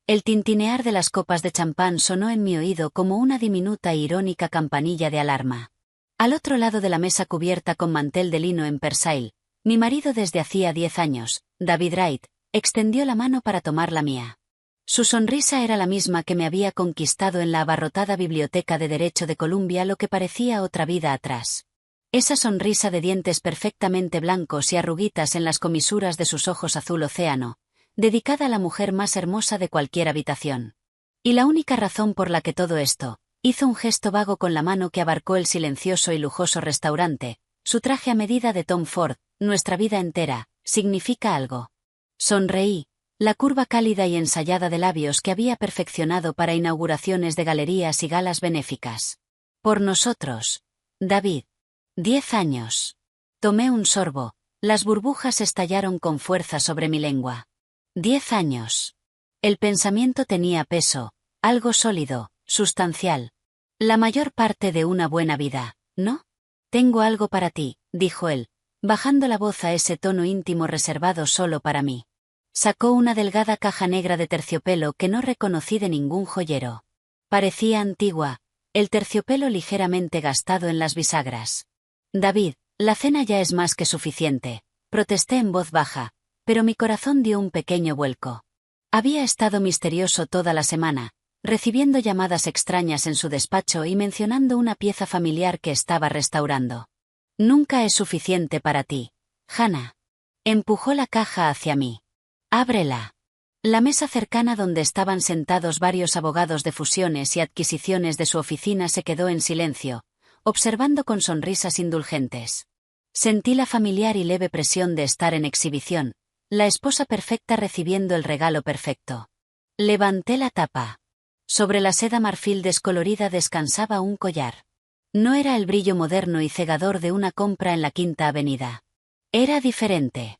El tintinear de las copas de champán sonó en mi oído como una diminuta e irónica campanilla de alarma. Al otro lado de la mesa cubierta con mantel de lino en persail, mi marido desde hacía 10 años, David Wright, extendió la mano para tomar la mía. Su sonrisa era la misma que me había conquistado en la abarrotada biblioteca de Derecho de Columbia lo que parecía otra vida atrás. Esa sonrisa de dientes perfectamente blancos y arruguitas en las comisuras de sus ojos azul océano, dedicada a la mujer más hermosa de cualquier habitación. Y la única razón por la que todo esto, hizo un gesto vago con la mano que abarcó el silencioso y lujoso restaurante, su traje a medida de Tom Ford, nuestra vida entera, significa algo. Sonreí. La curva cálida y ensayada de labios que había perfeccionado para inauguraciones de galerías y galas benéficas. Por nosotros. David. 10 años. Tomé un sorbo, las burbujas estallaron con fuerza sobre mi lengua. 10 años. El pensamiento tenía peso, algo sólido, sustancial. La mayor parte de una buena vida, ¿no? Tengo algo para ti, dijo él, bajando la voz a ese tono íntimo reservado solo para mí. Sacó una delgada caja negra de terciopelo que no reconocí de ningún joyero. Parecía antigua, el terciopelo ligeramente gastado en las bisagras. David, la cena ya es más que suficiente, protesté en voz baja, pero mi corazón dio un pequeño vuelco. Había estado misterioso toda la semana, recibiendo llamadas extrañas en su despacho y mencionando una pieza familiar que estaba restaurando. Nunca es suficiente para ti, Hannah. Empujó la caja hacia mí. Ábrela. La mesa cercana donde estaban sentados varios abogados de fusiones y adquisiciones de su oficina se quedó en silencio, observando con sonrisas indulgentes. Sentí la familiar y leve presión de estar en exhibición, la esposa perfecta recibiendo el regalo perfecto. Levanté la tapa. Sobre la seda marfil descolorida descansaba un collar. No era el brillo moderno y cegador de una compra en la Quinta Avenida. Era diferente.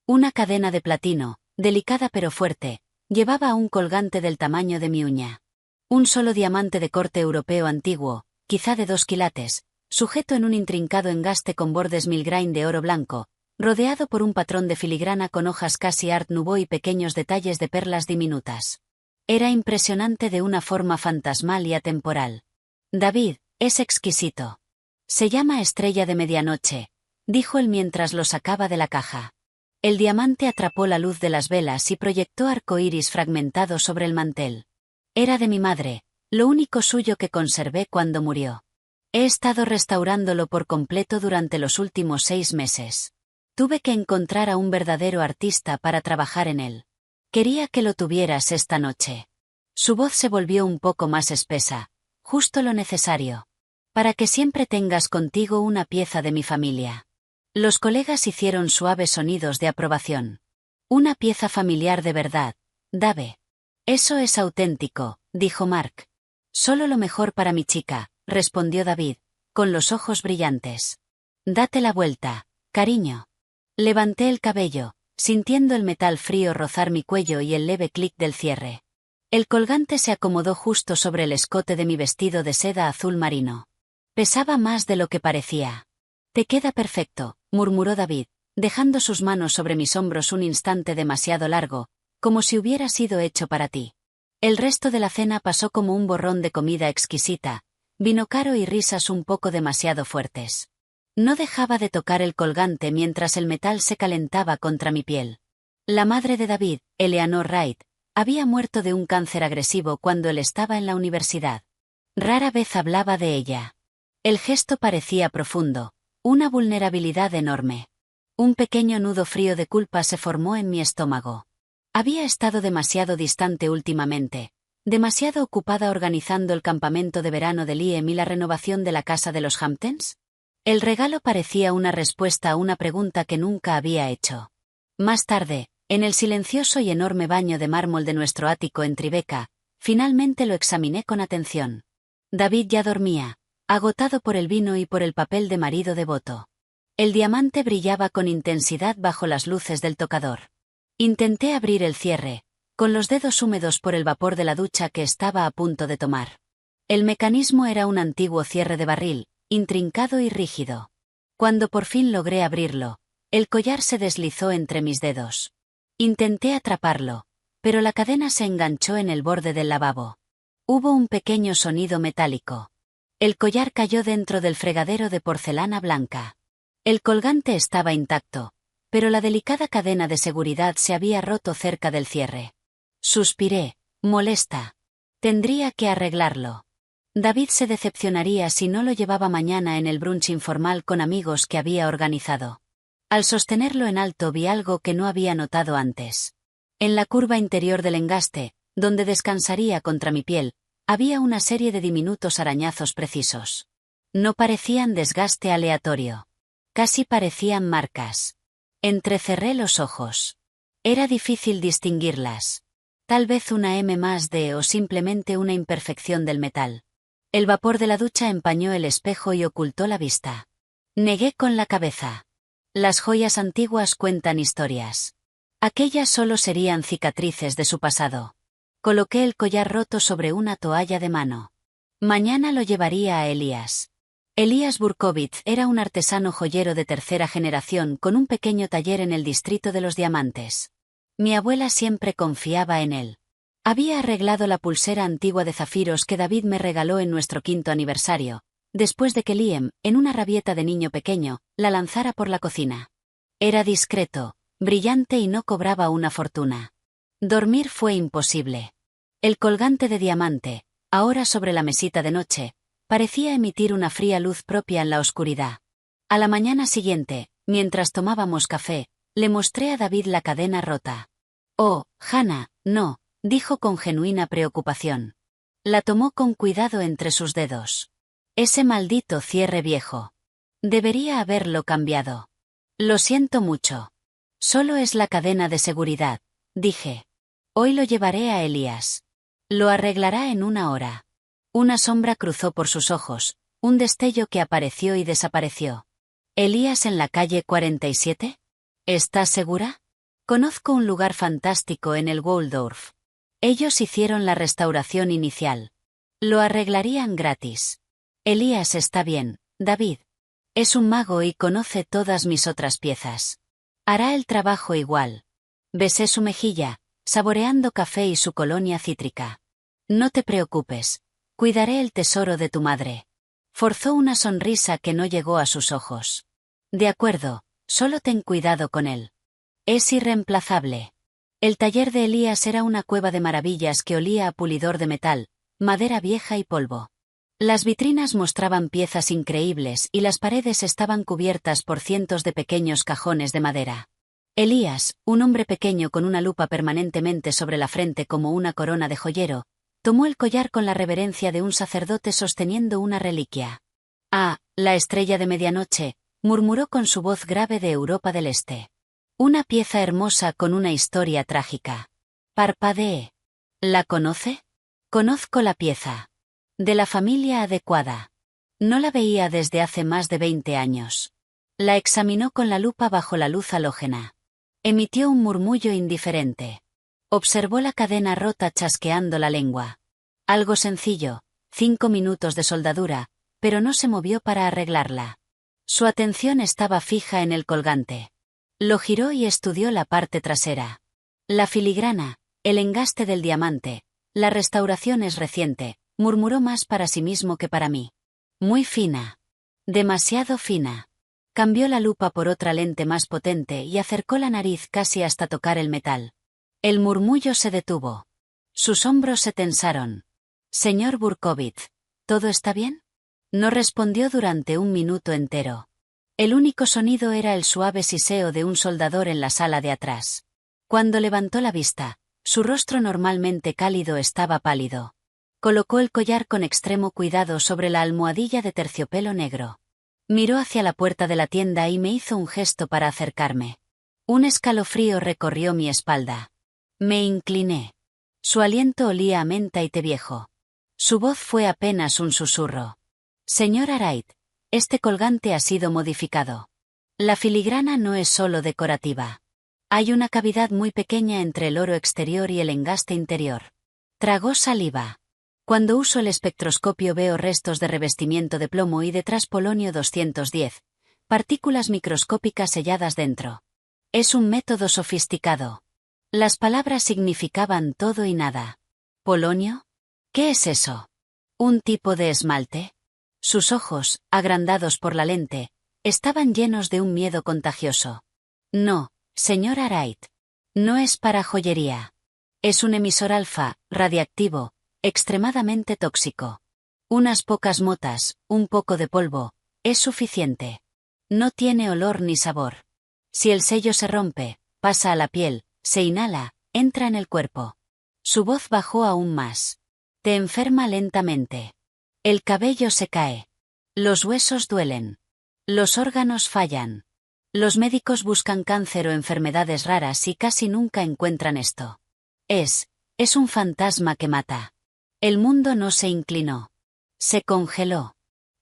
Una cadena de platino, delicada pero fuerte, llevaba un colgante del tamaño de mi uña. Un solo diamante de corte europeo antiguo, quizá de 2 quilates, sujeto en un intrincado engaste con bordes milgrain de oro blanco, rodeado por un patrón de filigrana con hojas casi Art Nouveau y pequeños detalles de perlas diminutas. Era impresionante de una forma fantasmal y atemporal. David, es exquisito. Se llama Estrella de Medianoche, dijo él mientras lo sacaba de la caja. El diamante atrapó la luz de las velas y proyectó arcoíris fragmentado sobre el mantel. Era de mi madre, lo único suyo que conservé cuando murió. He estado restaurándolo por completo durante los últimos 6 meses. Tuve que encontrar a un verdadero artista para trabajar en él. Quería que lo tuvieras esta noche. Su voz se volvió un poco más espesa, justo lo necesario. Para que siempre tengas contigo una pieza de mi familia. Los colegas hicieron suaves sonidos de aprobación. Una pieza familiar de verdad, Dave. Eso es auténtico, dijo Mark. Solo lo mejor para mi chica, respondió David, con los ojos brillantes. Date la vuelta, cariño. Levanté el cabello, sintiendo el metal frío rozar mi cuello y el leve clic del cierre. El colgante se acomodó justo sobre el escote de mi vestido de seda azul marino. Pesaba más de lo que parecía. Te queda perfecto, murmuró David, dejando sus manos sobre mis hombros un instante demasiado largo, como si hubiera sido hecho para ti. El resto de la cena pasó como un borrón de comida exquisita, vino caro y risas un poco demasiado fuertes. No dejaba de tocar el colgante mientras el metal se calentaba contra mi piel. La madre de David, Eleanor Wright, había muerto de un cáncer agresivo cuando él estaba en la universidad. Rara vez hablaba de ella. El gesto parecía profundo. Una vulnerabilidad enorme. Un pequeño nudo frío de culpa se formó en mi estómago. Había estado demasiado distante últimamente, demasiado ocupada organizando el campamento de verano de Liam y la renovación de la casa de los Hamptons. El regalo parecía una respuesta a una pregunta que nunca había hecho. Más tarde, en el silencioso y enorme baño de mármol de nuestro ático en Tribeca, finalmente lo examiné con atención. David ya dormía, agotado por el vino y por el papel de marido devoto. El diamante brillaba con intensidad bajo las luces del tocador. Intenté abrir el cierre, con los dedos húmedos por el vapor de la ducha que estaba a punto de tomar. El mecanismo era un antiguo cierre de barril, intrincado y rígido. Cuando por fin logré abrirlo, el collar se deslizó entre mis dedos. Intenté atraparlo, pero la cadena se enganchó en el borde del lavabo. Hubo un pequeño sonido metálico. El collar cayó dentro del fregadero de porcelana blanca. El colgante estaba intacto, pero la delicada cadena de seguridad se había roto cerca del cierre. Suspiré, molesta. Tendría que arreglarlo. David se decepcionaría si no lo llevaba mañana en el brunch informal con amigos que había organizado. Al sostenerlo en alto vi algo que no había notado antes. En la curva interior del engaste, donde descansaría contra mi piel, había una serie de diminutos arañazos precisos. No parecían desgaste aleatorio. Casi parecían marcas. Entrecerré los ojos. Era difícil distinguirlas. Tal vez una M más de o simplemente una imperfección del metal. El vapor de la ducha empañó el espejo y ocultó la vista. Negué con la cabeza. Las joyas antiguas cuentan historias. Aquellas solo serían cicatrices de su pasado. Coloqué el collar roto sobre una toalla de mano. Mañana lo llevaría a Elías. Elías Burkovitz era un artesano joyero de tercera generación con un pequeño taller en el distrito de los diamantes. Mi abuela siempre confiaba en él. Había arreglado la pulsera antigua de zafiros que David me regaló en nuestro 5º aniversario, después de que Liam, en una rabieta de niño pequeño, la lanzara por la cocina. Era discreto, brillante y no cobraba una fortuna. Dormir fue imposible. El colgante de diamante, ahora sobre la mesita de noche, parecía emitir una fría luz propia en la oscuridad. A la mañana siguiente, mientras tomábamos café, le mostré a David la cadena rota. «Oh, Hannah, no», dijo con genuina preocupación. La tomó con cuidado entre sus dedos. «Ese maldito cierre viejo. Debería haberlo cambiado. Lo siento mucho. Solo es la cadena de seguridad», dije. «Hoy lo llevaré a Elías. Lo arreglará en una hora». Una sombra cruzó por sus ojos, un destello que apareció y desapareció. «¿Elías en la calle 47? ¿Estás segura? Conozco un lugar fantástico en el Waldorf. Ellos hicieron la restauración inicial. Lo arreglarían gratis. Elías está bien, David. Es un mago y conoce todas mis otras piezas. Hará el trabajo igual». Besé su mejilla, saboreando café y su colonia cítrica. «No te preocupes. Cuidaré el tesoro de tu madre». Forzó una sonrisa que no llegó a sus ojos. «De acuerdo, solo ten cuidado con él. Es irreemplazable». El taller de Elías era una cueva de maravillas que olía a pulidor de metal, madera vieja y polvo. Las vitrinas mostraban piezas increíbles y las paredes estaban cubiertas por cientos de pequeños cajones de madera. Elías, un hombre pequeño con una lupa permanentemente sobre la frente como una corona de joyero, tomó el collar con la reverencia de un sacerdote sosteniendo una reliquia. «Ah, la estrella de medianoche», murmuró con su voz grave de Europa del Este. «Una pieza hermosa con una historia trágica». Parpadeé. «¿La conoce?» «Conozco la pieza. De la familia adecuada. No la veía desde hace más de 20 años». La examinó con la lupa bajo la luz halógena. Emitió un murmullo indiferente. Observó la cadena rota chasqueando la lengua. Algo sencillo, 5 minutos de soldadura, pero no se movió para arreglarla. Su atención estaba fija en el colgante. Lo giró y estudió la parte trasera. La filigrana, el engaste del diamante, la restauración es reciente, murmuró más para sí mismo que para mí. Muy fina. Demasiado fina. Cambió la lupa por otra lente más potente y acercó la nariz casi hasta tocar el metal. El murmullo se detuvo. Sus hombros se tensaron. «Señor Burkovitz, ¿todo está bien?» No respondió durante un minuto entero. El único sonido era el suave siseo de un soldador en la sala de atrás. Cuando levantó la vista, su rostro normalmente cálido estaba pálido. Colocó el collar con extremo cuidado sobre la almohadilla de terciopelo negro. Miró hacia la puerta de la tienda y me hizo un gesto para acercarme. Un escalofrío recorrió mi espalda. Me incliné. Su aliento olía a menta y té viejo. Su voz fue apenas un susurro. «Señor Wright, este colgante ha sido modificado. La filigrana no es solo decorativa. Hay una cavidad muy pequeña entre el oro exterior y el engaste interior». Tragó saliva. «Cuando uso el espectroscopio veo restos de revestimiento de plomo y detrás polonio 210, partículas microscópicas selladas dentro. Es un método sofisticado». Las palabras significaban todo y nada. ¿Polonio? ¿Qué es eso? ¿Un tipo de esmalte? Sus ojos, agrandados por la lente, estaban llenos de un miedo contagioso. No, señor Wright. No es para joyería. Es un emisor alfa, radiactivo, extremadamente tóxico. Unas pocas motas, un poco de polvo, es suficiente. No tiene olor ni sabor. Si el sello se rompe, pasa a la piel, se inhala, entra en el cuerpo. Su voz bajó aún más. Te enferma lentamente. El cabello se cae. Los huesos duelen. Los órganos fallan. Los médicos buscan cáncer o enfermedades raras y casi nunca encuentran esto. Es un fantasma que mata. El mundo no se inclinó. Se congeló.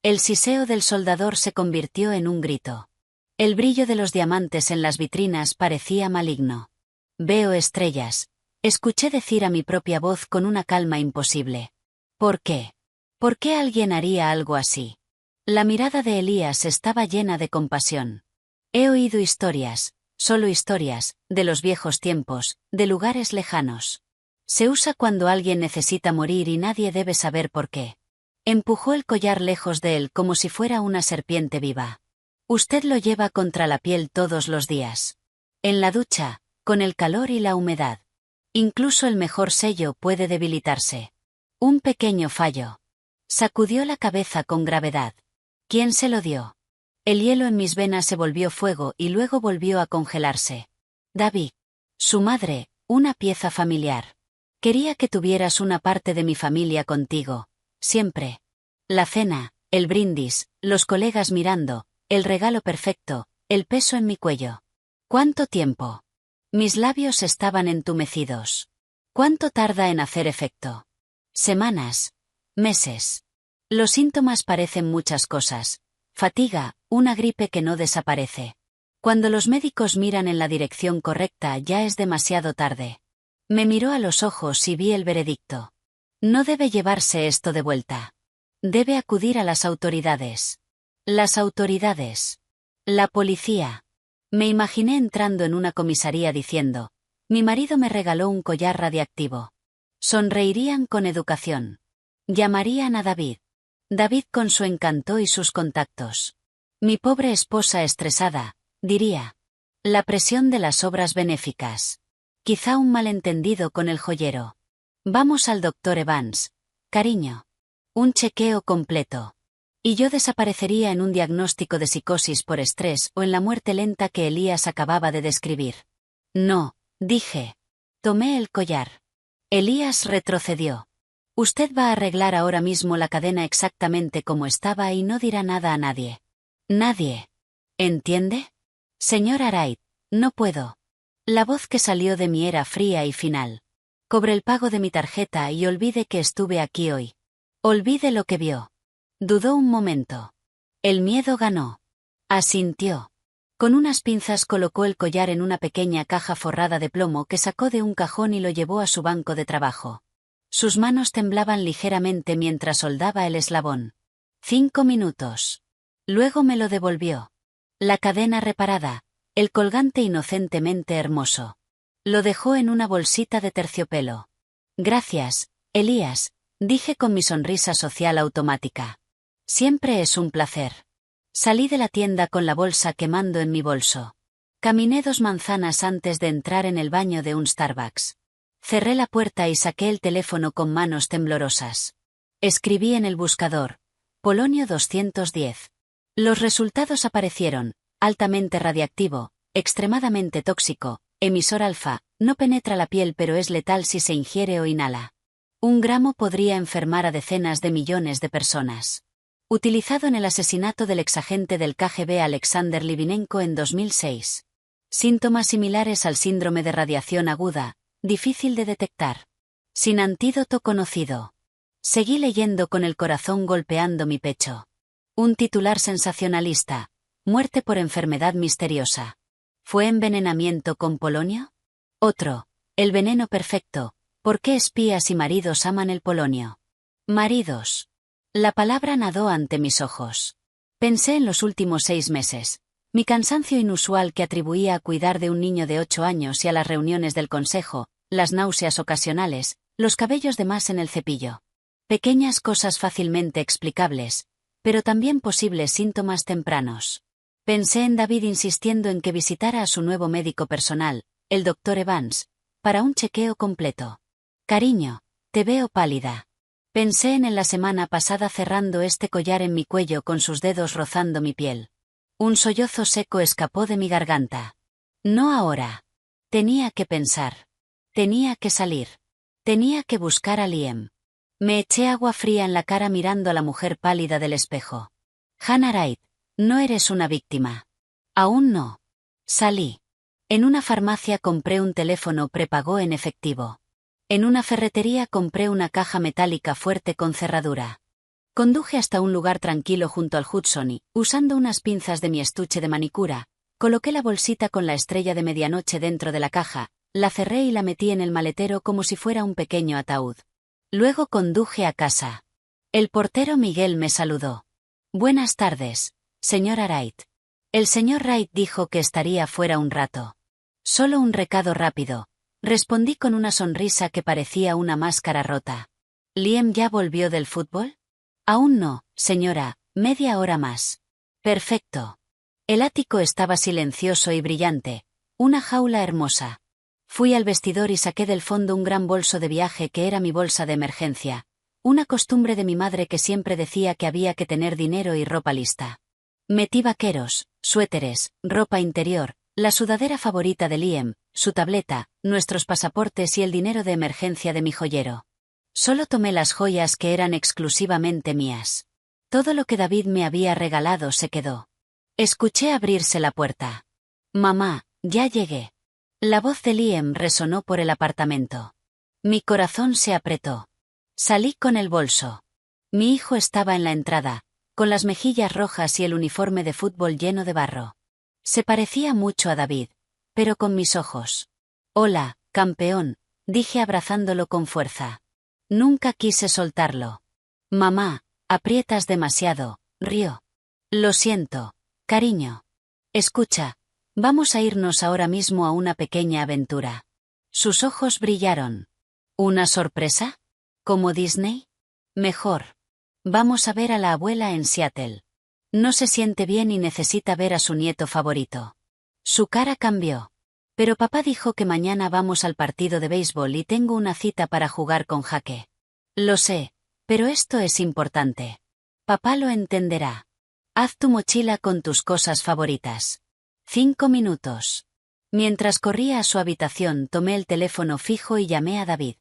El siseo del soldador se convirtió en un grito. El brillo de los diamantes en las vitrinas parecía maligno. Veo estrellas. Escuché decir a mi propia voz con una calma imposible. ¿Por qué? ¿Por qué alguien haría algo así? La mirada de Elías estaba llena de compasión. He oído historias, solo historias, de los viejos tiempos, de lugares lejanos. Se usa cuando alguien necesita morir y nadie debe saber por qué. Empujó el collar lejos de él como si fuera una serpiente viva. Usted lo lleva contra la piel todos los días. En la ducha, con el calor y la humedad. Incluso el mejor sello puede debilitarse. Un pequeño fallo. Sacudió la cabeza con gravedad. ¿Quién se lo dio? El hielo en mis venas se volvió fuego y luego volvió a congelarse. David. Su madre, una pieza familiar. Quería que tuvieras una parte de mi familia contigo. Siempre. La cena, el brindis, los colegas mirando, el regalo perfecto, el peso en mi cuello. ¿Cuánto tiempo? Mis labios estaban entumecidos. ¿Cuánto tarda en hacer efecto? Semanas. Meses. Los síntomas parecen muchas cosas. Fatiga, una gripe que no desaparece. Cuando los médicos miran en la dirección correcta ya es demasiado tarde. Me miró a los ojos y vi el veredicto. No debe llevarse esto de vuelta. Debe acudir a las autoridades. Las autoridades. La policía. Me imaginé entrando en una comisaría diciendo, mi marido me regaló un collar radiactivo. Sonreirían con educación. Llamarían a David. David con su encanto y sus contactos. Mi pobre esposa estresada, diría. La presión de las obras benéficas. Quizá un malentendido con el joyero. Vamos al doctor Evans, cariño. Un chequeo completo. Y yo desaparecería en un diagnóstico de psicosis por estrés o en la muerte lenta que Elías acababa de describir. No, dije. Tomé el collar. Elías retrocedió. Usted va a arreglar ahora mismo la cadena exactamente como estaba y no dirá nada a nadie. Nadie. ¿Entiende? Señor Wright, no puedo. La voz que salió de mí era fría y final. Cobre el pago de mi tarjeta y olvide que estuve aquí hoy. Olvide lo que vio. Dudó un momento. El miedo ganó. Asintió. Con unas pinzas colocó el collar en una pequeña caja forrada de plomo que sacó de un cajón y lo llevó a su banco de trabajo. Sus manos temblaban ligeramente mientras soldaba el eslabón. 5 minutos. Luego me lo devolvió. La cadena reparada, el colgante inocentemente hermoso. Lo dejó en una bolsita de terciopelo. Gracias, Elías, dije con mi sonrisa social automática. Siempre es un placer. Salí de la tienda con la bolsa quemando en mi bolso. Caminé 2 manzanas antes de entrar en el baño de un Starbucks. Cerré la puerta y saqué el teléfono con manos temblorosas. Escribí en el buscador, Polonio 210. Los resultados aparecieron, altamente radiactivo, extremadamente tóxico, emisor alfa, no penetra la piel pero es letal si se ingiere o inhala. 1 gramo podría enfermar a decenas de millones de personas. Utilizado en el asesinato del exagente del KGB Alexander Livinenko en 2006. Síntomas similares al síndrome de radiación aguda, difícil de detectar. Sin antídoto conocido. Seguí leyendo con el corazón golpeando mi pecho. Un titular sensacionalista. Muerte por enfermedad misteriosa. ¿Fue envenenamiento con polonio? Otro. El veneno perfecto. ¿Por qué espías y maridos aman el polonio? Maridos. La palabra nadó ante mis ojos. Pensé en los últimos 6 meses. Mi cansancio inusual que atribuía a cuidar de un niño de 8 años y a las reuniones del consejo, las náuseas ocasionales, los cabellos de más en el cepillo. Pequeñas cosas fácilmente explicables, pero también posibles síntomas tempranos. Pensé en David insistiendo en que visitara a su nuevo médico personal, el Dr. Evans, para un chequeo completo. Cariño, te veo pálida. Pensé en él la semana pasada cerrando este collar en mi cuello con sus dedos rozando mi piel. Un sollozo seco escapó de mi garganta. No ahora. Tenía que pensar. Tenía que salir. Tenía que buscar a Liam. Me eché agua fría en la cara mirando a la mujer pálida del espejo. Hannah Wright, no eres una víctima. Aún no. Salí. En una farmacia compré un teléfono prepago en efectivo. En una ferretería compré una caja metálica fuerte con cerradura. Conduje hasta un lugar tranquilo junto al Hudson y, usando unas pinzas de mi estuche de manicura, coloqué la bolsita con la estrella de medianoche dentro de la caja, la cerré y la metí en el maletero como si fuera un pequeño ataúd. Luego conduje a casa. El portero Miguel me saludó. Buenas tardes, señora Wright. El señor Wright dijo que estaría fuera un rato. Solo un recado rápido. Respondí con una sonrisa que parecía una máscara rota. ¿Liam ya volvió del fútbol? Aún no, señora, media hora más. Perfecto. El ático estaba silencioso y brillante, una jaula hermosa. Fui al vestidor y saqué del fondo un gran bolso de viaje que era mi bolsa de emergencia, una costumbre de mi madre que siempre decía que había que tener dinero y ropa lista. Metí vaqueros, suéteres, ropa interior, la sudadera favorita de Liam, su tableta, nuestros pasaportes y el dinero de emergencia de mi joyero. Solo tomé las joyas que eran exclusivamente mías. Todo lo que David me había regalado se quedó. Escuché abrirse la puerta. Mamá, ya llegué. La voz de Liam resonó por el apartamento. Mi corazón se apretó. Salí con el bolso. Mi hijo estaba en la entrada, con las mejillas rojas y el uniforme de fútbol lleno de barro. Se parecía mucho a David, pero con mis ojos. Hola, campeón, dije abrazándolo con fuerza. Nunca quise soltarlo. Mamá, aprietas demasiado, rió. Lo siento, cariño. Escucha, vamos a irnos ahora mismo a una pequeña aventura. Sus ojos brillaron. ¿Una sorpresa? ¿Como Disney? Mejor. Vamos a ver a la abuela en Seattle. No se siente bien y necesita ver a su nieto favorito. Su cara cambió. Pero papá dijo que mañana vamos al partido de béisbol y tengo una cita para jugar con Jaque. Lo sé, pero esto es importante. Papá lo entenderá. Haz tu mochila con tus cosas favoritas. 5 minutos. Mientras corría a su habitación tomé el teléfono fijo y llamé a David.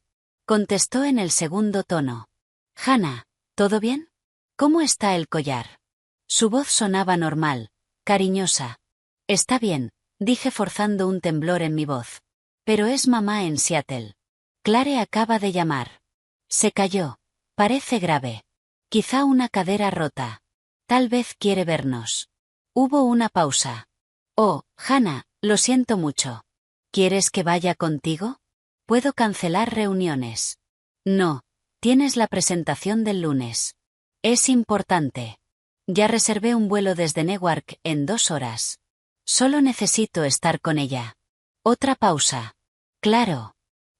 Contestó en el segundo tono. Hannah, ¿todo bien? ¿Cómo está el collar? Su voz sonaba normal, cariñosa. Está bien, dije forzando un temblor en mi voz. Pero es mamá en Seattle. Clare acaba de llamar. Se cayó. Parece grave. Quizá una cadera rota. Tal vez quiere vernos. Hubo una pausa. Oh, Hannah, lo siento mucho. ¿Quieres que vaya contigo? ¿Puedo cancelar reuniones? No, tienes la presentación del lunes. Es importante. Ya reservé un vuelo desde Newark en 2 horas. Solo necesito estar con ella. Otra pausa. Claro.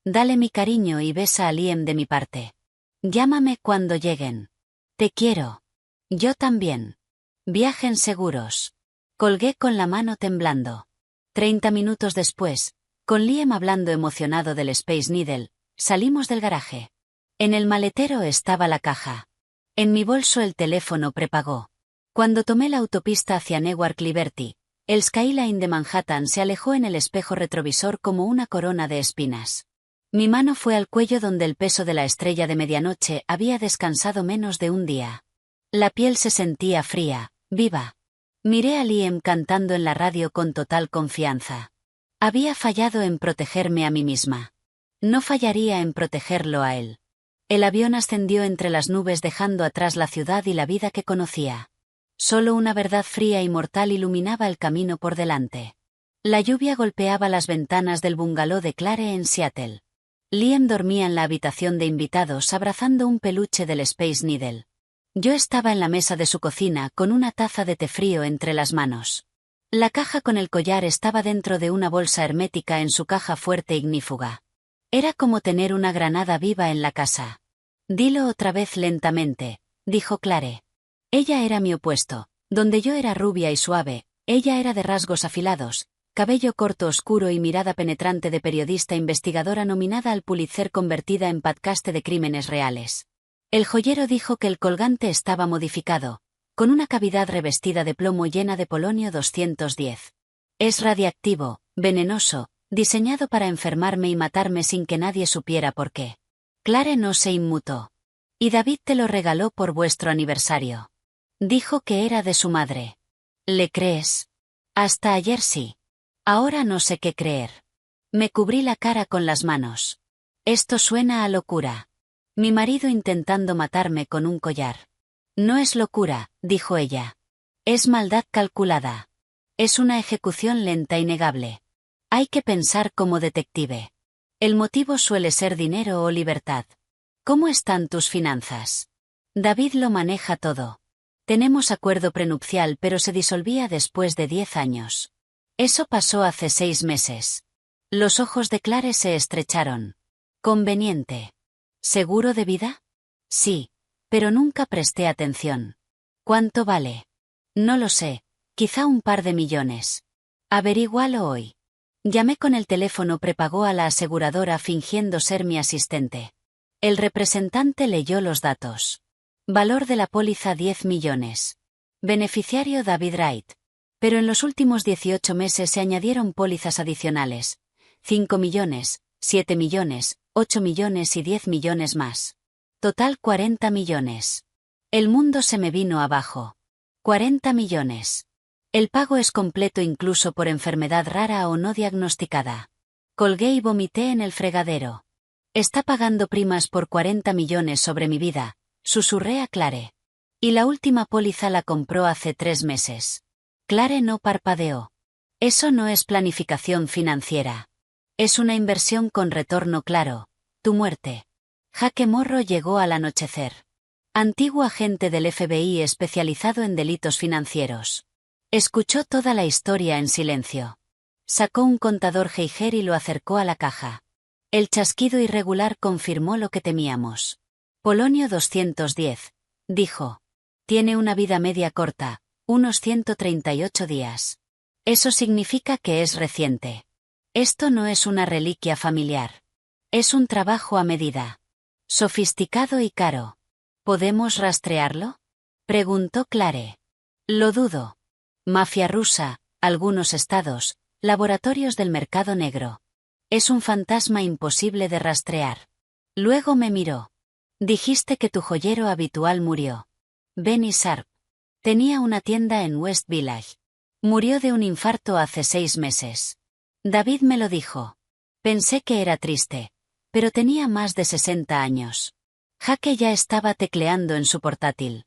Dale mi cariño y besa a Liam de mi parte. Llámame cuando lleguen. Te quiero. Yo también. Viajen seguros. Colgué con la mano temblando. 30 minutos después, con Liam hablando emocionado del Space Needle, salimos del garaje. En el maletero estaba la caja. En mi bolso el teléfono prepago. Cuando tomé la autopista hacia Newark Liberty, el skyline de Manhattan se alejó en el espejo retrovisor como una corona de espinas. Mi mano fue al cuello donde el peso de la estrella de medianoche había descansado menos de un día. La piel se sentía fría, viva. Miré a Liam cantando en la radio con total confianza. Había fallado en protegerme a mí misma. No fallaría en protegerlo a él. El avión ascendió entre las nubes dejando atrás la ciudad y la vida que conocía. Solo una verdad fría y mortal iluminaba el camino por delante. La lluvia golpeaba las ventanas del bungalow de Clare en Seattle. Liam dormía en la habitación de invitados abrazando un peluche del Space Needle. Yo estaba en la mesa de su cocina con una taza de té frío entre las manos. La caja con el collar estaba dentro de una bolsa hermética en su caja fuerte ignífuga. Era como tener una granada viva en la casa. Dilo otra vez lentamente, dijo Clare. Ella era mi opuesto. Donde yo era rubia y suave, ella era de rasgos afilados, cabello corto oscuro y mirada penetrante de periodista investigadora nominada al Pulitzer convertida en podcaste de crímenes reales. El joyero dijo que el colgante estaba modificado, con una cavidad revestida de plomo llena de polonio 210. Es radiactivo, venenoso, diseñado para enfermarme y matarme sin que nadie supiera por qué. Clare no se inmutó. Y David te lo regaló por vuestro aniversario. Dijo que era de su madre. ¿Le crees? Hasta ayer sí. Ahora no sé qué creer. Me cubrí la cara con las manos. Esto suena a locura. Mi marido intentando matarme con un collar. No es locura, dijo ella. Es maldad calculada. Es una ejecución lenta y negable. Hay que pensar como detective. El motivo suele ser dinero o libertad. ¿Cómo están tus finanzas? David lo maneja todo. Tenemos acuerdo prenupcial pero se disolvía después de 10 años. Eso pasó hace 6 meses. Los ojos de Clare se estrecharon. Conveniente. ¿Seguro de vida? Sí, pero nunca presté atención. ¿Cuánto vale? No lo sé, quizá un par de millones. Averígualo hoy. Llamé con el teléfono prepago a la aseguradora fingiendo ser mi asistente. El representante leyó los datos. Valor de la póliza 10 millones. Beneficiario David Wright. Pero en los últimos 18 meses se añadieron pólizas adicionales. 5 millones, 7 millones, 8 millones y 10 millones más. Total 40 millones. El mundo se me vino abajo. 40 millones. El pago es completo incluso por enfermedad rara o no diagnosticada. Colgué y vomité en el fregadero. Está pagando primas por 40 millones sobre mi vida. Susurré a Clare. Y la última póliza la compró hace 3 meses. Clare no parpadeó. Eso no es planificación financiera. Es una inversión con retorno claro. Tu muerte. Jaque Morro llegó al anochecer. Antiguo agente del FBI especializado en delitos financieros. Escuchó toda la historia en silencio. Sacó un contador Geiger y lo acercó a la caja. El chasquido irregular confirmó lo que temíamos. Polonio 210, dijo. Tiene una vida media corta, unos 138 días. Eso significa que es reciente. Esto no es una reliquia familiar. Es un trabajo a medida. Sofisticado y caro. ¿Podemos rastrearlo? Preguntó Clare. Lo dudo. Mafia rusa, algunos estados, laboratorios del mercado negro. Es un fantasma imposible de rastrear. Luego me miró. Dijiste que tu joyero habitual murió. Benny Sharp. Tenía una tienda en West Village. Murió de un infarto hace 6 meses. David me lo dijo. Pensé que era triste, pero tenía más de 60 años. Jaque ya estaba tecleando en su portátil.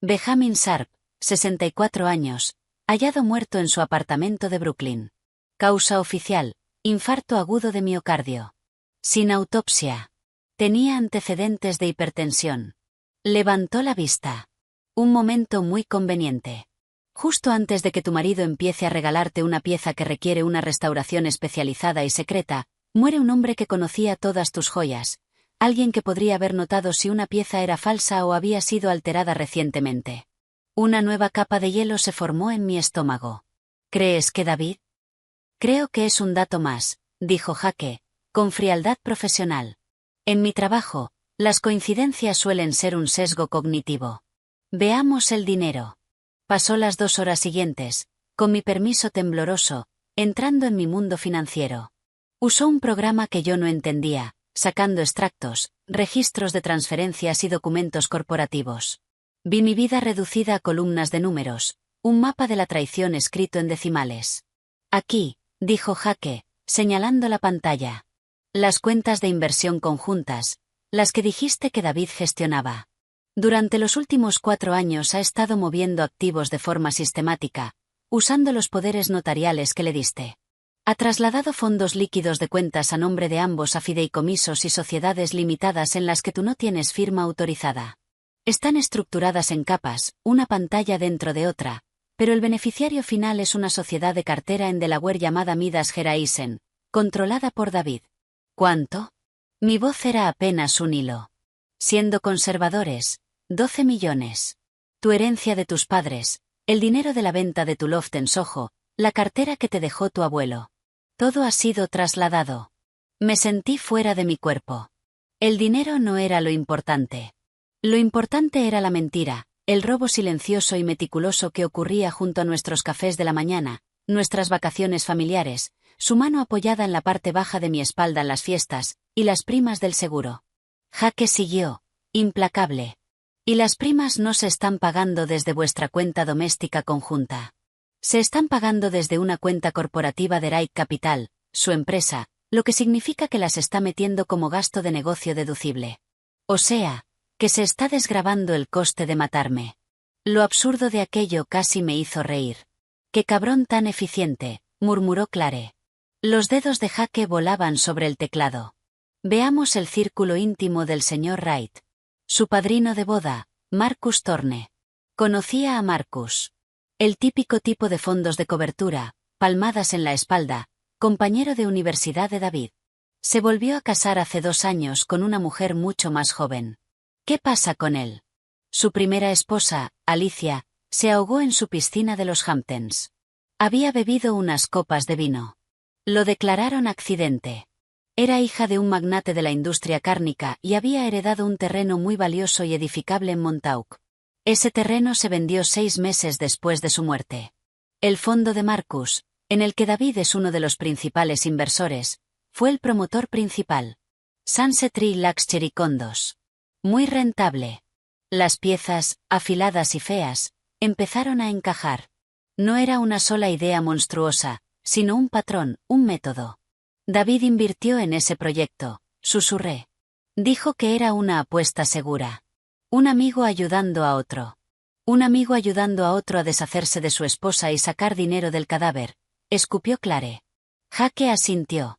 Benjamin Sharp, 64 años, hallado muerto en su apartamento de Brooklyn. Causa oficial, infarto agudo de miocardio. Sin autopsia. Tenía antecedentes de hipertensión. Levantó la vista. Un momento muy conveniente. Justo antes de que tu marido empiece a regalarte una pieza que requiere una restauración especializada y secreta, muere un hombre que conocía todas tus joyas, alguien que podría haber notado si una pieza era falsa o había sido alterada recientemente. Una nueva capa de hielo se formó en mi estómago. ¿Crees que David? Creo que es un dato más, dijo Jaque, con frialdad profesional. En mi trabajo, las coincidencias suelen ser un sesgo cognitivo. Veamos el dinero. Pasó las 2 horas siguientes, con mi permiso tembloroso, entrando en mi mundo financiero. Usó un programa que yo no entendía, sacando extractos, registros de transferencias y documentos corporativos. Vi mi vida reducida a columnas de números, un mapa de la traición escrito en decimales. Aquí, dijo Jaque, señalando la pantalla. Las cuentas de inversión conjuntas, las que dijiste que David gestionaba. Durante los últimos 4 años ha estado moviendo activos de forma sistemática, usando los poderes notariales que le diste. Ha trasladado fondos líquidos de cuentas a nombre de ambos a fideicomisos y sociedades limitadas en las que tú no tienes firma autorizada. Están estructuradas en capas, una pantalla dentro de otra, pero el beneficiario final es una sociedad de cartera en Delaware llamada Midas Geraisen, controlada por David. ¿Cuánto? Mi voz era apenas un hilo. Siendo conservadores, 12 millones. Tu herencia de tus padres, el dinero de la venta de tu loft en Soho, la cartera que te dejó tu abuelo. Todo ha sido trasladado. Me sentí fuera de mi cuerpo. El dinero no era lo importante. Lo importante era la mentira, el robo silencioso y meticuloso que ocurría junto a nuestros cafés de la mañana, nuestras vacaciones familiares, su mano apoyada en la parte baja de mi espalda en las fiestas, y las primas del seguro. Jaque siguió, implacable. Y las primas no se están pagando desde vuestra cuenta doméstica conjunta. Se están pagando desde una cuenta corporativa de Wright Capital, su empresa, lo que significa que las está metiendo como gasto de negocio deducible. O sea, que se está desgravando el coste de matarme. Lo absurdo de aquello casi me hizo reír. ¡Qué cabrón tan eficiente!, murmuró Clare. Los dedos de Jaque volaban sobre el teclado. Veamos el círculo íntimo del señor Wright. Su padrino de boda, Marcus Thorne. Conocía a Marcus. El típico tipo de fondos de cobertura, palmadas en la espalda, compañero de universidad de David. Se volvió a casar hace 2 años con una mujer mucho más joven. ¿Qué pasa con él? Su primera esposa, Alicia, se ahogó en su piscina de los Hamptons. Había bebido unas copas de vino. Lo declararon accidente. Era hija de un magnate de la industria cárnica y había heredado un terreno muy valioso y edificable en Montauk. Ese terreno se vendió 6 meses después de su muerte. El fondo de Marcus, en el que David es uno de los principales inversores, fue el promotor principal. Sunset Tree Luxury Condos. Muy rentable. Las piezas, afiladas y feas, empezaron a encajar. No era una sola idea monstruosa, sino un patrón, un método. David invirtió en ese proyecto, susurré. Dijo que era una apuesta segura. Un amigo ayudando a otro. Un amigo ayudando a otro a deshacerse de su esposa y sacar dinero del cadáver, escupió Clare. Jaque asintió.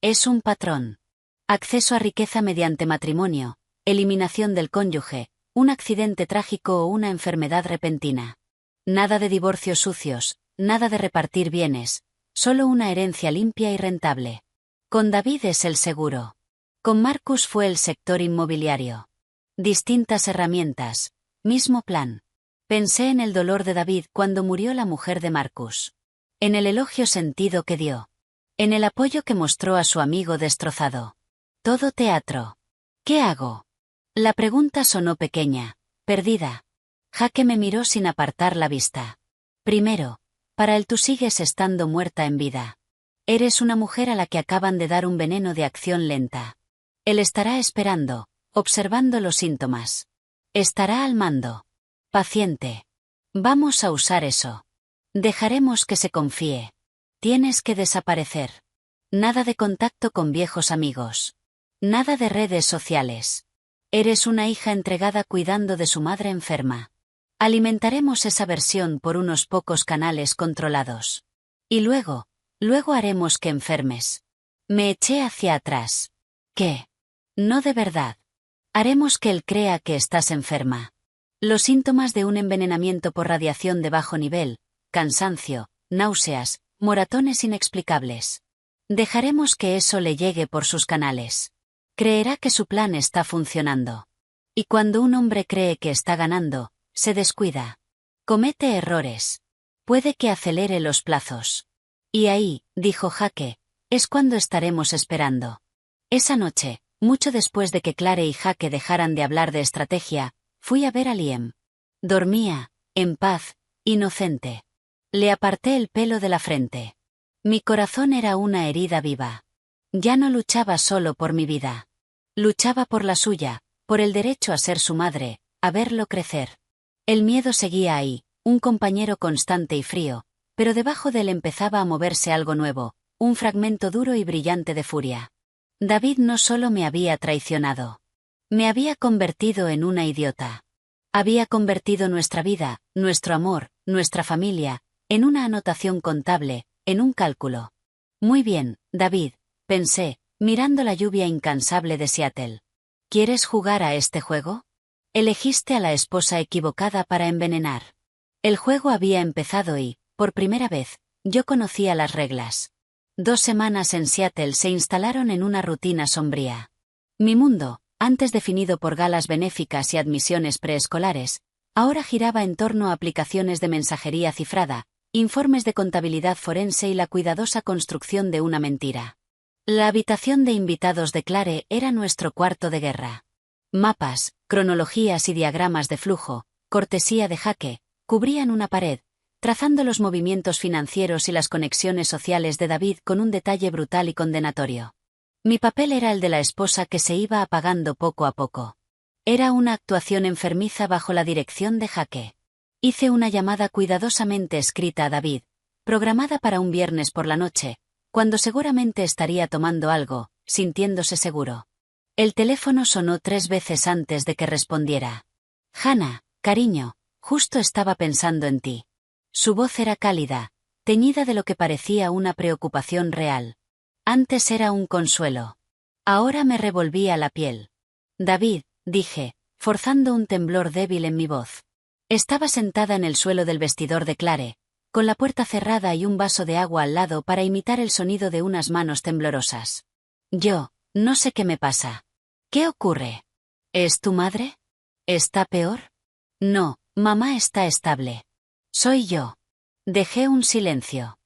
Es un patrón. Acceso a riqueza mediante matrimonio, eliminación del cónyuge, un accidente trágico o una enfermedad repentina. Nada de divorcios sucios, nada de repartir bienes, solo una herencia limpia y rentable. Con David es el seguro. Con Marcus fue el sector inmobiliario. Distintas herramientas, mismo plan. Pensé en el dolor de David cuando murió la mujer de Marcus. En el elogio sentido que dio. En el apoyo que mostró a su amigo destrozado. Todo teatro. ¿Qué hago? La pregunta sonó pequeña, perdida. Jaque me miró sin apartar la vista. Primero, para él tú sigues estando muerta en vida. Eres una mujer a la que acaban de dar un veneno de acción lenta. Él estará esperando, observando los síntomas. Estará al mando. Paciente. Vamos a usar eso. Dejaremos que se confíe. Tienes que desaparecer. Nada de contacto con viejos amigos. Nada de redes sociales. Eres una hija entregada cuidando de su madre enferma. Alimentaremos esa versión por unos pocos canales controlados. Y luego haremos que enfermes. Me eché hacia atrás. ¿Qué? No de verdad. Haremos que él crea que estás enferma. Los síntomas de un envenenamiento por radiación de bajo nivel, cansancio, náuseas, moratones inexplicables. Dejaremos que eso le llegue por sus canales. Creerá que su plan está funcionando. Y cuando un hombre cree que está ganando, se descuida. Comete errores. Puede que acelere los plazos. Y ahí, dijo Jaque, es cuando estaremos esperando. Esa noche, mucho después de que Clare y Jaque dejaran de hablar de estrategia, fui a ver a Liam. Dormía, en paz, inocente. Le aparté el pelo de la frente. Mi corazón era una herida viva. Ya no luchaba solo por mi vida. Luchaba por la suya, por el derecho a ser su madre, a verlo crecer. El miedo seguía ahí, un compañero constante y frío, pero debajo de él empezaba a moverse algo nuevo, un fragmento duro y brillante de furia. David no solo me había traicionado. Me había convertido en una idiota. Había convertido nuestra vida, nuestro amor, nuestra familia, en una anotación contable, en un cálculo. Muy bien, David, pensé, mirando la lluvia incansable de Seattle. ¿Quieres jugar a este juego? Elegiste a la esposa equivocada para envenenar. El juego había empezado y, por primera vez, yo conocía las reglas. 2 semanas en Seattle se instalaron en una rutina sombría. Mi mundo, antes definido por galas benéficas y admisiones preescolares, ahora giraba en torno a aplicaciones de mensajería cifrada, informes de contabilidad forense y la cuidadosa construcción de una mentira. La habitación de invitados de Clare era nuestro cuarto de guerra. Mapas, cronologías y diagramas de flujo, cortesía de Jaque, cubrían una pared, trazando los movimientos financieros y las conexiones sociales de David con un detalle brutal y condenatorio. Mi papel era el de la esposa que se iba apagando poco a poco. Era una actuación enfermiza bajo la dirección de Jaque. Hice una llamada cuidadosamente escrita a David, programada para un viernes por la noche, cuando seguramente estaría tomando algo, sintiéndose seguro. El teléfono sonó 3 veces antes de que respondiera. Hannah, cariño, justo estaba pensando en ti. Su voz era cálida, teñida de lo que parecía una preocupación real. Antes era un consuelo. Ahora me revolvía la piel. David, dije, forzando un temblor débil en mi voz. Estaba sentada en el suelo del vestidor de Clare, con la puerta cerrada y un vaso de agua al lado para imitar el sonido de unas manos temblorosas. No sé qué me pasa. ¿Qué ocurre? ¿Es tu madre? ¿Está peor? No, mamá está estable. Soy yo. Dejé un silencio.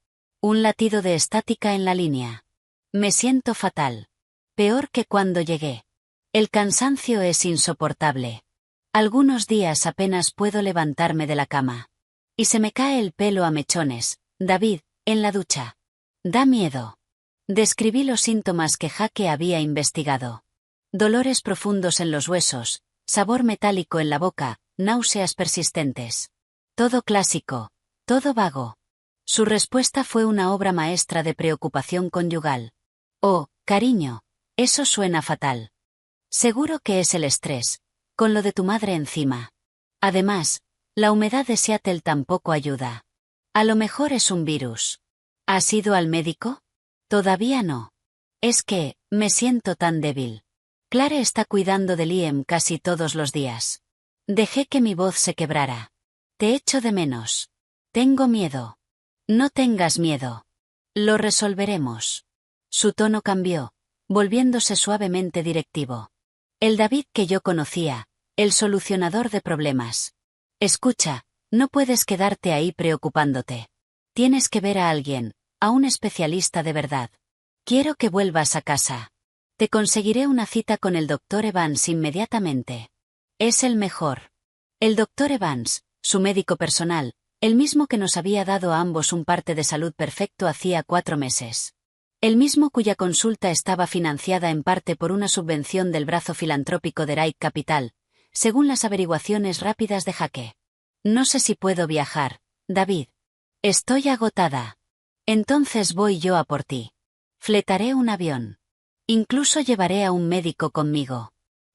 Un latido de estática en la línea. Me siento fatal. Peor que cuando llegué. El cansancio es insoportable. Algunos días apenas puedo levantarme de la cama. Y se me cae el pelo a mechones, David, en la ducha. Da miedo. Describí los síntomas que Jaque había investigado. Dolores profundos en los huesos, sabor metálico en la boca, náuseas persistentes. Todo clásico, todo vago. Su respuesta fue una obra maestra de preocupación conyugal. Oh, cariño, eso suena fatal. Seguro que es el estrés, con lo de tu madre encima. Además, la humedad de Seattle tampoco ayuda. A lo mejor es un virus. ¿Has ido al médico? Todavía no. Es que, me siento tan débil. Clare está cuidando de Liam casi todos los días. Dejé que mi voz se quebrara. Te echo de menos. Tengo miedo. No tengas miedo. Lo resolveremos. Su tono cambió, volviéndose suavemente directivo. El David que yo conocía, el solucionador de problemas. Escucha, no puedes quedarte ahí preocupándote. Tienes que ver a alguien, a un especialista de verdad. Quiero que vuelvas a casa. Te conseguiré una cita con el Dr. Evans inmediatamente. Es el mejor. El Dr. Evans, su médico personal, el mismo que nos había dado a ambos un parte de salud perfecto hacía 4 meses. El mismo cuya consulta estaba financiada en parte por una subvención del brazo filantrópico de Wright Capital, según las averiguaciones rápidas de Jaque. No sé si puedo viajar, David. Estoy agotada. Entonces voy yo a por ti. Fletaré un avión. Incluso llevaré a un médico conmigo.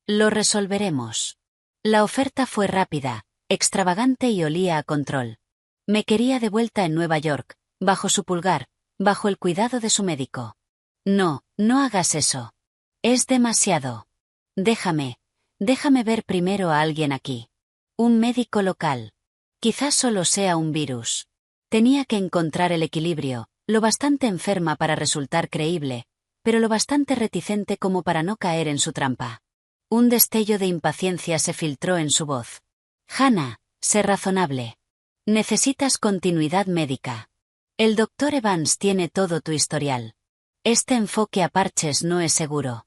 Lo resolveremos. La oferta fue rápida, extravagante y olía a control. Me quería de vuelta en Nueva York, bajo su pulgar, bajo el cuidado de su médico. No, no hagas eso. Es demasiado. Déjame ver primero a alguien aquí. Un médico local. Quizás solo sea un virus. Tenía que encontrar el equilibrio, lo bastante enferma para resultar creíble, pero lo bastante reticente como para no caer en su trampa. Un destello de impaciencia se filtró en su voz. Hannah, sé razonable. Necesitas continuidad médica. El Dr. Evans tiene todo tu historial. Este enfoque a parches no es seguro.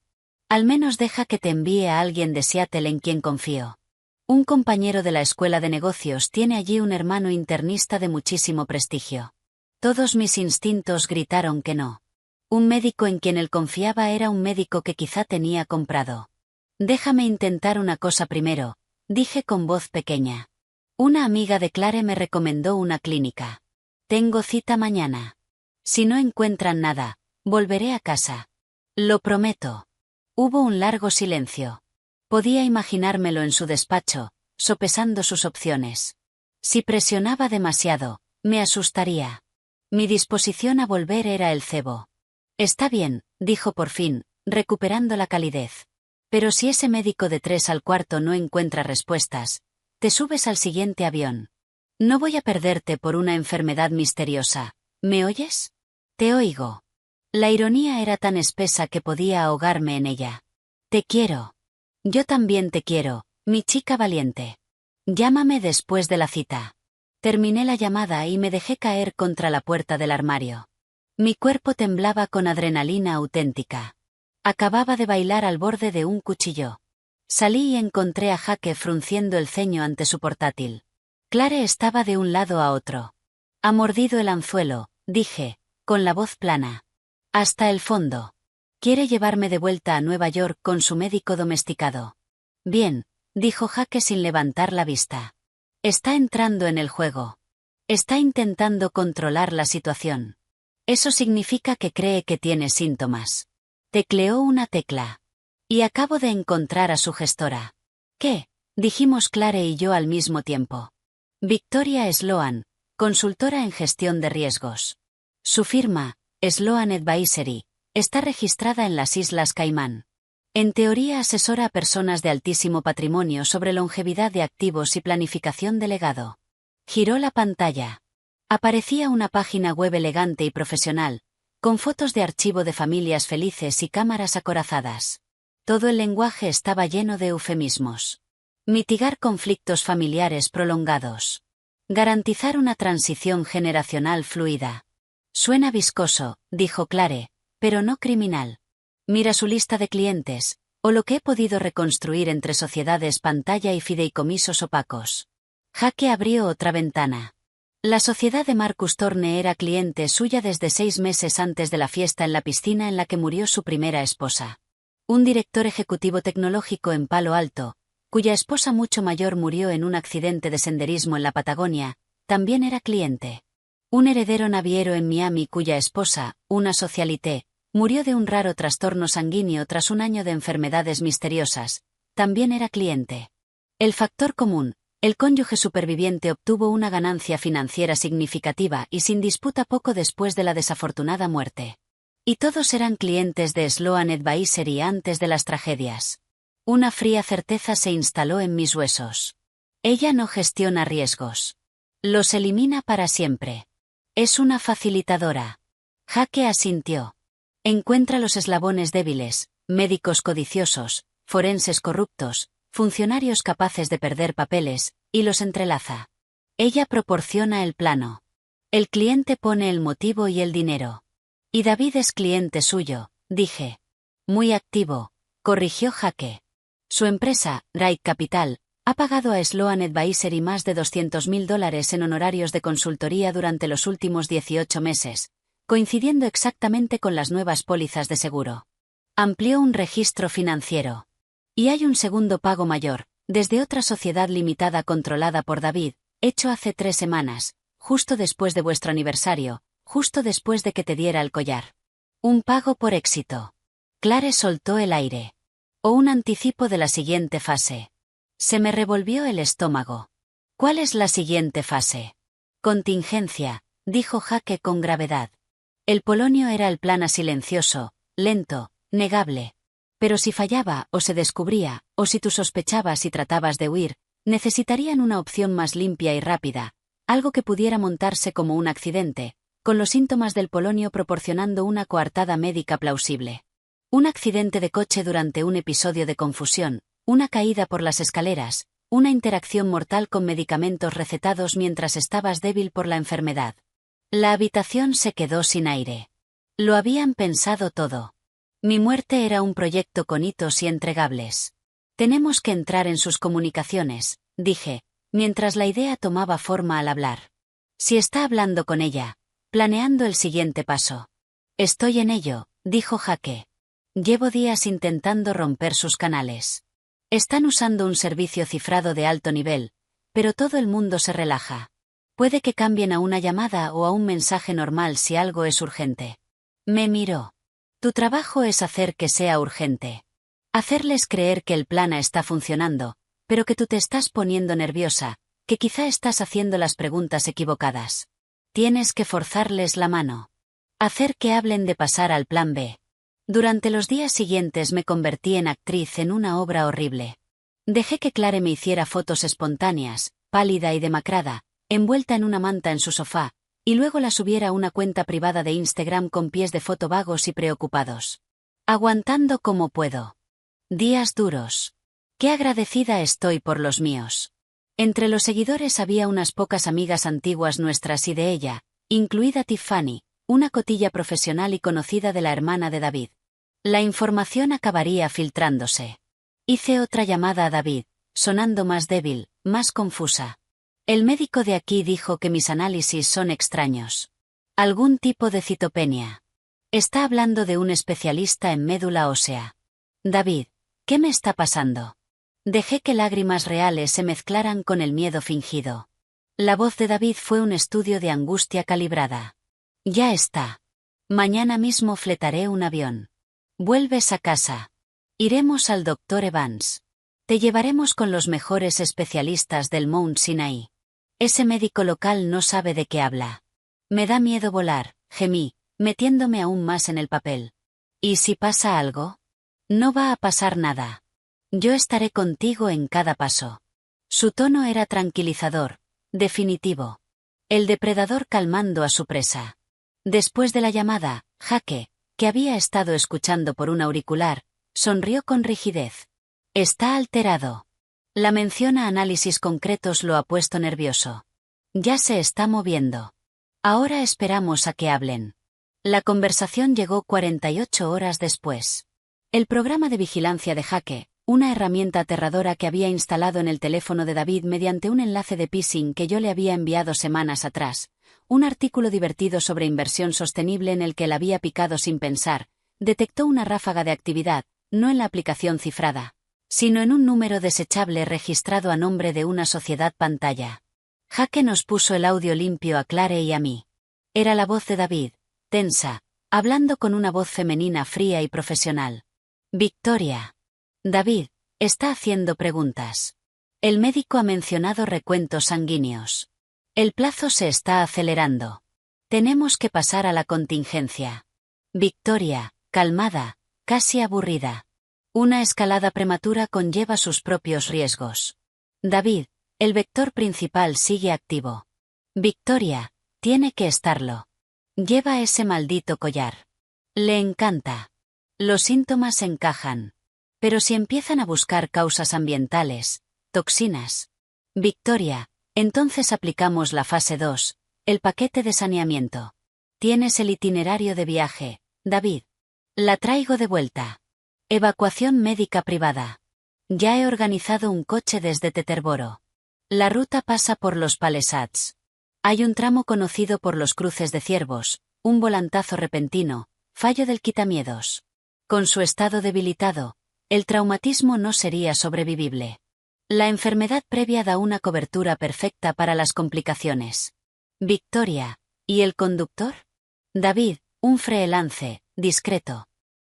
Al menos deja que te envíe a alguien de Seattle en quien confío. Un compañero de la escuela de negocios tiene allí un hermano internista de muchísimo prestigio. Todos mis instintos gritaron que no. Un médico en quien él confiaba era un médico que quizá tenía comprado. Déjame intentar una cosa primero, dije con voz pequeña. Una amiga de Clare me recomendó una clínica. Tengo cita mañana. Si no encuentran nada, volveré a casa. Lo prometo. Hubo un largo silencio. Podía imaginármelo en su despacho, sopesando sus opciones. Si presionaba demasiado, me asustaría. Mi disposición a volver era el cebo. Está bien, dijo por fin, recuperando la calidez. Pero si ese médico de 3 al cuarto no encuentra respuestas, te subes al siguiente avión. No voy a perderte por una enfermedad misteriosa. ¿Me oyes? Te oigo. La ironía era tan espesa que podía ahogarme en ella. Te quiero. Yo también te quiero, mi chica valiente. Llámame después de la cita. Terminé la llamada y me dejé caer contra la puerta del armario. Mi cuerpo temblaba con adrenalina auténtica. Acababa de bailar al borde de un cuchillo. Salí y encontré a Jake frunciendo el ceño ante su portátil. Clare estaba de un lado a otro. Ha mordido el anzuelo, dije, con la voz plana. Hasta el fondo. Quiere llevarme de vuelta a Nueva York con su médico domesticado. Bien, dijo Jake sin levantar la vista. Está entrando en el juego. Está intentando controlar la situación. Eso significa que cree que tiene síntomas. Tecleó una tecla. Y acabo de encontrar a su gestora. ¿Qué? Dijimos Clare y yo al mismo tiempo. Victoria Sloan, consultora en gestión de riesgos. Su firma, Sloan Advisory, está registrada en las Islas Caimán. En teoría asesora a personas de altísimo patrimonio sobre longevidad de activos y planificación de legado. Giró la pantalla. Aparecía una página web elegante y profesional, con fotos de archivo de familias felices y cámaras acorazadas. Todo el lenguaje estaba lleno de eufemismos. Mitigar conflictos familiares prolongados. Garantizar una transición generacional fluida. Suena viscoso, dijo Clare, pero no criminal. Mira su lista de clientes, o lo que he podido reconstruir entre sociedades pantalla y fideicomisos opacos. Jake abrió otra ventana. La sociedad de Marcus Thorne era cliente suya desde 6 meses antes de la fiesta en la piscina en la que murió su primera esposa. Un director ejecutivo tecnológico en Palo Alto, cuya esposa mucho mayor murió en un accidente de senderismo en la Patagonia, también era cliente. Un heredero naviero en Miami cuya esposa, una socialité, murió de un raro trastorno sanguíneo tras un año de enfermedades misteriosas, también era cliente. El factor común, el cónyuge superviviente obtuvo una ganancia financiera significativa y sin disputa poco después de la desafortunada muerte. Y todos eran clientes de Sloan Advisory antes de las tragedias. Una fría certeza se instaló en mis huesos. Ella no gestiona riesgos. Los elimina para siempre. Es una facilitadora. Jake asintió. Encuentra los eslabones débiles, médicos codiciosos, forenses corruptos, funcionarios capaces de perder papeles, y los entrelaza. Ella proporciona el plano. El cliente pone el motivo y el dinero. Y David es cliente suyo, dije. Muy activo, corrigió Jake. Su empresa, Wright Capital, ha pagado a Sloan Advisory más de $200.000 en honorarios de consultoría durante los últimos 18 meses, coincidiendo exactamente con las nuevas pólizas de seguro. Amplió un registro financiero. Y hay un segundo pago mayor, desde otra sociedad limitada controlada por David, hecho hace 3 semanas, justo después de vuestro aniversario, justo después de que te diera el collar. Un pago por éxito. Clare soltó el aire. O un anticipo de la siguiente fase. Se me revolvió el estómago. ¿Cuál es la siguiente fase? Contingencia, dijo Jake con gravedad. El polonio era el plan silencioso, lento, negable. Pero si fallaba, o se descubría, o si tú sospechabas y tratabas de huir, necesitarían una opción más limpia y rápida, algo que pudiera montarse como un accidente, con los síntomas del polonio proporcionando una coartada médica plausible. Un accidente de coche durante un episodio de confusión, una caída por las escaleras, una interacción mortal con medicamentos recetados mientras estabas débil por la enfermedad. La habitación se quedó sin aire. Lo habían pensado todo. Mi muerte era un proyecto con hitos y entregables. Tenemos que entrar en sus comunicaciones, dije, mientras la idea tomaba forma al hablar. Si está hablando con ella, planeando el siguiente paso. Estoy en ello, dijo Jake. Llevo días intentando romper sus canales. Están usando un servicio cifrado de alto nivel, pero todo el mundo se relaja. Puede que cambien a una llamada o a un mensaje normal si algo es urgente. Me miró. Tu trabajo es hacer que sea urgente. Hacerles creer que el plan está funcionando, pero que tú te estás poniendo nerviosa, que quizá estás haciendo las preguntas equivocadas. Tienes que forzarles la mano. Hacer que hablen de pasar al plan B. Durante los días siguientes me convertí en actriz en una obra horrible. Dejé que Clare me hiciera fotos espontáneas, pálida y demacrada, envuelta en una manta en su sofá, y luego la subiera a una cuenta privada de Instagram con pies de foto vagos y preocupados. Aguantando como puedo. Días duros. Qué agradecida estoy por los míos. Entre los seguidores había unas pocas amigas antiguas nuestras y de ella, incluida Tiffany, una cotilla profesional y conocida de la hermana de David. La información acabaría filtrándose. Hice otra llamada a David, sonando más débil, más confusa. El médico de aquí dijo que mis análisis son extraños. Algún tipo de citopenia. Está hablando de un especialista en médula ósea. David, ¿qué me está pasando? Dejé que lágrimas reales se mezclaran con el miedo fingido. La voz de David fue un estudio de angustia calibrada. Ya está. Mañana mismo fletaré un avión. Vuelves a casa. Iremos al Dr. Evans. Te llevaremos con los mejores especialistas del Mount Sinai. Ese médico local no sabe de qué habla. Me da miedo volar, gemí, metiéndome aún más en el papel. ¿Y si pasa algo? No va a pasar nada. Yo estaré contigo en cada paso. Su tono era tranquilizador, definitivo. El depredador calmando a su presa. Después de la llamada, Jake, que había estado escuchando por un auricular, sonrió con rigidez. Está alterado. La mención a análisis concretos lo ha puesto nervioso. Ya se está moviendo. Ahora esperamos a que hablen. La conversación llegó 48 horas después. El programa de vigilancia de Jake, una herramienta aterradora que había instalado en el teléfono de David mediante un enlace de phishing que yo le había enviado semanas atrás, un artículo divertido sobre inversión sostenible en el que él había picado sin pensar, detectó una ráfaga de actividad, no en la aplicación cifrada, sino en un número desechable registrado a nombre de una sociedad pantalla. Jake nos puso el audio limpio a Clare y a mí. Era la voz de David, tensa, hablando con una voz femenina fría y profesional. Victoria. David, está haciendo preguntas. El médico ha mencionado recuentos sanguíneos. El plazo se está acelerando. Tenemos que pasar a la contingencia. Victoria, calmada, casi aburrida. Una escalada prematura conlleva sus propios riesgos. David, el vector principal sigue activo. Victoria, tiene que estarlo. Lleva ese maldito collar. Le encanta. Los síntomas encajan. Pero si empiezan a buscar causas ambientales, toxinas. Victoria, entonces aplicamos la fase 2, el paquete de saneamiento. Tienes el itinerario de viaje, David. La traigo de vuelta. Evacuación médica privada. Ya he organizado un coche desde Teterboro. La ruta pasa por los Palisades. Hay un tramo conocido por los cruces de ciervos, un volantazo repentino, fallo del quitamiedos. Con su estado debilitado, el traumatismo no sería sobrevivible. La enfermedad previa da una cobertura perfecta para las complicaciones. Victoria, ¿y el conductor? David, un freelance, discreto.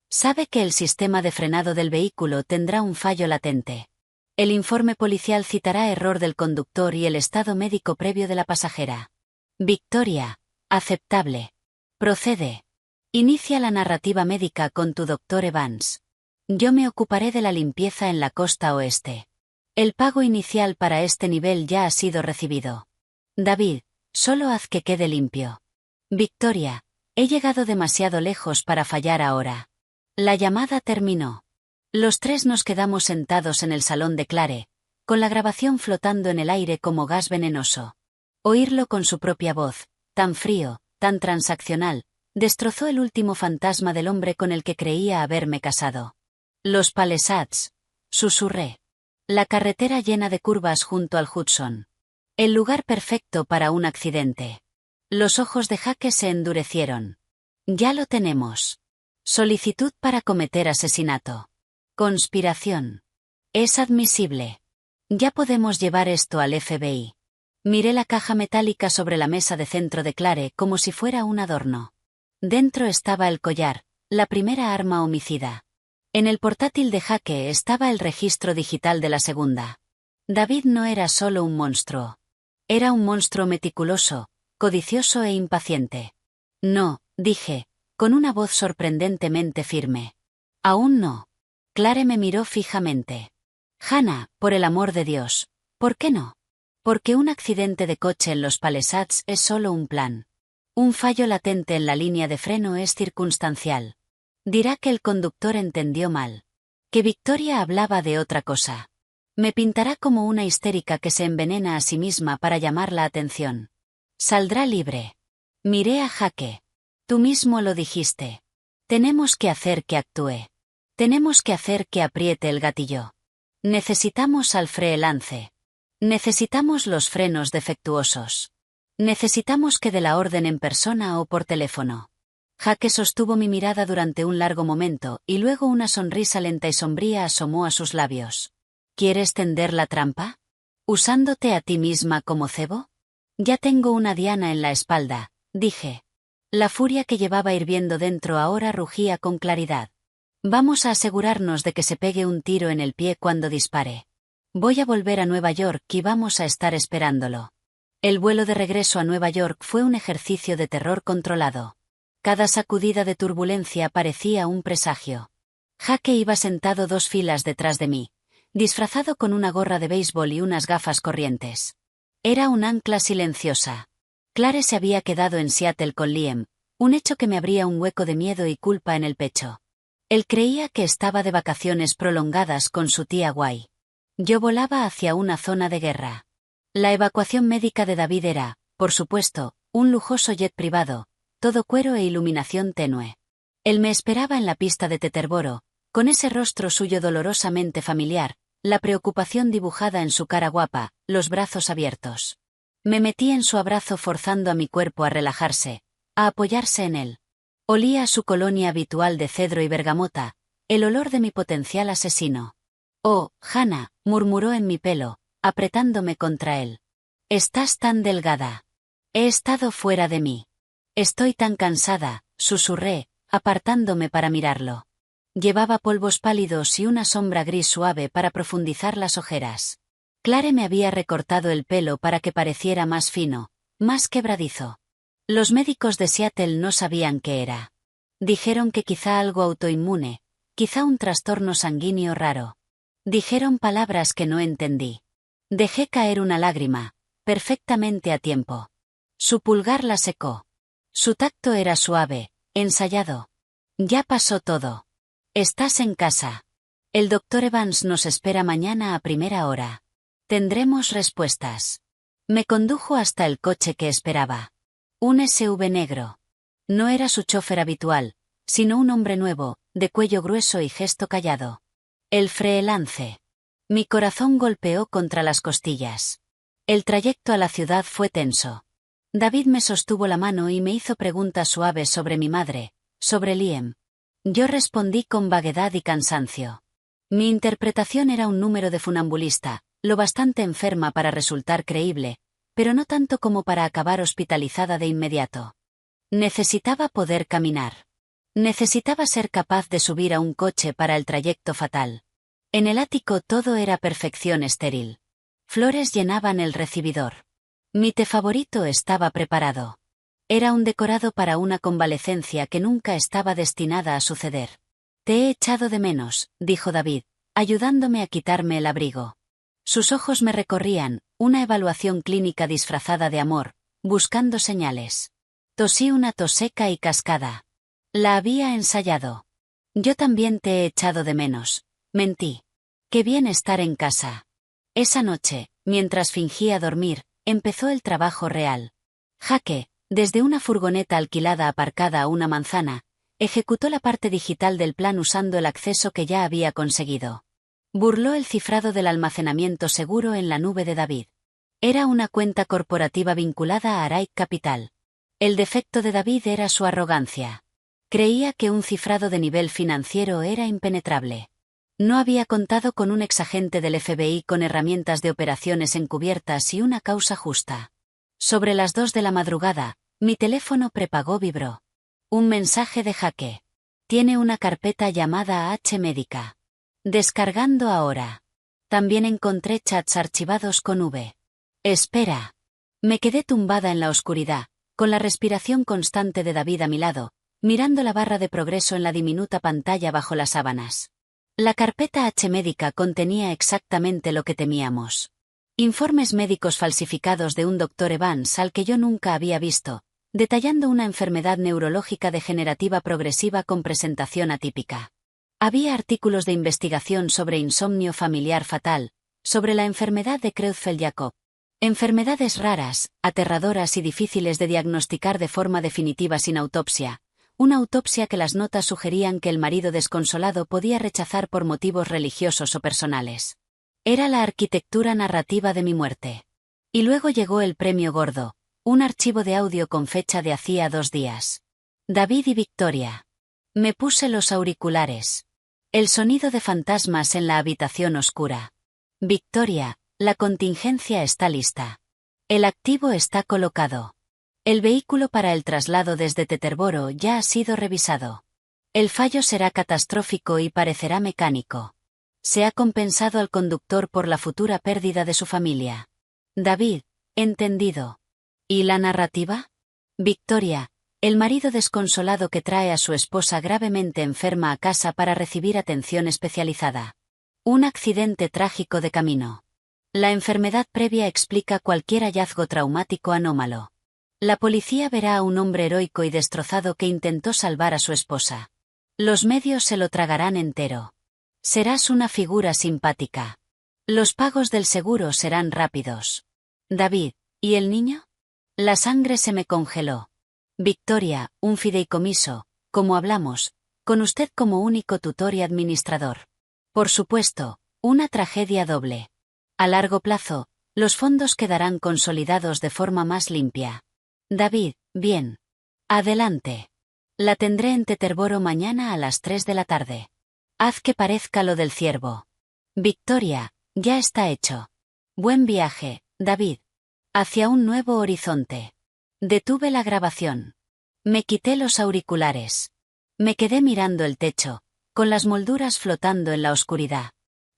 Sabe que el sistema de frenado del vehículo tendrá un fallo latente. El informe policial citará error del conductor y el estado médico previo de la pasajera. Victoria, aceptable. Procede. Inicia la narrativa médica con tu Dr. Evans. Yo me ocuparé de la limpieza en la costa oeste. El pago inicial para este nivel ya ha sido recibido. David, solo haz que quede limpio. Victoria, he llegado demasiado lejos para fallar ahora. La llamada terminó. Los tres nos quedamos sentados en el salón de Clare, con la grabación flotando en el aire como gas venenoso. Oírlo con su propia voz, tan frío, tan transaccional, destrozó el último fantasma del hombre con el que creía haberme casado. Los Palisades, susurré. La carretera llena de curvas junto al Hudson. El lugar perfecto para un accidente. Los ojos de Jake se endurecieron. Ya lo tenemos. Solicitud para cometer asesinato. Conspiración. Es admisible. Ya podemos llevar esto al FBI. Miré la caja metálica sobre la mesa de centro de Clare como si fuera un adorno. Dentro estaba el collar, la primera arma homicida. En el portátil de Jake estaba el registro digital de la segunda. David no era solo un monstruo. Era un monstruo meticuloso, codicioso e impaciente. No, dije, con una voz sorprendentemente firme. Aún no. Clare me miró fijamente. Hannah, por el amor de Dios, ¿por qué no? Porque un accidente de coche en los Palisades es solo un plan. Un fallo latente en la línea de freno es circunstancial. Dirá que el conductor entendió mal. Que Victoria hablaba de otra cosa. Me pintará como una histérica que se envenena a sí misma para llamar la atención. Saldrá libre. Miré a Jake. Tú mismo lo dijiste. Tenemos que hacer que actúe. Tenemos que hacer que apriete el gatillo. Necesitamos al freelance. Necesitamos los frenos defectuosos. Necesitamos que dé la orden en persona o por teléfono. Jake sostuvo mi mirada durante un largo momento y luego una sonrisa lenta y sombría asomó a sus labios. ¿Quieres tender la trampa? ¿Usándote a ti misma como cebo? Ya tengo una diana en la espalda, dije. La furia que llevaba hirviendo dentro ahora rugía con claridad. Vamos a asegurarnos de que se pegue un tiro en el pie cuando dispare. Voy a volver a Nueva York y vamos a estar esperándolo. El vuelo de regreso a Nueva York fue un ejercicio de terror controlado. Cada sacudida de turbulencia parecía un presagio. Jake iba sentado 2 filas detrás de mí, disfrazado con una gorra de béisbol y unas gafas corrientes. Era un ancla silenciosa. Clare se había quedado en Seattle con Liam, un hecho que me abría un hueco de miedo y culpa en el pecho. Él creía que estaba de vacaciones prolongadas con su tía Guay. Yo volaba hacia una zona de guerra. La evacuación médica de David era, por supuesto, un lujoso jet privado, todo cuero e iluminación tenue. Él me esperaba en la pista de Teterboro, con ese rostro suyo dolorosamente familiar, la preocupación dibujada en su cara guapa, los brazos abiertos. Me metí en su abrazo forzando a mi cuerpo a relajarse, a apoyarse en él. Olía a su colonia habitual de cedro y bergamota, el olor de mi potencial asesino. Oh, Hannah, murmuró en mi pelo, apretándome contra él. Estás tan delgada. He estado fuera de mí. Estoy tan cansada, susurré, apartándome para mirarlo. Llevaba polvos pálidos y una sombra gris suave para profundizar las ojeras. Clare me había recortado el pelo para que pareciera más fino, más quebradizo. Los médicos de Seattle no sabían qué era. Dijeron que quizá algo autoinmune, quizá un trastorno sanguíneo raro. Dijeron palabras que no entendí. Dejé caer una lágrima, perfectamente a tiempo. Su pulgar la secó. Su tacto era suave, ensayado. Ya pasó todo. Estás en casa. El doctor Evans nos espera mañana a primera hora. Tendremos respuestas. Me condujo hasta el coche que esperaba. Un SUV negro. No era su chofer habitual, sino un hombre nuevo, de cuello grueso y gesto callado. El freelance. Mi corazón golpeó contra las costillas. El trayecto a la ciudad fue tenso. David me sostuvo la mano y me hizo preguntas suaves sobre mi madre, sobre Liam. Yo respondí con vaguedad y cansancio. Mi interpretación era un número de funambulista, lo bastante enferma para resultar creíble, pero no tanto como para acabar hospitalizada de inmediato. Necesitaba poder caminar. Necesitaba ser capaz de subir a un coche para el trayecto fatal. En el ático todo era perfección estéril. Flores llenaban el recibidor. Mi té favorito estaba preparado. Era un decorado para una convalecencia que nunca estaba destinada a suceder. Te he echado de menos, dijo David, ayudándome a quitarme el abrigo. Sus ojos me recorrían, una evaluación clínica disfrazada de amor, buscando señales. Tosí una tos seca y cascada. La había ensayado. Yo también te he echado de menos, mentí. Qué bien estar en casa. Esa noche, mientras fingía dormir, empezó el trabajo real. Jake, desde una furgoneta alquilada aparcada a una manzana, ejecutó la parte digital del plan usando el acceso que ya había conseguido. Burló el cifrado del almacenamiento seguro en la nube de David. Era una cuenta corporativa vinculada a Araic Capital. El defecto de David era su arrogancia. Creía que un cifrado de nivel financiero era impenetrable. No había contado con un exagente del FBI con herramientas de operaciones encubiertas y una causa justa. Sobre las 2 de la madrugada, mi teléfono prepago vibró. Un mensaje de Jake. Tiene una carpeta llamada H médica. Descargando ahora. También encontré chats archivados con V. Espera. Me quedé tumbada en la oscuridad, con la respiración constante de David a mi lado, mirando la barra de progreso en la diminuta pantalla bajo las sábanas. La carpeta H médica contenía exactamente lo que temíamos. Informes médicos falsificados de un doctor Evans al que yo nunca había visto, detallando una enfermedad neurológica degenerativa progresiva con presentación atípica. Había artículos de investigación sobre insomnio familiar fatal, sobre la enfermedad de Creutzfeldt-Jakob. Enfermedades raras, aterradoras y difíciles de diagnosticar de forma definitiva sin autopsia. Una autopsia que las notas sugerían que el marido desconsolado podía rechazar por motivos religiosos o personales. Era la arquitectura narrativa de mi muerte. Y luego llegó el premio gordo, un archivo de audio con fecha de hacía 2 días. David y Victoria. Me puse los auriculares. El sonido de fantasmas en la habitación oscura. Victoria, la contingencia está lista. El activo está colocado. El vehículo para el traslado desde Teterboro ya ha sido revisado. El fallo será catastrófico y parecerá mecánico. Se ha compensado al conductor por la futura pérdida de su familia. David, entendido. ¿Y la narrativa? Victoria, el marido desconsolado que trae a su esposa gravemente enferma a casa para recibir atención especializada. Un accidente trágico de camino. La enfermedad previa explica cualquier hallazgo traumático anómalo. La policía verá a un hombre heroico y destrozado que intentó salvar a su esposa. Los medios se lo tragarán entero. Serás una figura simpática. Los pagos del seguro serán rápidos. David, ¿y el niño? La sangre se me congeló. Victoria, un fideicomiso, como hablamos, con usted como único tutor y administrador. Por supuesto, una tragedia doble. A largo plazo, los fondos quedarán consolidados de forma más limpia. David, bien. Adelante. La tendré en Teterboro mañana a las 3 de la tarde. Haz que parezca lo del ciervo. Victoria, ya está hecho. Buen viaje, David. Hacia un nuevo horizonte. Detuve la grabación. Me quité los auriculares. Me quedé mirando el techo, con las molduras flotando en la oscuridad.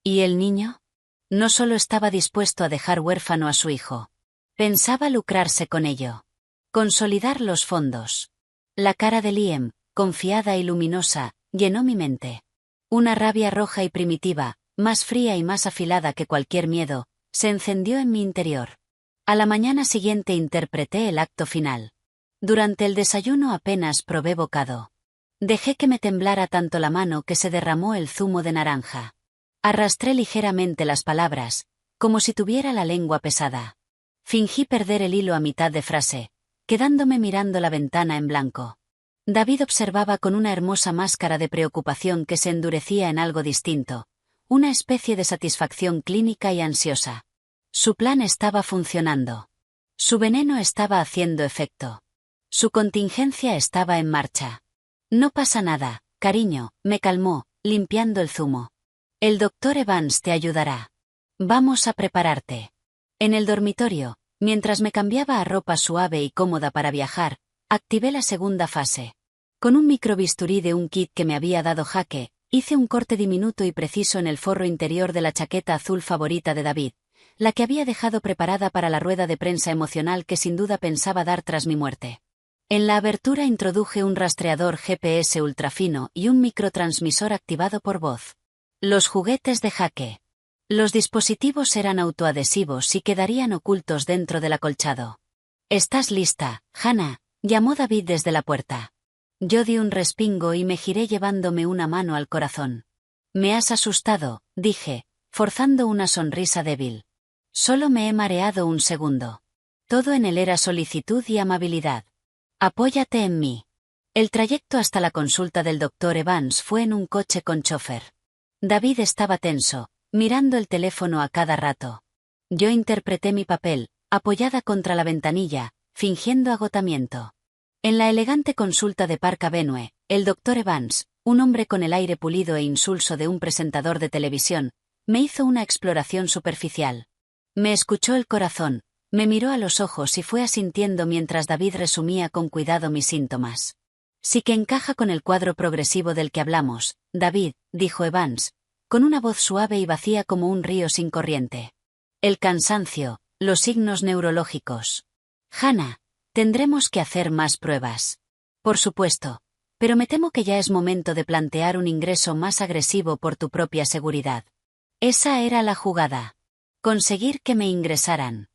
¿Y el niño? No solo estaba dispuesto a dejar huérfano a su hijo. Pensaba lucrarse con ello. Consolidar los fondos. La cara de Liam, confiada y luminosa, llenó mi mente. Una rabia roja y primitiva, más fría y más afilada que cualquier miedo, se encendió en mi interior. A la mañana siguiente interpreté el acto final. Durante el desayuno apenas probé bocado. Dejé que me temblara tanto la mano que se derramó el zumo de naranja. Arrastré ligeramente las palabras, como si tuviera la lengua pesada. Fingí perder el hilo a mitad de frase, quedándome mirando la ventana en blanco. David observaba con una hermosa máscara de preocupación que se endurecía en algo distinto, una especie de satisfacción clínica y ansiosa. Su plan estaba funcionando. Su veneno estaba haciendo efecto. Su contingencia estaba en marcha. No pasa nada, cariño, me calmó, limpiando el zumo. El doctor Evans te ayudará. Vamos a prepararte. En el dormitorio, mientras me cambiaba a ropa suave y cómoda para viajar, activé la segunda fase. Con un microbisturí de un kit que me había dado Jaque, hice un corte diminuto y preciso en el forro interior de la chaqueta azul favorita de David, la que había dejado preparada para la rueda de prensa emocional que sin duda pensaba dar tras mi muerte. En la abertura introduje un rastreador GPS ultrafino y un microtransmisor activado por voz. Los juguetes de Jaque. Los dispositivos eran autoadhesivos y quedarían ocultos dentro del acolchado. ¿Estás lista, Hannah?, llamó David desde la puerta. Yo di un respingo y me giré llevándome una mano al corazón. Me has asustado, dije, forzando una sonrisa débil. Solo me he mareado un segundo. Todo en él era solicitud y amabilidad. Apóyate en mí. El trayecto hasta la consulta del doctor Evans fue en un coche con chofer. David estaba tenso, mirando el teléfono a cada rato. Yo interpreté mi papel, apoyada contra la ventanilla, fingiendo agotamiento. En la elegante consulta de Park Avenue, el doctor Evans, un hombre con el aire pulido e insulso de un presentador de televisión, me hizo una exploración superficial. Me escuchó el corazón, me miró a los ojos y fue asintiendo mientras David resumía con cuidado mis síntomas. Sí que encaja con el cuadro progresivo del que hablamos, David, dijo Evans, con una voz suave y vacía como un río sin corriente. El cansancio, los signos neurológicos. Hannah, tendremos que hacer más pruebas. Por supuesto, pero me temo que ya es momento de plantear un ingreso más agresivo por tu propia seguridad. Esa era la jugada. Conseguir que me ingresaran.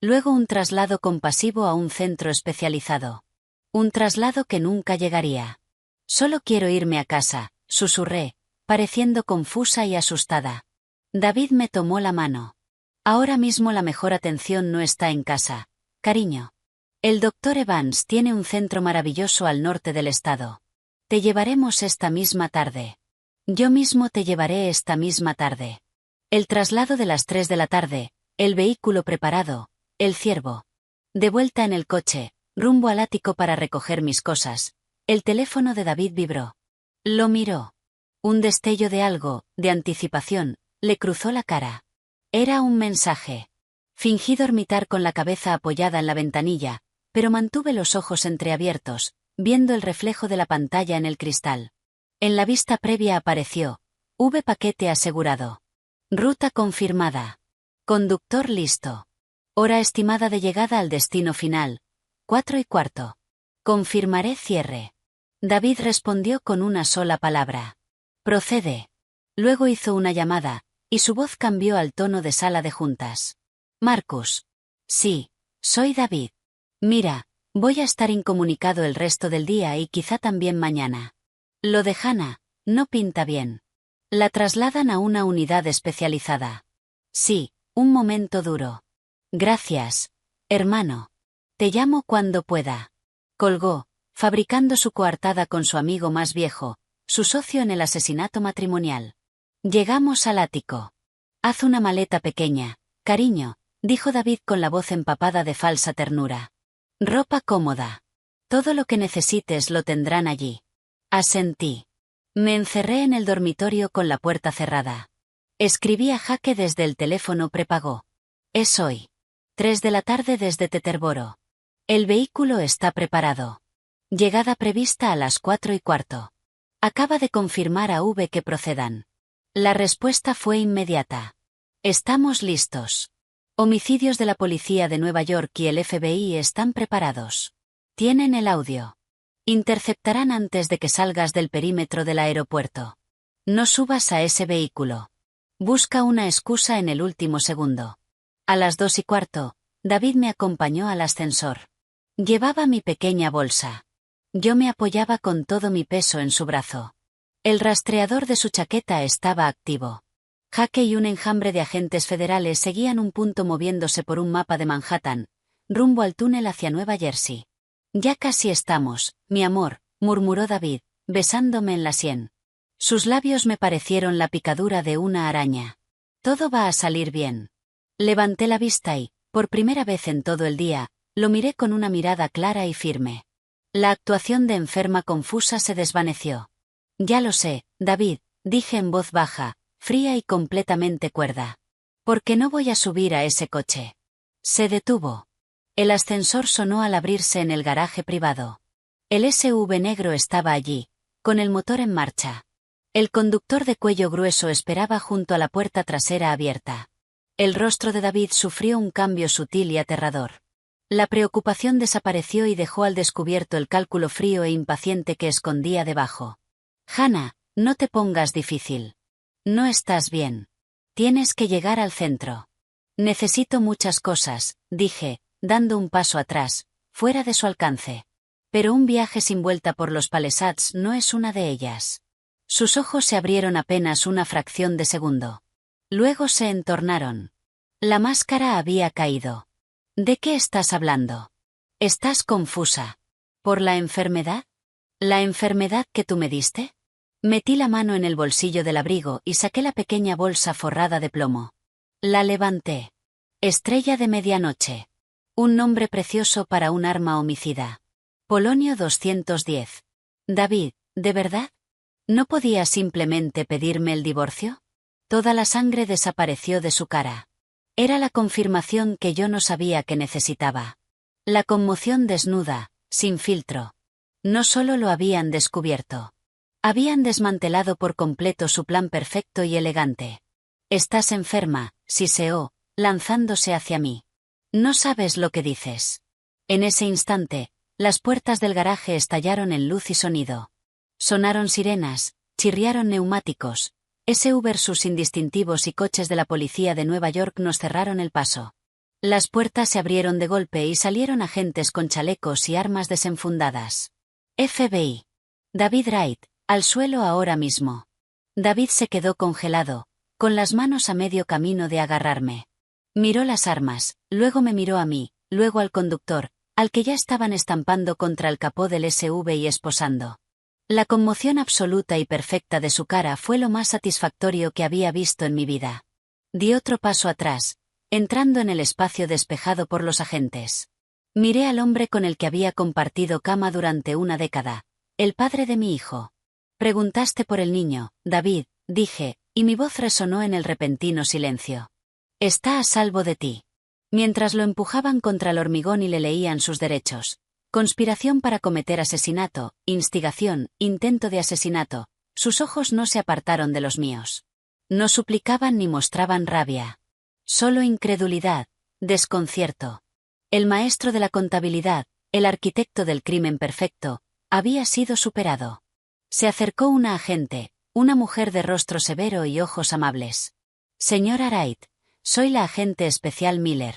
Luego un traslado compasivo a un centro especializado. Un traslado que nunca llegaría. Solo quiero irme a casa, susurré, pareciendo confusa y asustada. David me tomó la mano. Ahora mismo la mejor atención no está en casa, cariño. El doctor Evans tiene un centro maravilloso al norte del estado. Te llevaremos esta misma tarde. Yo mismo te llevaré esta misma tarde. El traslado de las 3 de la tarde, el vehículo preparado, el ciervo. De vuelta en el coche, rumbo al ático para recoger mis cosas. El teléfono de David vibró. Lo miró. Un destello de algo, de anticipación, le cruzó la cara. Era un mensaje. Fingí dormitar con la cabeza apoyada en la ventanilla, pero mantuve los ojos entreabiertos, viendo el reflejo de la pantalla en el cristal. En la vista previa apareció: paquete asegurado. Ruta confirmada. Conductor listo. Hora estimada de llegada al destino final, 4:15. Confirmaré cierre. David respondió con una sola palabra. Procede. Luego hizo una llamada, y su voz cambió al tono de sala de juntas. Marcus. Sí, soy David. Mira, voy a estar incomunicado el resto del día y quizá también mañana. Lo de Hannah no pinta bien. La trasladan a una unidad especializada. Sí, un momento duro. Gracias, hermano. Te llamo cuando pueda. Colgó, fabricando su coartada con su amigo más viejo, su socio en el asesinato matrimonial. Llegamos al ático. Haz una maleta pequeña, cariño, dijo David con la voz empapada de falsa ternura. Ropa cómoda. Todo lo que necesites lo tendrán allí. Asentí. Me encerré en el dormitorio con la puerta cerrada. Escribí a Jaque desde el teléfono prepago. Es hoy. 3 de la tarde desde Teterboro. El vehículo está preparado. Llegada prevista a las 4:15. Acaba de confirmar a V que procedan. La respuesta fue inmediata. Estamos listos. Homicidios de la policía de Nueva York y el FBI están preparados. Tienen el audio. Interceptarán antes de que salgas del perímetro del aeropuerto. No subas a ese vehículo. Busca una excusa en el último segundo. A las 2:15, David me acompañó al ascensor. Llevaba mi pequeña bolsa. Yo me apoyaba con todo mi peso en su brazo. El rastreador de su chaqueta estaba activo. Jaque y un enjambre de agentes federales seguían un punto moviéndose por un mapa de Manhattan, rumbo al túnel hacia Nueva Jersey. Ya casi estamos, mi amor, murmuró David, besándome en la sien. Sus labios me parecieron la picadura de una araña. Todo va a salir bien. Levanté la vista y, por primera vez en todo el día, lo miré con una mirada clara y firme. La actuación de enferma confusa se desvaneció. Ya lo sé, David, dije en voz baja, fría y completamente cuerda. ¿Por qué no voy a subir a ese coche? Se detuvo. El ascensor sonó al abrirse en el garaje privado. El SUV negro estaba allí, con el motor en marcha. El conductor de cuello grueso esperaba junto a la puerta trasera abierta. El rostro de David sufrió un cambio sutil y aterrador. La preocupación desapareció y dejó al descubierto el cálculo frío e impaciente que escondía debajo. Hannah, no te pongas difícil. No estás bien. Tienes que llegar al centro. Necesito muchas cosas, dije, dando un paso atrás, fuera de su alcance. Pero un viaje sin vuelta por los Palisades no es una de ellas. Sus ojos se abrieron apenas una fracción de segundo. Luego se entornaron. La máscara había caído. ¿De qué estás hablando? Estás confusa. ¿Por la enfermedad? ¿La enfermedad que tú me diste? Metí la mano en el bolsillo del abrigo y saqué la pequeña bolsa forrada de plomo. La levanté. Estrella de medianoche. Un nombre precioso para un arma homicida. Polonio 210. David, ¿de verdad? ¿No podía simplemente pedirme el divorcio? Toda la sangre desapareció de su cara. Era la confirmación que yo no sabía que necesitaba. La conmoción desnuda, sin filtro. No solo lo habían descubierto. Habían desmantelado por completo su plan perfecto y elegante. Estás enferma, siseó, lanzándose hacia mí. No sabes lo que dices. En ese instante, las puertas del garaje estallaron en luz y sonido. Sonaron sirenas, chirriaron neumáticos, SUVs indistintivos y coches de la policía de Nueva York nos cerraron el paso. Las puertas se abrieron de golpe y salieron agentes con chalecos y armas desenfundadas. FBI. David Wright, al suelo ahora mismo. David se quedó congelado, con las manos a medio camino de agarrarme. Miró las armas, luego me miró a mí, luego al conductor, al que ya estaban estampando contra el capó del SUV y esposando. La conmoción absoluta y perfecta de su cara fue lo más satisfactorio que había visto en mi vida. Di otro paso atrás, entrando en el espacio despejado por los agentes. Miré al hombre con el que había compartido cama durante una década, el padre de mi hijo. Preguntaste por el niño, David, dije, y mi voz resonó en el repentino silencio. Está a salvo de ti. Mientras lo empujaban contra el hormigón y le leían sus derechos. Conspiración para cometer asesinato, instigación, intento de asesinato, sus ojos no se apartaron de los míos. No suplicaban ni mostraban rabia. Solo incredulidad, desconcierto. El maestro de la contabilidad, el arquitecto del crimen perfecto, había sido superado. Se acercó una agente, una mujer de rostro severo y ojos amables. Señora Wright, soy la agente especial Miller.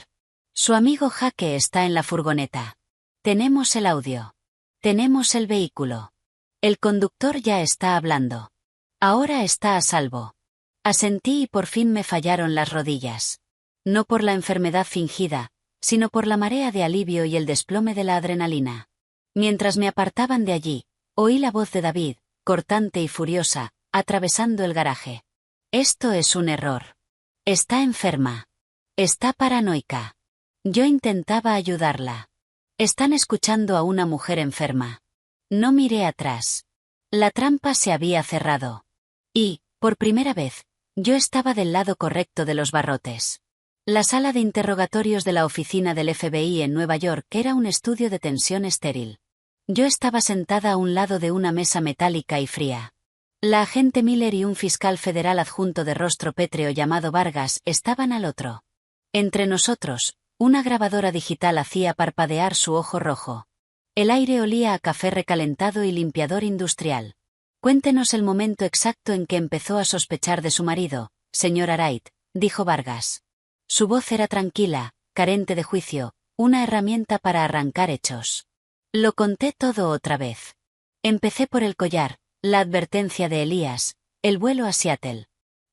Su amigo Jake está en la furgoneta. Tenemos el audio. Tenemos el vehículo. El conductor ya está hablando. Ahora está a salvo. Asentí y por fin me fallaron las rodillas. No por la enfermedad fingida, sino por la marea de alivio y el desplome de la adrenalina. Mientras me apartaban de allí, oí la voz de David, cortante y furiosa, atravesando el garaje. Esto es un error. Está enferma. Está paranoica. Yo intentaba ayudarla. Están escuchando a una mujer enferma. No miré atrás. La trampa se había cerrado. Y, por primera vez, yo estaba del lado correcto de los barrotes. La sala de interrogatorios de la oficina del FBI en Nueva York era un estudio de tensión estéril. Yo estaba sentada a un lado de una mesa metálica y fría. La agente Miller y un fiscal federal adjunto de rostro pétreo llamado Vargas estaban al otro. Entre nosotros, una grabadora digital hacía parpadear su ojo rojo. El aire olía a café recalentado y limpiador industrial. Cuéntenos el momento exacto en que empezó a sospechar de su marido, señora Wright, dijo Vargas. Su voz era tranquila, carente de juicio, una herramienta para arrancar hechos. Lo conté todo otra vez. Empecé por el collar, la advertencia de Elías, el vuelo a Seattle.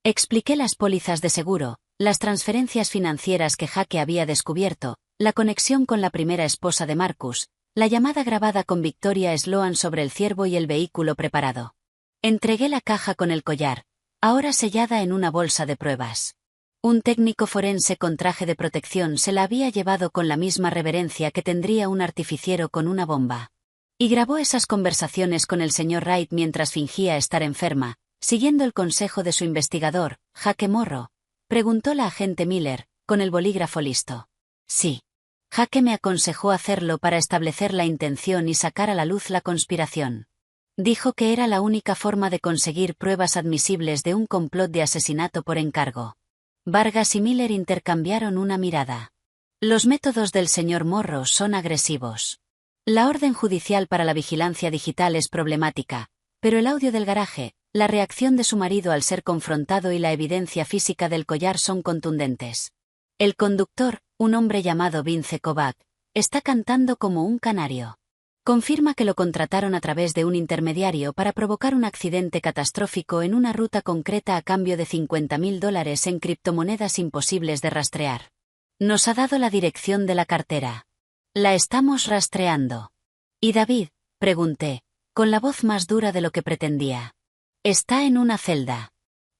Expliqué las pólizas de seguro, las transferencias financieras que Jake había descubierto, la conexión con la primera esposa de Marcus, la llamada grabada con Victoria Sloan sobre el ciervo y el vehículo preparado. Entregué la caja con el collar, ahora sellada en una bolsa de pruebas. Un técnico forense con traje de protección se la había llevado con la misma reverencia que tendría un artificiero con una bomba. Y grabó esas conversaciones con el señor Wright mientras fingía estar enferma, siguiendo el consejo de su investigador, Jake Morrow. Preguntó la agente Miller, con el bolígrafo listo. Sí. Jake me aconsejó hacerlo para establecer la intención y sacar a la luz la conspiración. Dijo que era la única forma de conseguir pruebas admisibles de un complot de asesinato por encargo. Vargas y Miller intercambiaron una mirada. Los métodos del señor Morrow son agresivos. La orden judicial para la vigilancia digital es problemática, pero el audio del garaje, la reacción de su marido al ser confrontado y la evidencia física del collar son contundentes. El conductor, un hombre llamado Vince Kovac, está cantando como un canario. Confirma que lo contrataron a través de un intermediario para provocar un accidente catastrófico en una ruta concreta a cambio de $50.000 en criptomonedas imposibles de rastrear. Nos ha dado la dirección de la cartera. La estamos rastreando. ¿Y David?, pregunté, con la voz más dura de lo que pretendía. Está en una celda.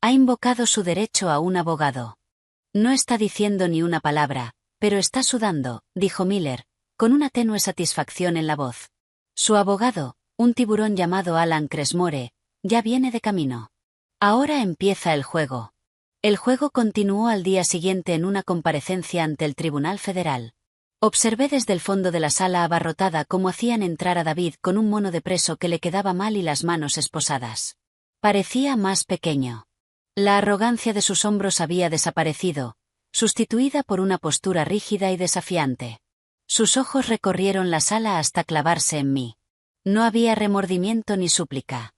Ha invocado su derecho a un abogado. No está diciendo ni una palabra, pero está sudando, dijo Miller, con una tenue satisfacción en la voz. Su abogado, un tiburón llamado Alan Cresmore, ya viene de camino. Ahora empieza el juego. El juego continuó al día siguiente en una comparecencia ante el Tribunal Federal. Observé desde el fondo de la sala abarrotada cómo hacían entrar a David con un mono de preso que le quedaba mal y las manos esposadas. Parecía más pequeño. La arrogancia de sus hombros había desaparecido, sustituida por una postura rígida y desafiante. Sus ojos recorrieron la sala hasta clavarse en mí. No había remordimiento ni súplica.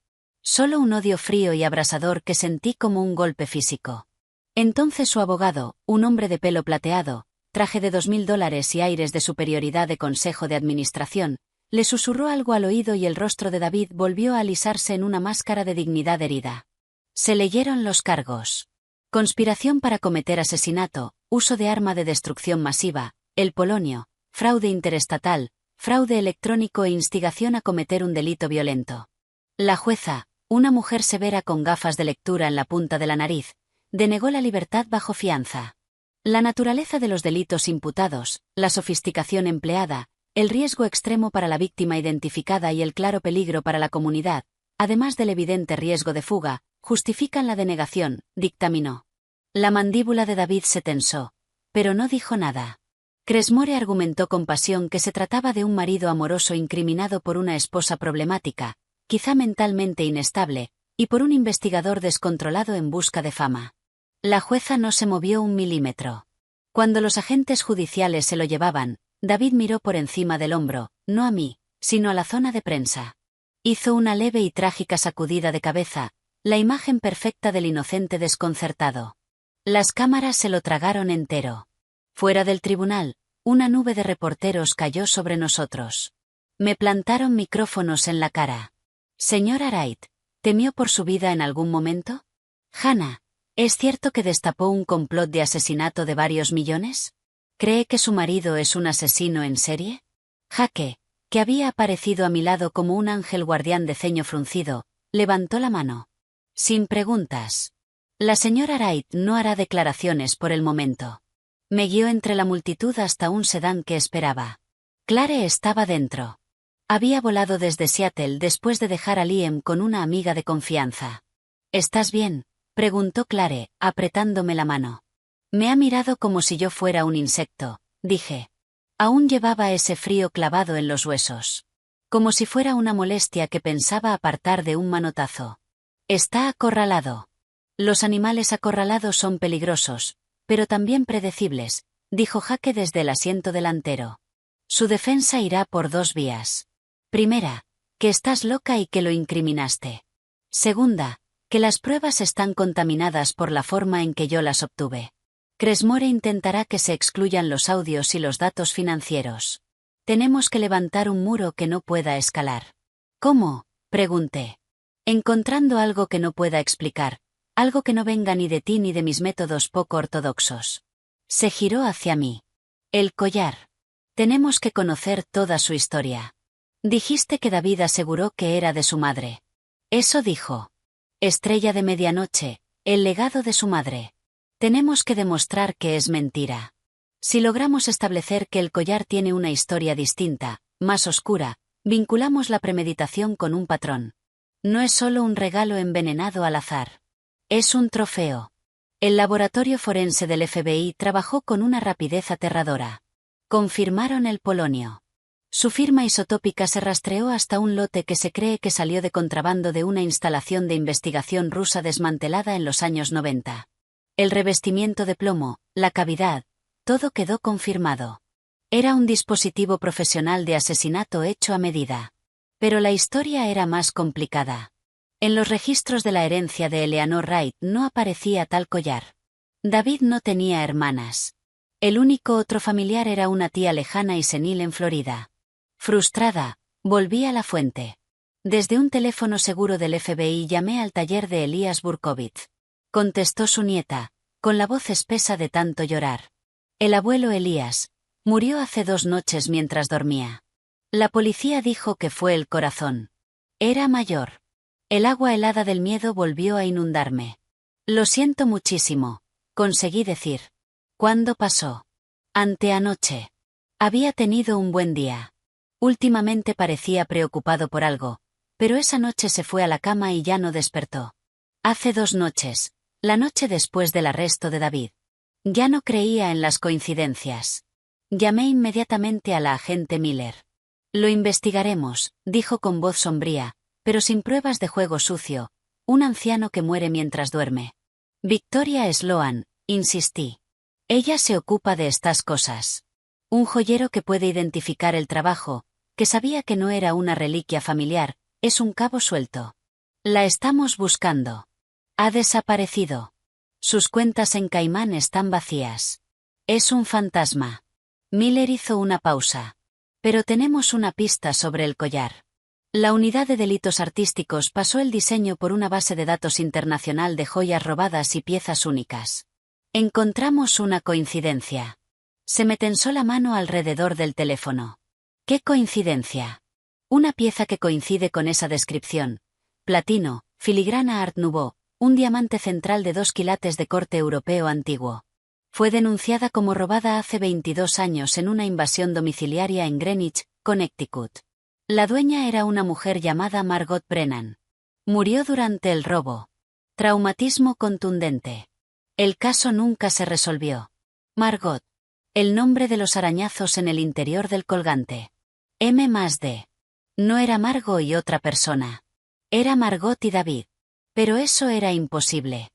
Solo un odio frío y abrasador que sentí como un golpe físico. Entonces su abogado, un hombre de pelo plateado, traje de $2000 y aires de superioridad de consejo de administración, le susurró algo al oído y el rostro de David volvió a alisarse en una máscara de dignidad herida. Se leyeron los cargos. Conspiración para cometer asesinato, uso de arma de destrucción masiva, el polonio, fraude interestatal, fraude electrónico e instigación a cometer un delito violento. La jueza, una mujer severa con gafas de lectura en la punta de la nariz, denegó la libertad bajo fianza. La naturaleza de los delitos imputados, la sofisticación empleada, el riesgo extremo para la víctima identificada y el claro peligro para la comunidad, además del evidente riesgo de fuga, justifican la denegación, dictaminó. La mandíbula de David se tensó, pero no dijo nada. Cresmore argumentó con pasión que se trataba de un marido amoroso incriminado por una esposa problemática, quizá mentalmente inestable, y por un investigador descontrolado en busca de fama. La jueza no se movió un milímetro. Cuando los agentes judiciales se lo llevaban, David miró por encima del hombro, no a mí, sino a la zona de prensa. Hizo una leve y trágica sacudida de cabeza, la imagen perfecta del inocente desconcertado. Las cámaras se lo tragaron entero. Fuera del tribunal, una nube de reporteros cayó sobre nosotros. Me plantaron micrófonos en la cara. Señora Wright, ¿temió por su vida en algún momento? Hannah, ¿es cierto que destapó un complot de asesinato de varios millones? ¿Cree que su marido es un asesino en serie? Jake, que había aparecido a mi lado como un ángel guardián de ceño fruncido, levantó la mano. Sin preguntas. La señora Wright no hará declaraciones por el momento. Me guió entre la multitud hasta un sedán que esperaba. Clare estaba dentro. Había volado desde Seattle después de dejar a Liam con una amiga de confianza. ¿Estás bien?, preguntó Clare, apretándome la mano. Me ha mirado como si yo fuera un insecto, dije. Aún llevaba ese frío clavado en los huesos. Como si fuera una molestia que pensaba apartar de un manotazo. Está acorralado. Los animales acorralados son peligrosos, pero también predecibles, dijo Jake desde el asiento delantero. Su defensa irá por dos vías. Primera, que estás loca y que lo incriminaste. Segunda, que las pruebas están contaminadas por la forma en que yo las obtuve. Cresmore intentará que se excluyan los audios y los datos financieros. Tenemos que levantar un muro que no pueda escalar. ¿Cómo?, pregunté. Encontrando algo que no pueda explicar, algo que no venga ni de ti ni de mis métodos poco ortodoxos. Se giró hacia mí. El collar. Tenemos que conocer toda su historia. Dijiste que David aseguró que era de su madre. Eso dijo. Estrella de medianoche, el legado de su madre. Tenemos que demostrar que es mentira. Si logramos establecer que el collar tiene una historia distinta, más oscura, vinculamos la premeditación con un patrón. No es solo un regalo envenenado al azar. Es un trofeo. El laboratorio forense del FBI trabajó con una rapidez aterradora. Confirmaron el polonio. Su firma isotópica se rastreó hasta un lote que se cree que salió de contrabando de una instalación de investigación rusa desmantelada en los años 90. El revestimiento de plomo, la cavidad, todo quedó confirmado. Era un dispositivo profesional de asesinato hecho a medida. Pero la historia era más complicada. En los registros de la herencia de Eleanor Wright no aparecía tal collar. David no tenía hermanas. El único otro familiar era una tía lejana y senil en Florida. Frustrada, volví a la fuente. Desde un teléfono seguro del FBI llamé al taller de Elías Burkovitz. Contestó su nieta, con la voz espesa de tanto llorar. El abuelo Elías murió hace 2 noches mientras dormía. La policía dijo que fue el corazón. Era mayor. El agua helada del miedo volvió a inundarme. Lo siento muchísimo, conseguí decir. ¿Cuándo pasó? Anteanoche. Había tenido un buen día. Últimamente parecía preocupado por algo, pero esa noche se fue a la cama y ya no despertó. Hace 2 noches, la noche después del arresto de David. Ya no creía en las coincidencias. Llamé inmediatamente a la agente Miller. Lo investigaremos, dijo con voz sombría, pero sin pruebas de juego sucio, un anciano que muere mientras duerme. Victoria Sloan, insistí. Ella se ocupa de estas cosas. Un joyero que puede identificar el trabajo, que sabía que no era una reliquia familiar, es un cabo suelto. La estamos buscando. Ha desaparecido. Sus cuentas en Caimán están vacías. Es un fantasma. Miller hizo una pausa. Pero tenemos una pista sobre el collar. La unidad de delitos artísticos pasó el diseño por una base de datos internacional de joyas robadas y piezas únicas. Encontramos una coincidencia. Se me tensó la mano alrededor del teléfono. ¿Qué coincidencia? Una pieza que coincide con esa descripción. Platino, filigrana Art Nouveau, un diamante central de 2 quilates de corte europeo antiguo. Fue denunciada como robada hace 22 años en una invasión domiciliaria en Greenwich, Connecticut. La dueña era una mujer llamada Margot Brennan. Murió durante el robo. Traumatismo contundente. El caso nunca se resolvió. Margot. El nombre de los arañazos en el interior del colgante. M+D. No era Margot y otra persona. Era Margot y David. Pero eso era imposible.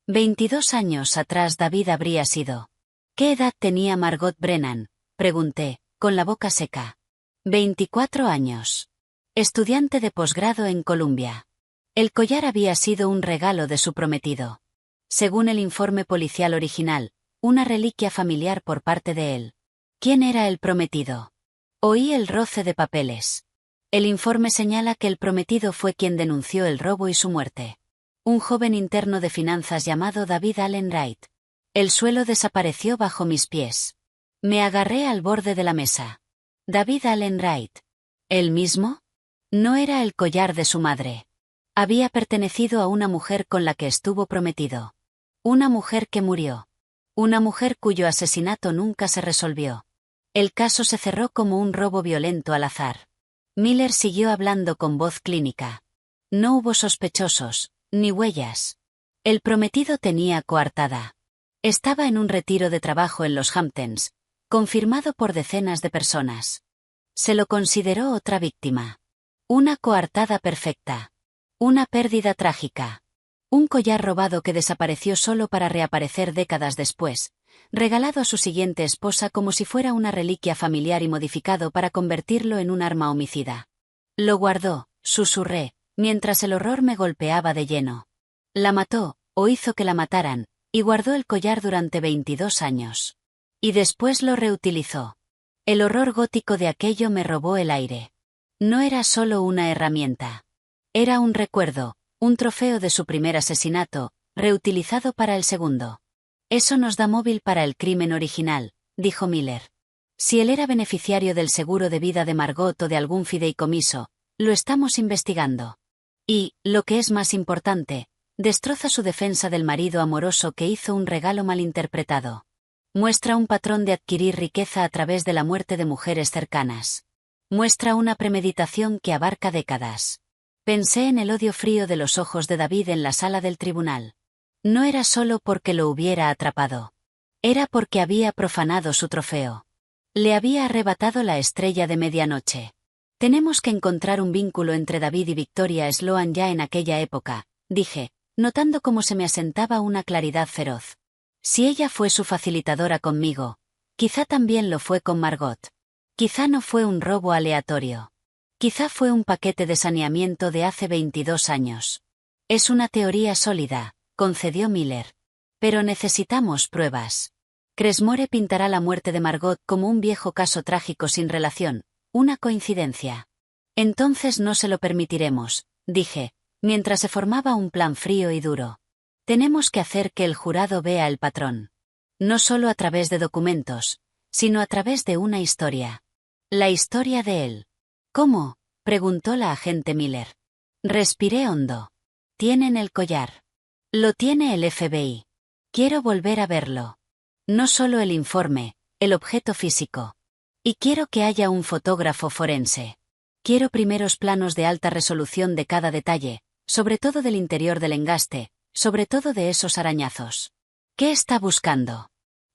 22 años atrás David habría sido. ¿Qué edad tenía Margot Brennan?, pregunté, con la boca seca. 24 años. Estudiante de posgrado en Columbia. El collar había sido un regalo de su prometido. Según el informe policial original, una reliquia familiar por parte de él. ¿Quién era el prometido? Oí el roce de papeles. El informe señala que el prometido fue quien denunció el robo y su muerte. Un joven interno de finanzas llamado David Allen Wright. El suelo desapareció bajo mis pies. Me agarré al borde de la mesa. David Allen Wright. ¿Él mismo? No era el collar de su madre. Había pertenecido a una mujer con la que estuvo prometido. Una mujer que murió. Una mujer cuyo asesinato nunca se resolvió. El caso se cerró como un robo violento al azar. Miller siguió hablando con voz clínica. No hubo sospechosos, ni huellas. El prometido tenía coartada. Estaba en un retiro de trabajo en los Hamptons, confirmado por decenas de personas. Se lo consideró otra víctima. Una coartada perfecta. Una pérdida trágica. Un collar robado que desapareció solo para reaparecer décadas después, regalado a su siguiente esposa como si fuera una reliquia familiar y modificado para convertirlo en un arma homicida. Lo guardó, susurré, mientras el horror me golpeaba de lleno. La mató, o hizo que la mataran, y guardó el collar durante 22 años. Y después lo reutilizó. El horror gótico de aquello me robó el aire. No era solo una herramienta. Era un recuerdo, un trofeo de su primer asesinato, reutilizado para el segundo. Eso nos da móvil para el crimen original, dijo Miller. Si él era beneficiario del seguro de vida de Margot o de algún fideicomiso, lo estamos investigando. Y, lo que es más importante, destroza su defensa del marido amoroso que hizo un regalo malinterpretado. Muestra un patrón de adquirir riqueza a través de la muerte de mujeres cercanas. Muestra una premeditación que abarca décadas. Pensé en el odio frío de los ojos de David en la sala del tribunal. No era solo porque lo hubiera atrapado. Era porque había profanado su trofeo. Le había arrebatado la estrella de medianoche. Tenemos que encontrar un vínculo entre David y Victoria Sloan ya en aquella época, dije, notando cómo se me asentaba una claridad feroz. Si ella fue su facilitadora conmigo, quizá también lo fue con Margot. Quizá no fue un robo aleatorio. Quizá fue un paquete de saneamiento de hace 22 años. Es una teoría sólida, concedió Miller. Pero necesitamos pruebas. Cresmore pintará la muerte de Margot como un viejo caso trágico sin relación, una coincidencia. Entonces no se lo permitiremos, dije, mientras se formaba un plan frío y duro. Tenemos que hacer que el jurado vea el patrón. No solo a través de documentos, sino a través de una historia. La historia de él. ¿Cómo?, preguntó la agente Miller. Respiré hondo. Tienen el collar. Lo tiene el FBI. Quiero volver a verlo. No solo el informe, el objeto físico. Y quiero que haya un fotógrafo forense. Quiero primeros planos de alta resolución de cada detalle, sobre todo del interior del engaste, sobre todo de esos arañazos. ¿Qué está buscando?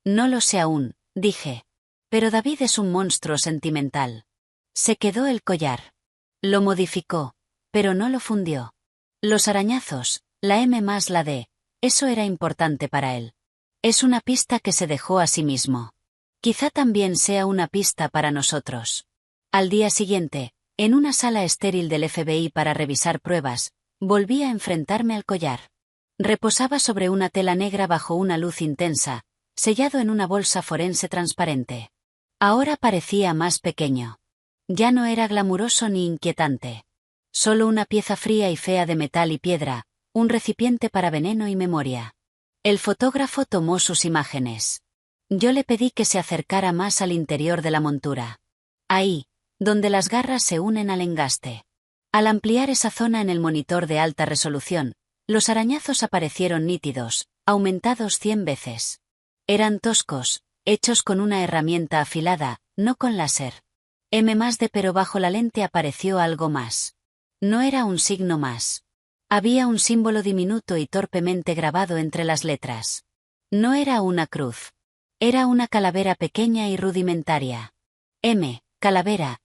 No lo sé aún, dije. Pero David es un monstruo sentimental. Se quedó el collar. Lo modificó, pero no lo fundió. Los arañazos, la M más la D, eso era importante para él. Es una pista que se dejó a sí mismo. Quizá también sea una pista para nosotros. Al día siguiente, en una sala estéril del FBI para revisar pruebas, Volví a enfrentarme al collar. Reposaba sobre una tela negra bajo una luz intensa, sellado en una bolsa forense transparente. Ahora parecía más pequeño. Ya no era glamuroso ni inquietante. Solo una pieza fría y fea de metal y piedra, un recipiente para veneno y memoria. El fotógrafo tomó sus imágenes. Yo le pedí que se acercara más al interior de la montura. Ahí, donde las garras se unen al engaste. Al ampliar esa zona en el monitor de alta resolución, los arañazos aparecieron nítidos, aumentados 100 veces. Eran toscos, hechos con una herramienta afilada, no con láser. Pero bajo la lente apareció algo más. No era un signo más. Había un símbolo diminuto y torpemente grabado entre las letras. No era una cruz. Era una calavera pequeña y rudimentaria. Calavera,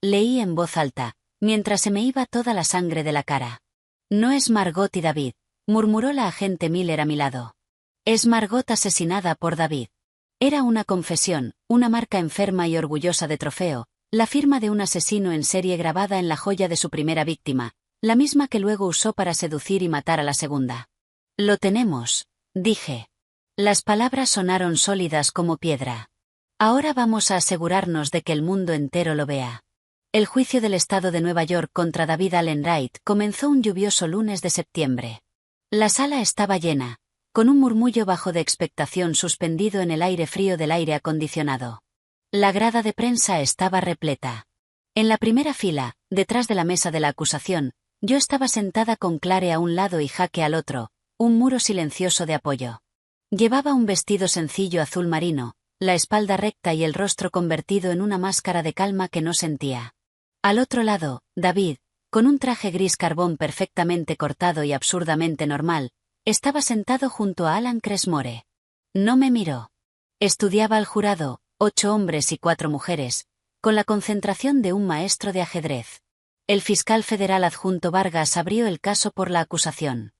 leí en voz alta, mientras se me iba toda la sangre de la cara. No es Margot y David, murmuró la agente Miller a mi lado. Es Margot asesinada por David. Era una confesión, una marca enferma y orgullosa de trofeo, la firma de un asesino en serie grabada en la joya de su primera víctima, la misma que luego usó para seducir y matar a la segunda. Lo tenemos, dije. Las palabras sonaron sólidas como piedra. Ahora vamos a asegurarnos de que el mundo entero lo vea. El juicio del estado de Nueva York contra David Allen Wright comenzó un lluvioso lunes de septiembre. La sala estaba llena, con un murmullo bajo de expectación suspendido en el aire frío del aire acondicionado. La grada de prensa estaba repleta. En la primera fila, detrás de la mesa de la acusación, yo estaba sentada con Clare a un lado y Jaque al otro, un muro silencioso de apoyo. Llevaba un vestido sencillo azul marino, la espalda recta y el rostro convertido en una máscara de calma que no sentía. Al otro lado, David, con un traje gris carbón perfectamente cortado y absurdamente normal, estaba sentado junto a Alan Cresmore. No me miró. Estudiaba al jurado, 8 hombres y 4 mujeres, con la concentración de un maestro de ajedrez. El fiscal federal adjunto Vargas abrió el caso por la acusación.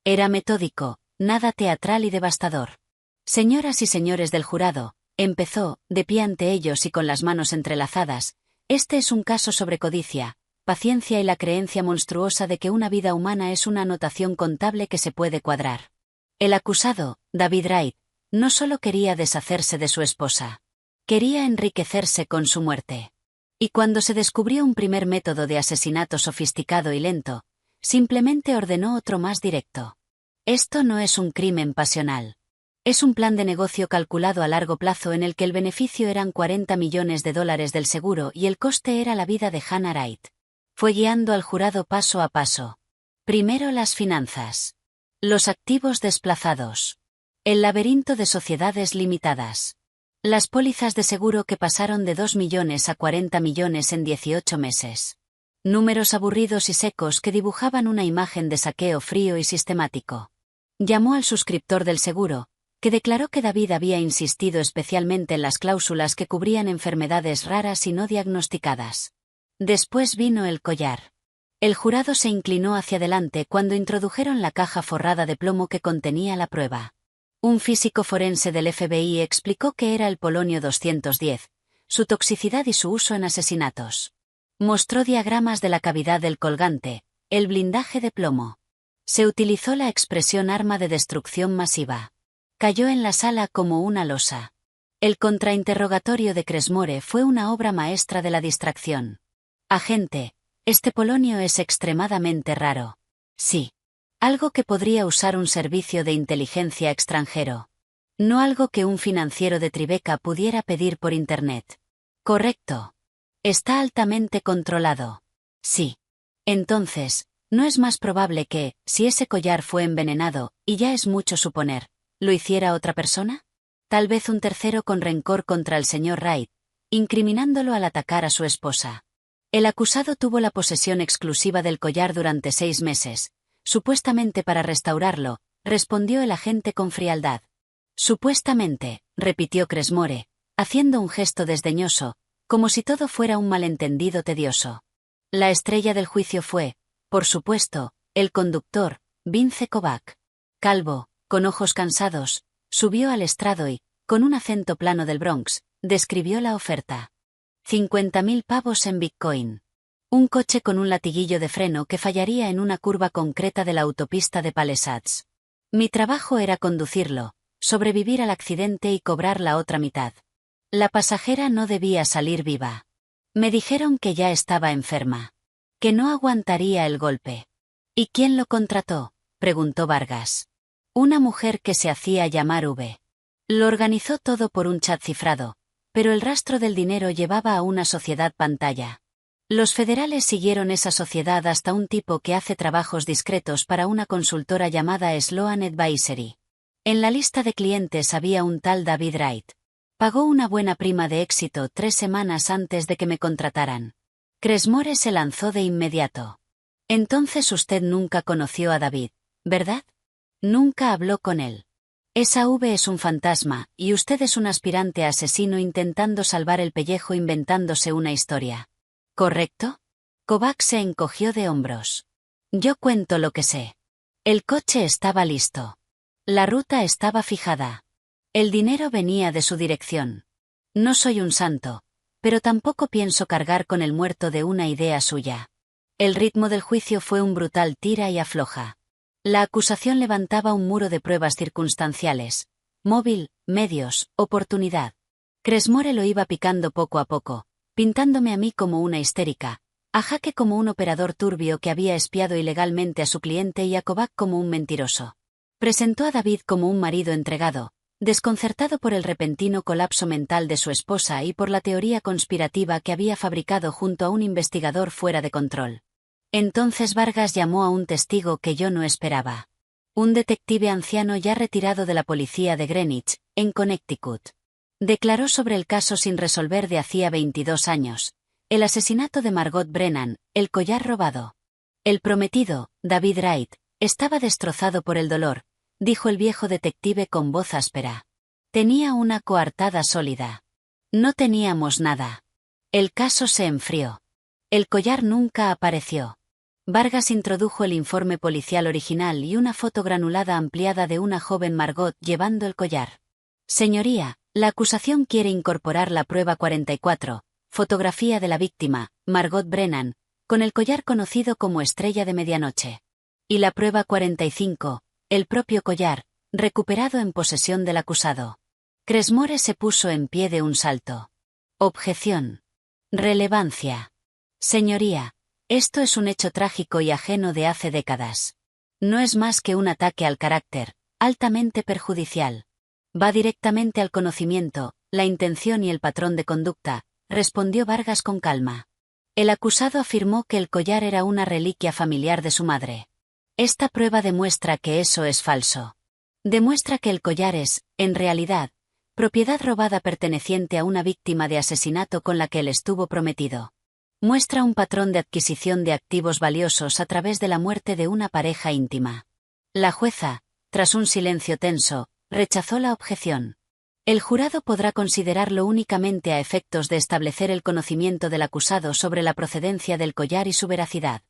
Era metódico, nada teatral y devastador. Señoras y señores del jurado, empezó, de pie ante ellos y con las manos entrelazadas, este es un caso sobre codicia, paciencia y la creencia monstruosa de que una vida humana es una anotación contable que se puede cuadrar. El acusado, David Wright, no solo quería deshacerse de su esposa. Quería enriquecerse con su muerte. Y cuando se descubrió un primer método de asesinato sofisticado y lento, simplemente ordenó otro más directo. Esto no es un crimen pasional. Es un plan de negocio calculado a largo plazo en el que el beneficio eran $40 millones del seguro y el coste era la vida de Hannah Wright. Fue guiando al jurado paso a paso. Primero las finanzas. Los activos desplazados. El laberinto de sociedades limitadas. Las pólizas de seguro que pasaron de 2 millones a 40 millones en 18 meses. Números aburridos y secos que dibujaban una imagen de saqueo frío y sistemático. Llamó al suscriptor del seguro, que declaró que David había insistido especialmente en las cláusulas que cubrían enfermedades raras y no diagnosticadas. Después vino el collar. El jurado se inclinó hacia adelante cuando introdujeron la caja forrada de plomo que contenía la prueba. Un físico forense del FBI explicó que era el polonio 210, su toxicidad y su uso en asesinatos. Mostró diagramas de la cavidad del colgante, el blindaje de plomo. Se utilizó la expresión arma de destrucción masiva. Cayó en la sala como una losa. El contrainterrogatorio de Cresmore fue una obra maestra de la distracción. Agente, este polonio es extremadamente raro. Sí. Algo que podría usar un servicio de inteligencia extranjero. No algo que un financiero de Tribeca pudiera pedir por Internet. Correcto. Está altamente controlado. Sí. Entonces, ¿no es más probable que, si ese collar fue envenenado, y ya es mucho suponer, lo hiciera otra persona? Tal vez un tercero con rencor contra el señor Wright, incriminándolo al atacar a su esposa. El acusado tuvo la posesión exclusiva del collar durante 6 meses, supuestamente para restaurarlo, respondió el agente con frialdad. Supuestamente, repitió Cresmore, haciendo un gesto desdeñoso, como si todo fuera un malentendido tedioso. La estrella del juicio fue, por supuesto, el conductor, Vince Kovac. Calvo, con ojos cansados, subió al estrado y, con un acento plano del Bronx, describió la oferta. 50.000 pavos en Bitcoin. Un coche con un latiguillo de freno que fallaría en una curva concreta de la autopista de Palisades. Mi trabajo era conducirlo, sobrevivir al accidente y cobrar la otra mitad. La pasajera no debía salir viva. Me dijeron que ya estaba enferma. Que no aguantaría el golpe. ¿Y quién lo contrató?, preguntó Vargas. Una mujer que se hacía llamar V. Lo organizó todo por un chat cifrado, pero el rastro del dinero llevaba a una sociedad pantalla. Los federales siguieron esa sociedad hasta un tipo que hace trabajos discretos para una consultora llamada Sloan Advisory. En la lista de clientes había un tal David Wright. Pagó una buena prima de éxito 3 semanas antes de que me contrataran. Cresmore se lanzó de inmediato. Entonces usted nunca conoció a David, ¿verdad? Nunca habló con él. Esa V es un fantasma, y usted es un aspirante a asesino intentando salvar el pellejo inventándose una historia. ¿Correcto? Kovacs se encogió de hombros. Yo cuento lo que sé. El coche estaba listo. La ruta estaba fijada. El dinero venía de su dirección. No soy un santo, pero tampoco pienso cargar con el muerto de una idea suya. El ritmo del juicio fue un brutal tira y afloja. La acusación levantaba un muro de pruebas circunstanciales. Móvil, medios, oportunidad. Cresmore lo iba picando poco a poco, pintándome a mí como una histérica, a Jaque como un operador turbio que había espiado ilegalmente a su cliente y a Kovacs como un mentiroso. Presentó a David como un marido entregado, desconcertado por el repentino colapso mental de su esposa y por la teoría conspirativa que había fabricado junto a un investigador fuera de control. Entonces Vargas llamó a un testigo que yo no esperaba. Un detective anciano ya retirado de la policía de Greenwich, en Connecticut. Declaró sobre el caso sin resolver de hacía 22 años. El asesinato de Margot Brennan, el collar robado. El prometido, David Wright, estaba destrozado por el dolor, dijo el viejo detective con voz áspera. Tenía una coartada sólida. No teníamos nada. El caso se enfrió. El collar nunca apareció. Vargas introdujo el informe policial original y una foto granulada ampliada de una joven Margot llevando el collar. Señoría, la acusación quiere incorporar la prueba 44, fotografía de la víctima, Margot Brennan, con el collar conocido como Estrella de Medianoche. Y la prueba 45, el propio collar, recuperado en posesión del acusado. Cresmore se puso en pie de un salto. Objeción. Relevancia. Señoría, esto es un hecho trágico y ajeno de hace décadas. No es más que un ataque al carácter, altamente perjudicial. Va directamente al conocimiento, la intención y el patrón de conducta, respondió Vargas con calma. El acusado afirmó que el collar era una reliquia familiar de su madre. Esta prueba demuestra que eso es falso. Demuestra que el collar es, en realidad, propiedad robada perteneciente a una víctima de asesinato con la que él estuvo prometido. Muestra un patrón de adquisición de activos valiosos a través de la muerte de una pareja íntima. La jueza, tras un silencio tenso, rechazó la objeción. El jurado podrá considerarlo únicamente a efectos de establecer el conocimiento del acusado sobre la procedencia del collar y su veracidad.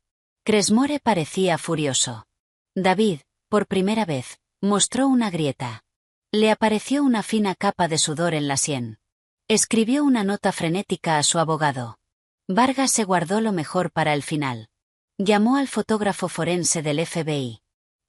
Cresmore parecía furioso. David, por primera vez, mostró una grieta. Le apareció una fina capa de sudor en la sien. Escribió una nota frenética a su abogado. Vargas se guardó lo mejor para el final. Llamó al fotógrafo forense del FBI.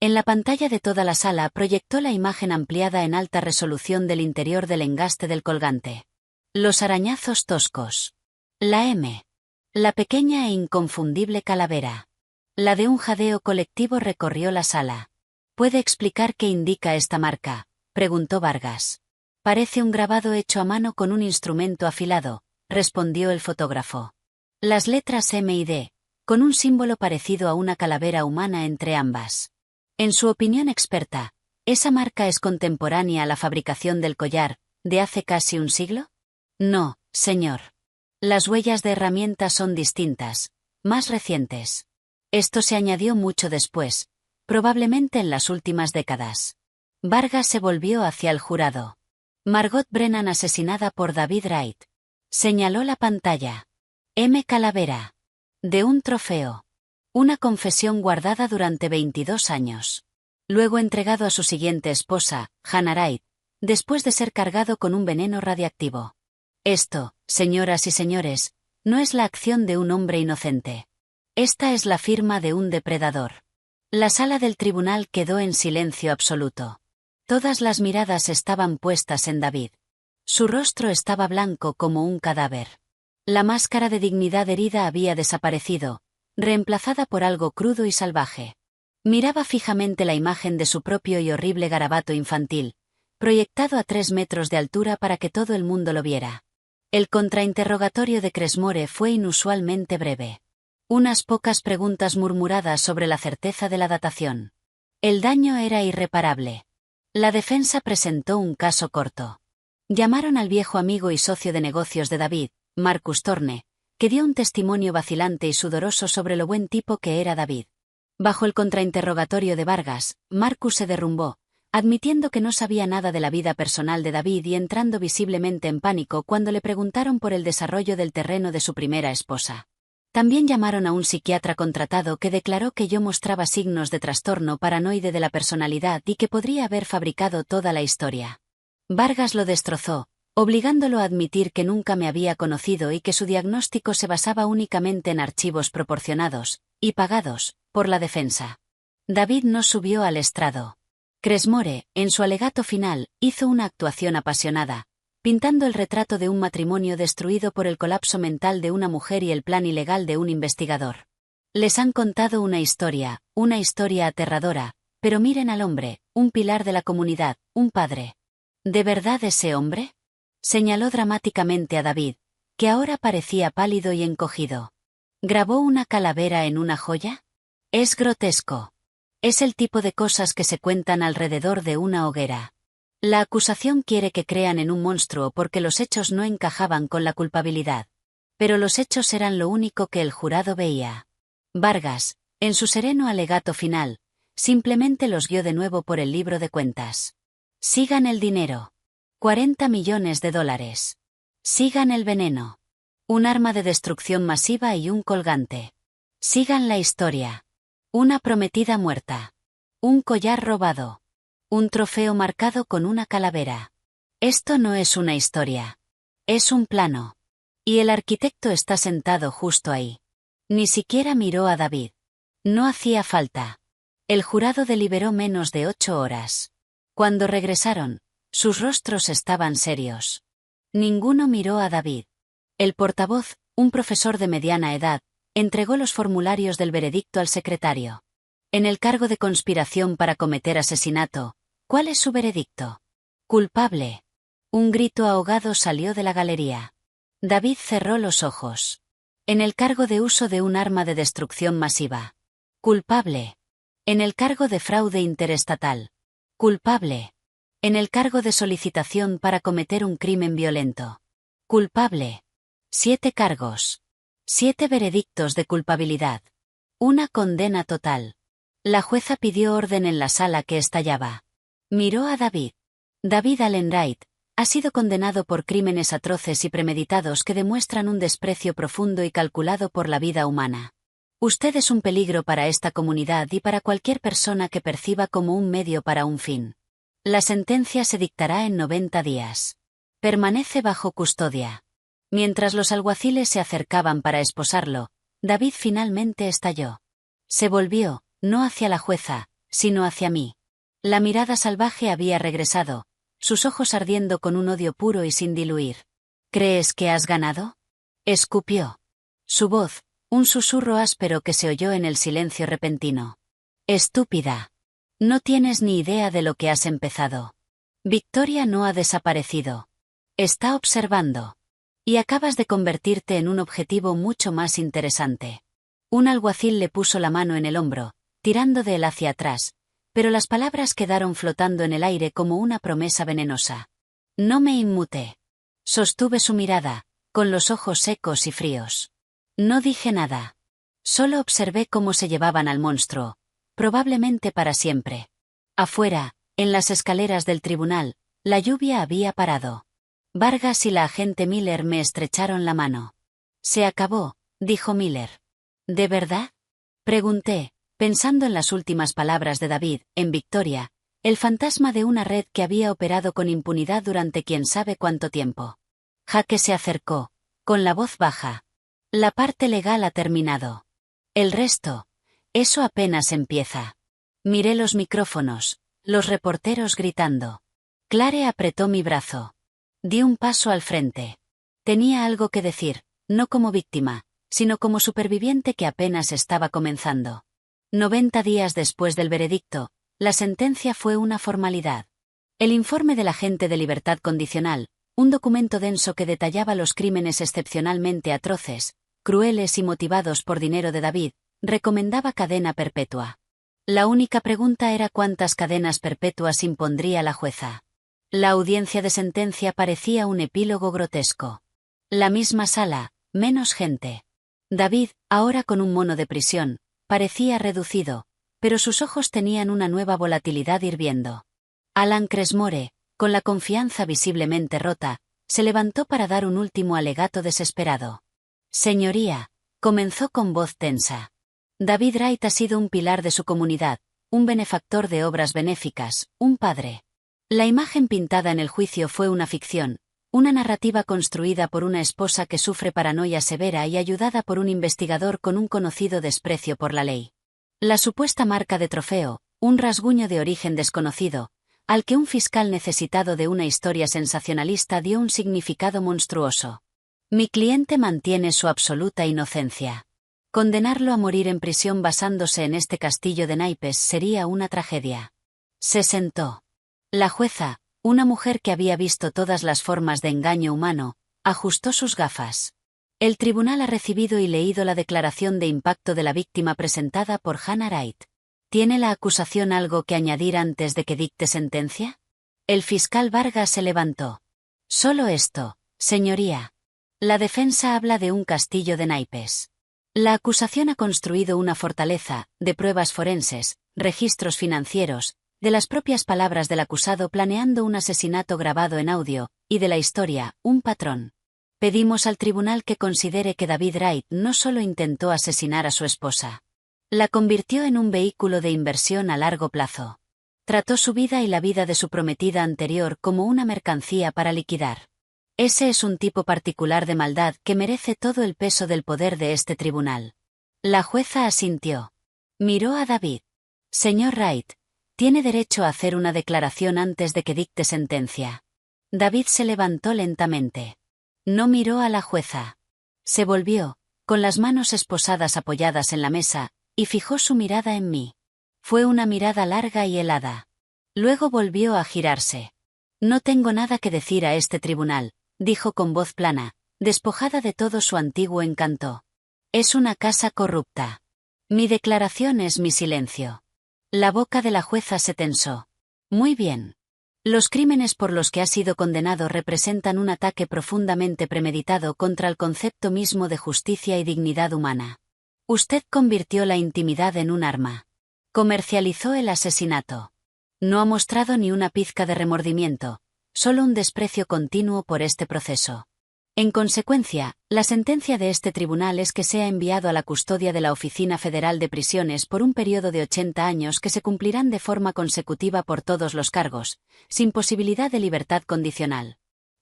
En la pantalla de toda la sala proyectó la imagen ampliada en alta resolución del interior del engaste del colgante. Los arañazos toscos. La M. La pequeña e inconfundible calavera. La de un jadeo colectivo recorrió la sala. ¿Puede explicar qué indica esta marca?, preguntó Vargas. Parece un grabado hecho a mano con un instrumento afilado, respondió el fotógrafo. Las letras M y D, con un símbolo parecido a una calavera humana entre ambas. En su opinión experta, ¿esa marca es contemporánea a la fabricación del collar, de hace casi un siglo? No, señor. Las huellas de herramientas son distintas, más recientes. Esto se añadió mucho después, probablemente en las últimas décadas. Vargas se volvió hacia el jurado. Margot Brennan asesinada por David Wright. Señaló la pantalla. M. Calavera. De un trofeo. Una confesión guardada durante 22 años. Luego entregado a su siguiente esposa, Hannah Wright, después de ser cargado con un veneno radiactivo. Esto, señoras y señores, No es la acción de un hombre inocente. Esta es la firma de un depredador. La sala del tribunal quedó en silencio absoluto. Todas las miradas estaban puestas en David. Su rostro estaba blanco como un cadáver. La máscara de dignidad herida había desaparecido, reemplazada por algo crudo y salvaje. Miraba fijamente la imagen de su propio y horrible garabato infantil, proyectado a 3 metros de altura para que todo el mundo lo viera. El contrainterrogatorio de Cresmore fue inusualmente breve. Unas pocas preguntas murmuradas sobre la certeza de la datación. El daño era irreparable. La defensa presentó un caso corto. Llamaron al viejo amigo y socio de negocios de David, Marcus Thorne, que dio un testimonio vacilante y sudoroso sobre lo buen tipo que era David. Bajo el contrainterrogatorio de Vargas, Marcus se derrumbó, admitiendo que no sabía nada de la vida personal de David y entrando visiblemente en pánico cuando le preguntaron por el desarrollo del terreno de su primera esposa. También llamaron a un psiquiatra contratado que declaró que yo mostraba signos de trastorno paranoide de la personalidad y que podría haber fabricado toda la historia. Vargas lo destrozó, obligándolo a admitir que nunca me había conocido y que su diagnóstico se basaba únicamente en archivos proporcionados, y pagados, por la defensa. David no subió al estrado. Cresmore, en su alegato final, hizo una actuación apasionada, pintando el retrato de un matrimonio destruido por el colapso mental de una mujer y el plan ilegal de un investigador. Les han contado una historia aterradora, pero miren al hombre, un pilar de la comunidad, un padre. ¿De verdad ese hombre? Señaló dramáticamente a David, que ahora parecía pálido y encogido. ¿Grabó una calavera en una joya? Es grotesco. Es el tipo de cosas que se cuentan alrededor de una hoguera. La acusación quiere que crean en un monstruo porque los hechos no encajaban con la culpabilidad. Pero los hechos eran lo único que el jurado veía. Vargas, en su sereno alegato final, simplemente los guió de nuevo por el libro de cuentas. Sigan el dinero. 40 millones de dólares. Sigan el veneno. Un arma de destrucción masiva y un colgante. Sigan la historia. Una prometida muerta. Un collar robado. Un trofeo marcado con una calavera. Esto no es una historia. Es un plano. Y el arquitecto está sentado justo ahí. Ni siquiera miró a David. No hacía falta. El jurado deliberó menos de 8 horas. Cuando regresaron, sus rostros estaban serios. Ninguno miró a David. El portavoz, un profesor de mediana edad, entregó los formularios del veredicto al secretario. En el cargo de conspiración para cometer asesinato, ¿cuál es su veredicto? Culpable. Un grito ahogado salió de la galería. David cerró los ojos. En el cargo de uso de un arma de destrucción masiva. Culpable. En el cargo de fraude interestatal. Culpable. En el cargo de solicitación para cometer un crimen violento. Culpable. 7 cargos. 7 veredictos de culpabilidad. Una condena total. La jueza pidió orden en la sala que estallaba. Miró a David. David Allen Wright ha sido condenado por crímenes atroces y premeditados que demuestran un desprecio profundo y calculado por la vida humana. Usted es un peligro para esta comunidad y para cualquier persona que perciba como un medio para un fin. La sentencia se dictará en 90 días. Permanece bajo custodia. Mientras los alguaciles se acercaban para esposarlo, David finalmente estalló. Se volvió, no hacia la jueza, sino hacia mí. La mirada salvaje había regresado, sus ojos ardiendo con un odio puro y sin diluir. ¿Crees que has ganado? Escupió. Su voz, un susurro áspero que se oyó en el silencio repentino. Estúpida. No tienes ni idea de lo que has empezado. Victoria no ha desaparecido. Está observando. Y acabas de convertirte en un objetivo mucho más interesante. Un alguacil le puso la mano en el hombro, tirando de él hacia atrás, pero las palabras quedaron flotando en el aire como una promesa venenosa. No me inmuté. Sostuve su mirada, con los ojos secos y fríos. No dije nada. Solo observé cómo se llevaban al monstruo, probablemente para siempre. Afuera, en las escaleras del tribunal, la lluvia había parado. Vargas y la agente Miller me estrecharon la mano. Se acabó, dijo Miller. ¿De verdad? Pregunté, pensando en las últimas palabras de David, en Victoria, el fantasma de una red que había operado con impunidad durante quién sabe cuánto tiempo. Jaque se acercó, con la voz baja. La parte legal ha terminado. El resto, eso apenas empieza. Miré los micrófonos, los reporteros gritando. Clare apretó mi brazo. Di un paso al frente. Tenía algo que decir, no como víctima, sino como superviviente que apenas estaba comenzando. 90 días después del veredicto, la sentencia fue una formalidad. El informe del agente de libertad condicional, un documento denso que detallaba los crímenes excepcionalmente atroces, crueles y motivados por dinero de David, recomendaba cadena perpetua. La única pregunta era cuántas cadenas perpetuas impondría la jueza. La audiencia de sentencia parecía un epílogo grotesco. La misma sala, menos gente. David, ahora con un mono de prisión, parecía reducido, pero sus ojos tenían una nueva volatilidad hirviendo. Alan Cresmore, con la confianza visiblemente rota, se levantó para dar un último alegato desesperado. Señoría, comenzó con voz tensa. David Wright ha sido un pilar de su comunidad, un benefactor de obras benéficas, un padre. La imagen pintada en el juicio fue una ficción, una narrativa construida por una esposa que sufre paranoia severa y ayudada por un investigador con un conocido desprecio por la ley. La supuesta marca de trofeo, un rasguño de origen desconocido, al que un fiscal necesitado de una historia sensacionalista dio un significado monstruoso. Mi cliente mantiene su absoluta inocencia. Condenarlo a morir en prisión basándose en este castillo de naipes sería una tragedia. Se sentó. La jueza, una mujer que había visto todas las formas de engaño humano, ajustó sus gafas. El tribunal ha recibido y leído la declaración de impacto de la víctima presentada por Hannah Wright. ¿Tiene la acusación algo que añadir antes de que dicte sentencia? El fiscal Vargas se levantó. Solo esto, señoría. La defensa habla de un castillo de naipes. La acusación ha construido una fortaleza, de pruebas forenses, registros financieros, de las propias palabras del acusado planeando un asesinato grabado en audio, y de la historia, un patrón. Pedimos al tribunal que considere que David Wright no solo intentó asesinar a su esposa. La convirtió en un vehículo de inversión a largo plazo. Trató su vida y la vida de su prometida anterior como una mercancía para liquidar. Ese es un tipo particular de maldad que merece todo el peso del poder de este tribunal. La jueza asintió. Miró a David. Señor Wright, tiene derecho a hacer una declaración antes de que dicte sentencia. David se levantó lentamente. No miró a la jueza. Se volvió, con las manos esposadas apoyadas en la mesa, y fijó su mirada en mí. Fue una mirada larga y helada. Luego volvió a girarse. No tengo nada que decir a este tribunal, dijo con voz plana, despojada de todo su antiguo encanto. Es una casa corrupta. Mi declaración es mi silencio. La boca de la jueza se tensó. Muy bien. Los crímenes por los que ha sido condenado representan un ataque profundamente premeditado contra el concepto mismo de justicia y dignidad humana. Usted convirtió la intimidad en un arma. Comercializó el asesinato. No ha mostrado ni una pizca de remordimiento, solo un desprecio continuo por este proceso. En consecuencia, la sentencia de este tribunal es que sea enviado a la custodia de la Oficina Federal de Prisiones por un periodo de 80 años que se cumplirán de forma consecutiva por todos los cargos, sin posibilidad de libertad condicional.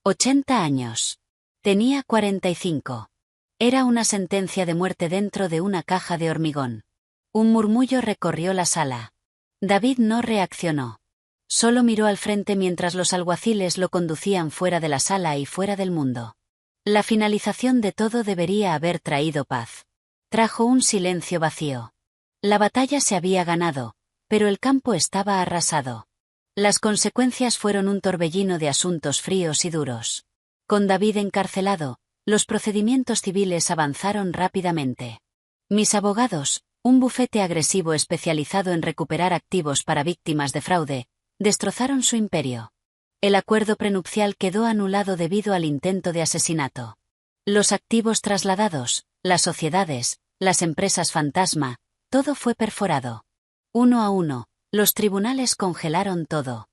80 años. Tenía 45. Era una sentencia de muerte dentro de una caja de hormigón. Un murmullo recorrió la sala. David no reaccionó. Solo miró al frente mientras los alguaciles lo conducían fuera de la sala y fuera del mundo. La finalización de todo debería haber traído paz. Trajo un silencio vacío. La batalla se había ganado, pero el campo estaba arrasado. Las consecuencias fueron un torbellino de asuntos fríos y duros. Con David encarcelado, los procedimientos civiles avanzaron rápidamente. Mis abogados, un bufete agresivo especializado en recuperar activos para víctimas de fraude, destrozaron su imperio. El acuerdo prenupcial quedó anulado debido al intento de asesinato. Los activos trasladados, las sociedades, las empresas fantasma, todo fue perforado. Uno a uno, los tribunales congelaron todo.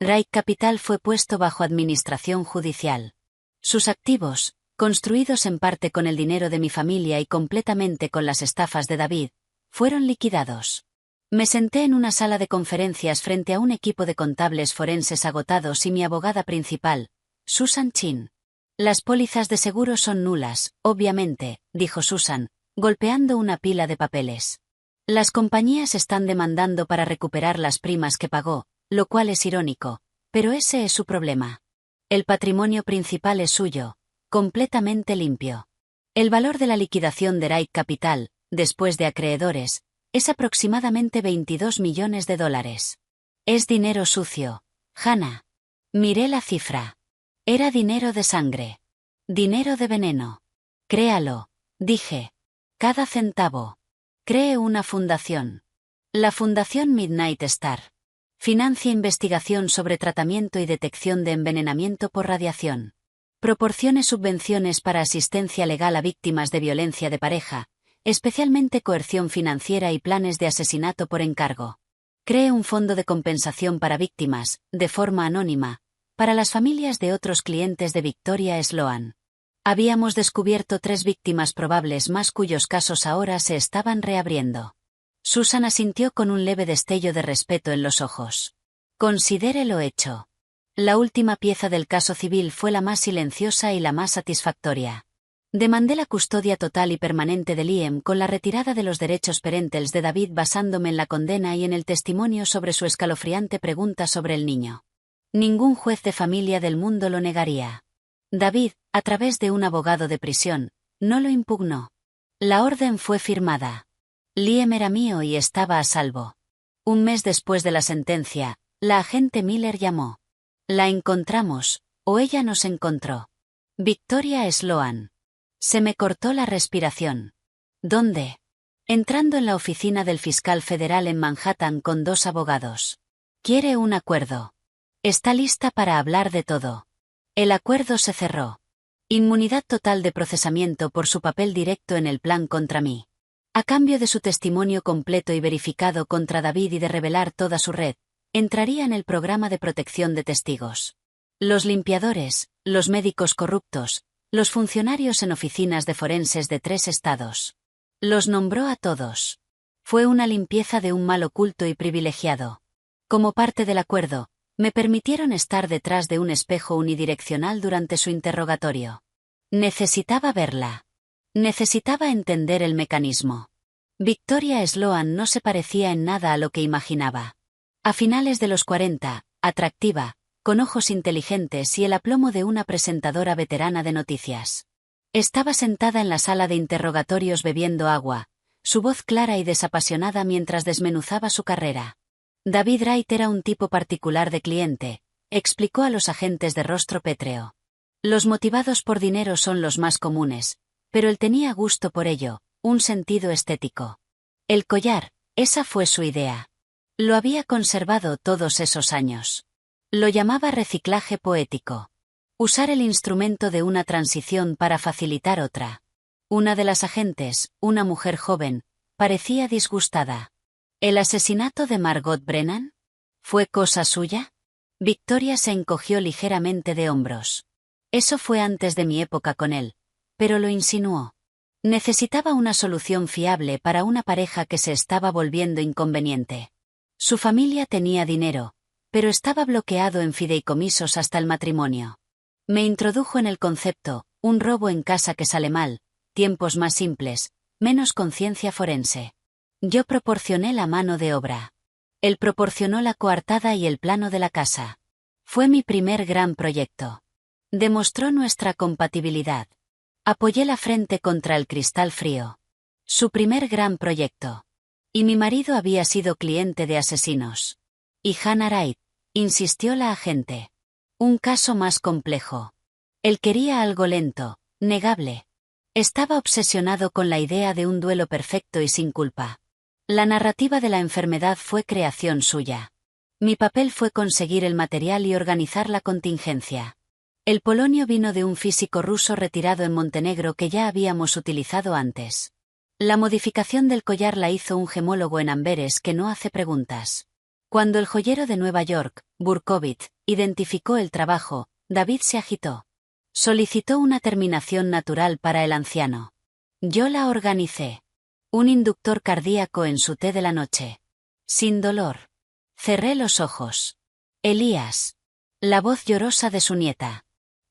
Wright Capital fue puesto bajo administración judicial. Sus activos, construidos en parte con el dinero de mi familia y completamente con las estafas de David, fueron liquidados. Me senté en una sala de conferencias frente a un equipo de contables forenses agotados y mi abogada principal, Susan Chin. Las pólizas de seguro son nulas, obviamente, dijo Susan, golpeando una pila de papeles. Las compañías están demandando para recuperar las primas que pagó, lo cual es irónico, pero ese es su problema. El patrimonio principal es suyo, completamente limpio. El valor de la liquidación de Wright Capital, después de acreedores, es aproximadamente $22 millones. Es dinero sucio, Hannah. Miré la cifra. Era dinero de sangre. Dinero de veneno. Créalo, dije. Cada centavo. Cree una fundación. La Fundación Midnight Star. Financia investigación sobre tratamiento y detección de envenenamiento por radiación. Proporcione subvenciones para asistencia legal a víctimas de violencia de pareja, especialmente coerción financiera y planes de asesinato por encargo. Cree un fondo de compensación para víctimas, de forma anónima, para las familias de otros clientes de Victoria Sloan. Habíamos descubierto 3 víctimas probables más cuyos casos ahora se estaban reabriendo. Susan asintió con un leve destello de respeto en los ojos. Considere lo hecho. La última pieza del caso civil fue la más silenciosa y la más satisfactoria. Demandé la custodia total y permanente de Liam con la retirada de los derechos parentales de David basándome en la condena y en el testimonio sobre su escalofriante pregunta sobre el niño. Ningún juez de familia del mundo lo negaría. David, a través de un abogado de prisión, no lo impugnó. La orden fue firmada. Liam era mío y estaba a salvo. Un mes después de la sentencia, la agente Miller llamó. La encontramos, o ella nos encontró. Victoria Sloan. Se me cortó la respiración. ¿Dónde? Entrando en la oficina del fiscal federal en Manhattan con 2 abogados. Quiere un acuerdo. Está lista para hablar de todo. El acuerdo se cerró. Inmunidad total de procesamiento por su papel directo en el plan contra mí. A cambio de su testimonio completo y verificado contra David y de revelar toda su red, entraría en el programa de protección de testigos. Los limpiadores, los médicos corruptos, los funcionarios en oficinas de forenses de 3 estados. Los nombró a todos. Fue una limpieza de un mal oculto y privilegiado. Como parte del acuerdo, me permitieron estar detrás de un espejo unidireccional durante su interrogatorio. Necesitaba verla. Necesitaba entender el mecanismo. Victoria Sloan no se parecía en nada a lo que imaginaba. A finales de los 40, atractiva, con ojos inteligentes y el aplomo de una presentadora veterana de noticias. Estaba sentada en la sala de interrogatorios bebiendo agua, su voz clara y desapasionada mientras desmenuzaba su carrera. David Wright era un tipo particular de cliente, explicó a los agentes de rostro pétreo. Los motivados por dinero son los más comunes, pero él tenía gusto por ello, un sentido estético. El collar, esa fue su idea. Lo había conservado todos esos años. Lo llamaba reciclaje poético. Usar el instrumento de una transición para facilitar otra. Una de las agentes, una mujer joven, parecía disgustada. ¿El asesinato de Margot Brennan? ¿Fue cosa suya? Victoria se encogió ligeramente de hombros. Eso fue antes de mi época con él, pero lo insinuó. Necesitaba una solución fiable para una pareja que se estaba volviendo inconveniente. Su familia tenía dinero, pero estaba bloqueado en fideicomisos hasta el matrimonio. Me introdujo en el concepto, un robo en casa que sale mal, tiempos más simples, menos conciencia forense. Yo proporcioné la mano de obra. Él proporcionó la coartada y el plano de la casa. Fue mi primer gran proyecto. Demostró nuestra compatibilidad. Apoyé la frente contra el cristal frío. Su primer gran proyecto. Y mi marido había sido cliente de asesinos. Y Hannah Wright, insistió la agente. Un caso más complejo. Él quería algo lento, negable. Estaba obsesionado con la idea de un duelo perfecto y sin culpa. La narrativa de la enfermedad fue creación suya. Mi papel fue conseguir el material y organizar la contingencia. El polonio vino de un físico ruso retirado en Montenegro que ya habíamos utilizado antes. La modificación del collar la hizo un gemólogo en Amberes que no hace preguntas. Cuando el joyero de Nueva York, Burkovitz, identificó el trabajo, David se agitó. Solicitó una terminación natural para el anciano. Yo la organicé. Un inductor cardíaco en su té de la noche. Sin dolor. Cerré los ojos. Elías. La voz llorosa de su nieta.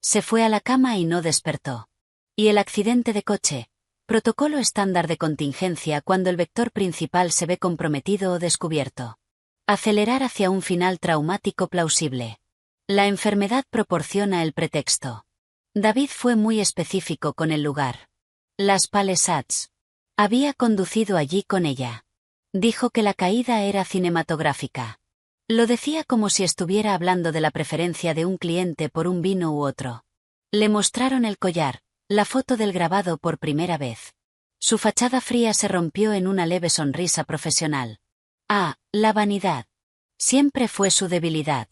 Se fue a la cama y no despertó. ¿Y el accidente de coche? Protocolo estándar de contingencia cuando el vector principal se ve comprometido o descubierto. Acelerar hacia un final traumático plausible. La enfermedad proporciona el pretexto. David fue muy específico con el lugar. Las Palisades. Había conducido allí con ella. Dijo que la caída era cinematográfica. Lo decía como si estuviera hablando de la preferencia de un cliente por un vino u otro. Le mostraron el collar, la foto del grabado por primera vez. Su fachada fría se rompió en una leve sonrisa profesional. Ah, la vanidad. Siempre fue su debilidad.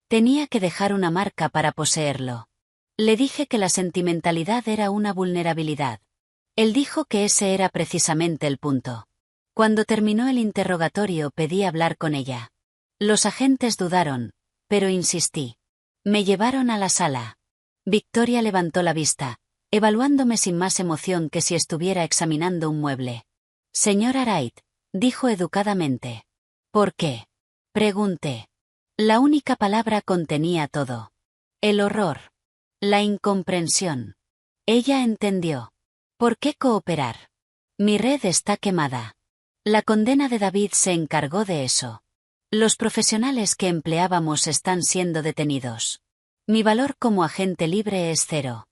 Tenía que dejar una marca para poseerlo. Le dije que la sentimentalidad era una vulnerabilidad. Él dijo que ese era precisamente el punto. Cuando terminó el interrogatorio pedí hablar con ella. Los agentes dudaron, pero insistí. Me llevaron a la sala. Victoria levantó la vista, evaluándome sin más emoción que si estuviera examinando un mueble. Señora Wright, dijo educadamente. ¿Por qué? Pregunté. La única palabra contenía todo. El horror. La incomprensión. Ella entendió. ¿Por qué cooperar? Mi red está quemada. La condena de David se encargó de eso. Los profesionales que empleábamos están siendo detenidos. Mi valor como agente libre es cero.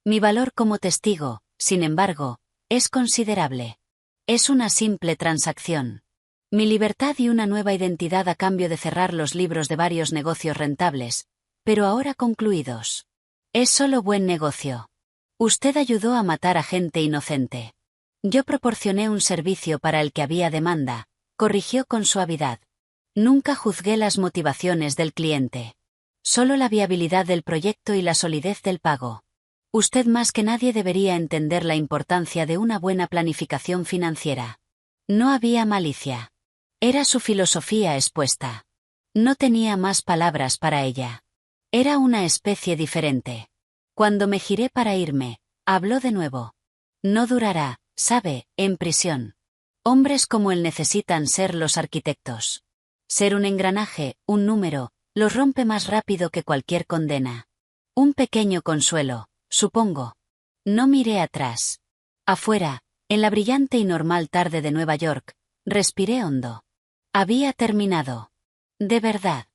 Mi valor como testigo, sin embargo, es considerable. Es una simple transacción. Mi libertad y una nueva identidad a cambio de cerrar los libros de varios negocios rentables, pero ahora concluidos. Es solo buen negocio. Usted ayudó a matar a gente inocente. Yo proporcioné un servicio para el que había demanda, corrigió con suavidad. Nunca juzgué las motivaciones del cliente. Solo la viabilidad del proyecto y la solidez del pago. Usted más que nadie debería entender la importancia de una buena planificación financiera. No había malicia. Era su filosofía expuesta. No tenía más palabras para ella. Era una especie diferente. Cuando me giré para irme, habló de nuevo. No durará, sabe, en prisión. Hombres como él necesitan ser los arquitectos. Ser un engranaje, un número, los rompe más rápido que cualquier condena. Un pequeño consuelo, supongo. No miré atrás. Afuera, en la brillante y normal tarde de Nueva York, respiré hondo. Había terminado. De verdad.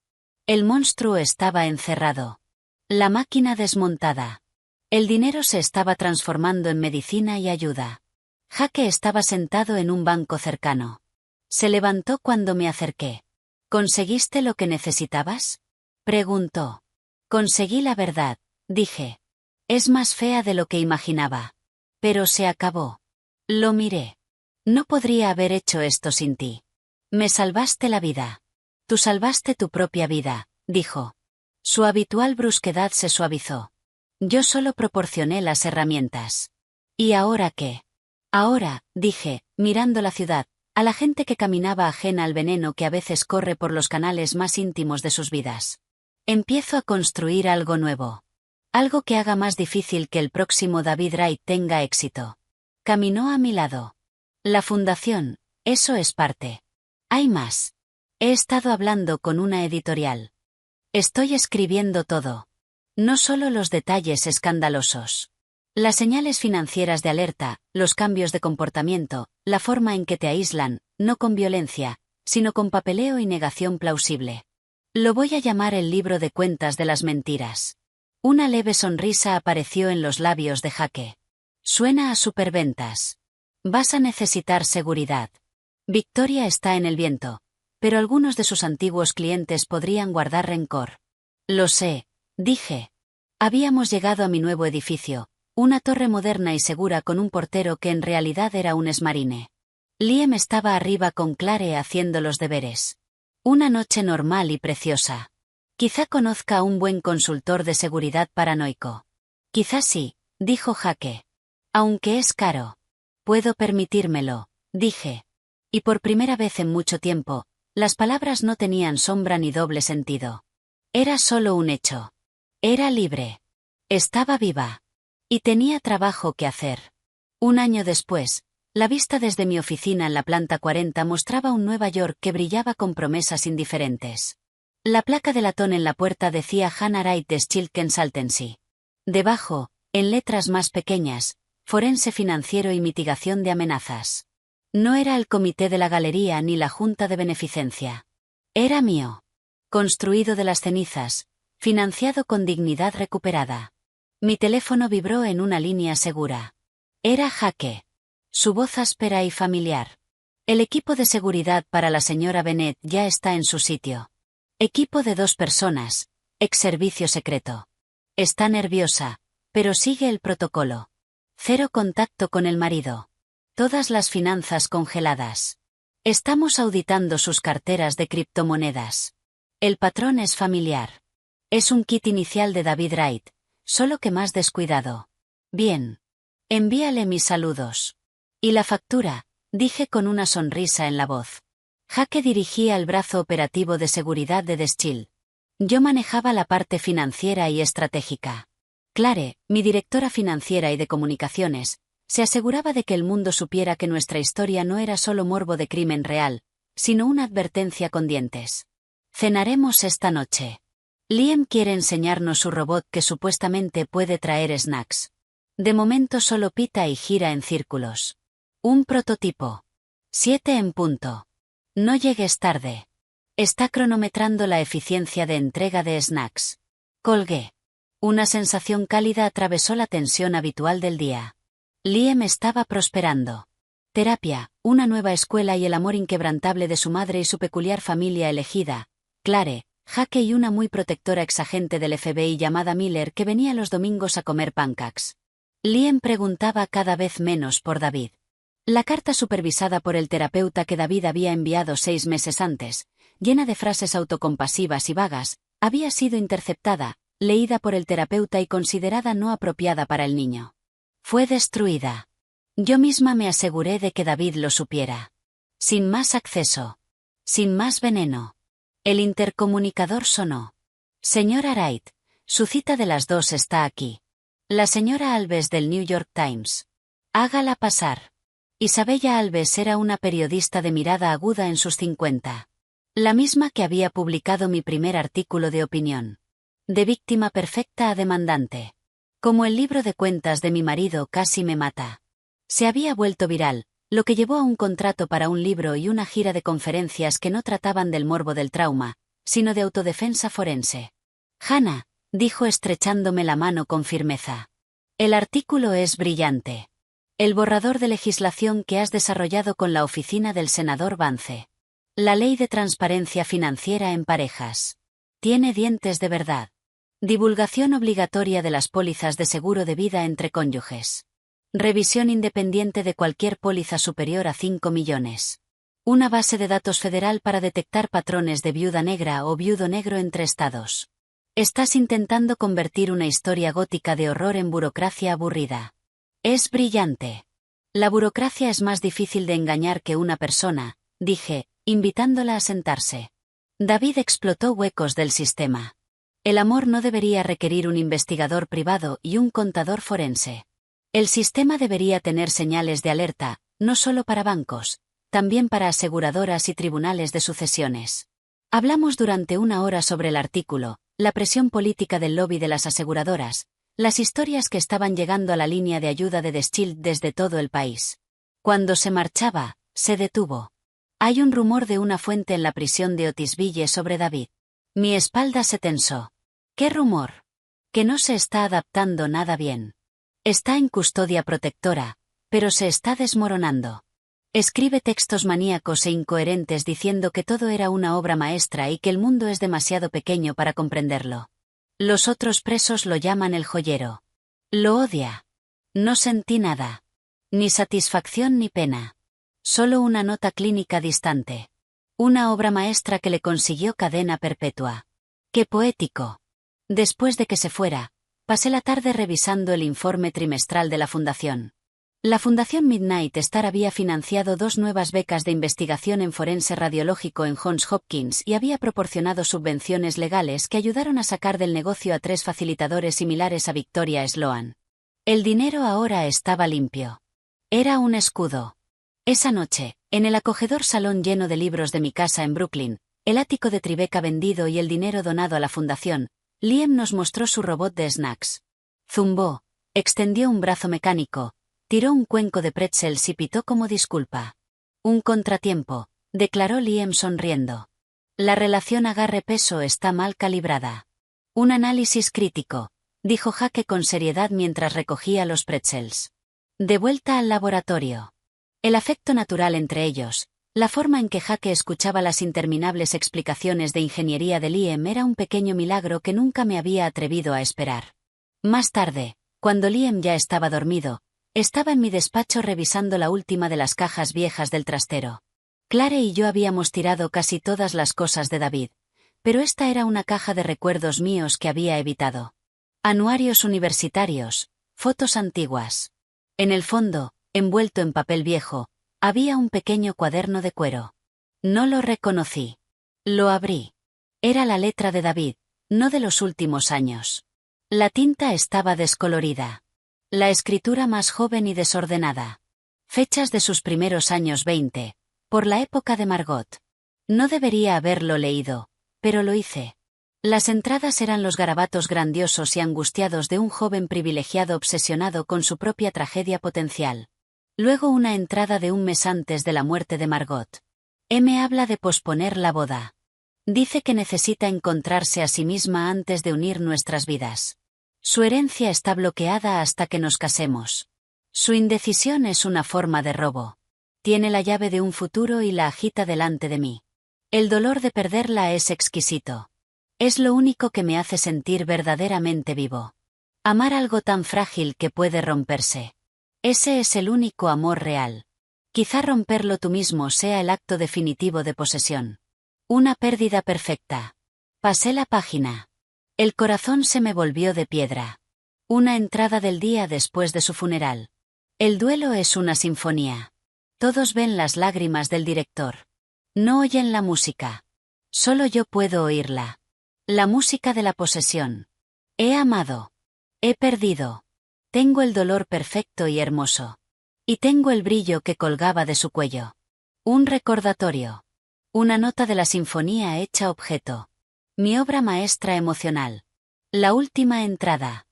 El monstruo estaba encerrado. La máquina desmontada. El dinero se estaba transformando en medicina y ayuda. Jaque estaba sentado en un banco cercano. Se levantó cuando me acerqué. ¿Conseguiste lo que necesitabas? Preguntó. Conseguí la verdad, dije. Es más fea de lo que imaginaba. Pero se acabó. Lo miré. No podría haber hecho esto sin ti. Me salvaste la vida. Tú salvaste tu propia vida, dijo. Su habitual brusquedad se suavizó. Yo solo proporcioné las herramientas. ¿Y ahora qué? Ahora, dije, mirando la ciudad, a la gente que caminaba ajena al veneno que a veces corre por los canales más íntimos de sus vidas. Empiezo a construir algo nuevo. Algo que haga más difícil que el próximo David Wright tenga éxito. Caminó a mi lado. La fundación, eso es parte. Hay más. He estado hablando con una editorial. Estoy escribiendo todo. No solo los detalles escandalosos. Las señales financieras de alerta, los cambios de comportamiento, la forma en que te aíslan, no con violencia, sino con papeleo y negación plausible. Lo voy a llamar el libro de cuentas de las mentiras. Una leve sonrisa apareció en los labios de Jaque. Suena a superventas. Vas a necesitar seguridad. Victoria está en el viento, pero algunos de sus antiguos clientes podrían guardar rencor. Lo sé, dije. Habíamos llegado a mi nuevo edificio, una torre moderna y segura con un portero que en realidad era un esmarine. Liam estaba arriba con Clare haciendo los deberes. Una noche normal y preciosa. Quizá conozca a un buen consultor de seguridad paranoico. Quizá sí, dijo Jaque. Aunque es caro. Puedo permitírmelo, dije. Y por primera vez en mucho tiempo, las palabras no tenían sombra ni doble sentido. Era solo un hecho. Era libre. Estaba viva. Y tenía trabajo que hacer. Un año después, la vista desde mi oficina en la planta 40 mostraba un Nueva York que brillaba con promesas indiferentes. La placa de latón en la puerta decía Hannah Wright de Schilken Saltensee. Debajo, en letras más pequeñas, forense financiero y mitigación de amenazas. No era el comité de la galería ni la junta de beneficencia. Era mío. Construido de las cenizas, financiado con dignidad recuperada. Mi teléfono vibró en una línea segura. Era Jaque. Su voz áspera y familiar. El equipo de seguridad para la señora Bennett ya está en su sitio. Equipo de 2 personas, ex servicio secreto. Está nerviosa, pero sigue el protocolo. 0 contacto con el marido. Todas las finanzas congeladas. Estamos auditando sus carteras de criptomonedas. El patrón es familiar. Es un kit inicial de David Wright, solo que más descuidado. Bien. Envíale mis saludos. ¿Y la factura?, dije con una sonrisa en la voz. Jaque dirigía el brazo operativo de seguridad de The Shield. Yo manejaba la parte financiera y estratégica. Clare, mi directora financiera y de comunicaciones, se aseguraba de que el mundo supiera que nuestra historia no era solo morbo de crimen real, sino una advertencia con dientes. Cenaremos esta noche. Liam quiere enseñarnos su robot que supuestamente puede traer snacks. De momento solo pita y gira en círculos. Un prototipo. 7 en punto. No llegues tarde. Está cronometrando la eficiencia de entrega de snacks. Colgué. Una sensación cálida atravesó la tensión habitual del día. Liam estaba prosperando. Terapia, una nueva escuela y el amor inquebrantable de su madre y su peculiar familia elegida, Clare, Jaque y una muy protectora exagente del FBI llamada Miller que venía los domingos a comer pancakes. Liam preguntaba cada vez menos por David. La carta supervisada por el terapeuta que David había enviado 6 meses antes, llena de frases autocompasivas y vagas, había sido interceptada, leída por el terapeuta y considerada no apropiada para el niño. Fue destruida. Yo misma me aseguré de que David lo supiera. Sin más acceso. Sin más veneno. El intercomunicador sonó. Señora Wright, su cita de las 2 está aquí. La señora Alves del New York Times. Hágala pasar. Isabella Alves era una periodista de mirada aguda en sus 50. La misma que había publicado mi primer artículo de opinión. De víctima perfecta a demandante. Como el libro de cuentas de mi marido casi me mata. Se había vuelto viral, lo que llevó a un contrato para un libro y una gira de conferencias que no trataban del morbo del trauma, sino de autodefensa forense. Hannah, dijo estrechándome la mano con firmeza. El artículo es brillante. El borrador de legislación que has desarrollado con la oficina del senador Vance. La ley de transparencia financiera en parejas. Tiene dientes de verdad. Divulgación obligatoria de las pólizas de seguro de vida entre cónyuges. Revisión independiente de cualquier póliza superior a 5 millones. Una base de datos federal para detectar patrones de viuda negra o viudo negro entre estados. Estás intentando convertir una historia gótica de horror en burocracia aburrida. Es brillante. La burocracia es más difícil de engañar que una persona, dije, invitándola a sentarse. David explotó huecos del sistema. El amor no debería requerir un investigador privado y un contador forense. El sistema debería tener señales de alerta, no solo para bancos, también para aseguradoras y tribunales de sucesiones. Hablamos durante 1 hora sobre el artículo, la presión política del lobby de las aseguradoras, las historias que estaban llegando a la línea de ayuda de The Shield desde todo el país. Cuando se marchaba, se detuvo. Hay un rumor de una fuente en la prisión de Otisville sobre David. Mi espalda se tensó. ¿Qué rumor? Que no se está adaptando nada bien. Está en custodia protectora, pero se está desmoronando. Escribe textos maníacos e incoherentes diciendo que todo era una obra maestra y que el mundo es demasiado pequeño para comprenderlo. Los otros presos lo llaman el joyero. Lo odia. No sentí nada. Ni satisfacción ni pena. Solo una nota clínica distante. Una obra maestra que le consiguió cadena perpetua. ¡Qué poético! Después de que se fuera, pasé la tarde revisando el informe trimestral de la fundación. La Fundación Midnight Star había financiado 2 nuevas becas de investigación en forense radiológico en Johns Hopkins y había proporcionado subvenciones legales que ayudaron a sacar del negocio a 3 facilitadores similares a Victoria Sloan. El dinero ahora estaba limpio. Era un escudo. Esa noche, en el acogedor salón lleno de libros de mi casa en Brooklyn, el ático de Tribeca vendido y el dinero donado a la fundación, Liam nos mostró su robot de snacks. Zumbó, extendió un brazo mecánico, tiró un cuenco de pretzels y pitó como disculpa. Un contratiempo, declaró Liam sonriendo. La relación agarre-peso está mal calibrada. Un análisis crítico, dijo Jake con seriedad mientras recogía los pretzels. De vuelta al laboratorio. El afecto natural entre ellos, la forma en que Jake escuchaba las interminables explicaciones de ingeniería de Liam era un pequeño milagro que nunca me había atrevido a esperar. Más tarde, cuando Liam ya estaba dormido, estaba en mi despacho revisando la última de las cajas viejas del trastero. Clare y yo habíamos tirado casi todas las cosas de David, pero esta era una caja de recuerdos míos que había evitado. Anuarios universitarios, fotos antiguas. En el fondo, envuelto en papel viejo, había un pequeño cuaderno de cuero. No lo reconocí. Lo abrí. Era la letra de David, no de los últimos años. La tinta estaba descolorida. La escritura más joven y desordenada. Fechas de sus primeros años 20, por la época de Margot. No debería haberlo leído, pero lo hice. Las entradas eran los garabatos grandiosos y angustiados de un joven privilegiado obsesionado con su propia tragedia potencial. Luego una entrada de un mes antes de la muerte de Margot. M habla de posponer la boda. Dice que necesita encontrarse a sí misma antes de unir nuestras vidas. Su herencia está bloqueada hasta que nos casemos. Su indecisión es una forma de robo. Tiene la llave de un futuro y la agita delante de mí. El dolor de perderla es exquisito. Es lo único que me hace sentir verdaderamente vivo. Amar algo tan frágil que puede romperse. Ese es el único amor real. Quizá romperlo tú mismo sea el acto definitivo de posesión. Una pérdida perfecta. Pasé la página. El corazón se me volvió de piedra. Una entrada del día después de su funeral. El duelo es una sinfonía. Todos ven las lágrimas del director. No oyen la música. Solo yo puedo oírla. La música de la posesión. He amado. He perdido. Tengo el dolor perfecto y hermoso. Y tengo el brillo que colgaba de su cuello. Un recordatorio. Una nota de la sinfonía hecha objeto. Mi obra maestra emocional. La última entrada.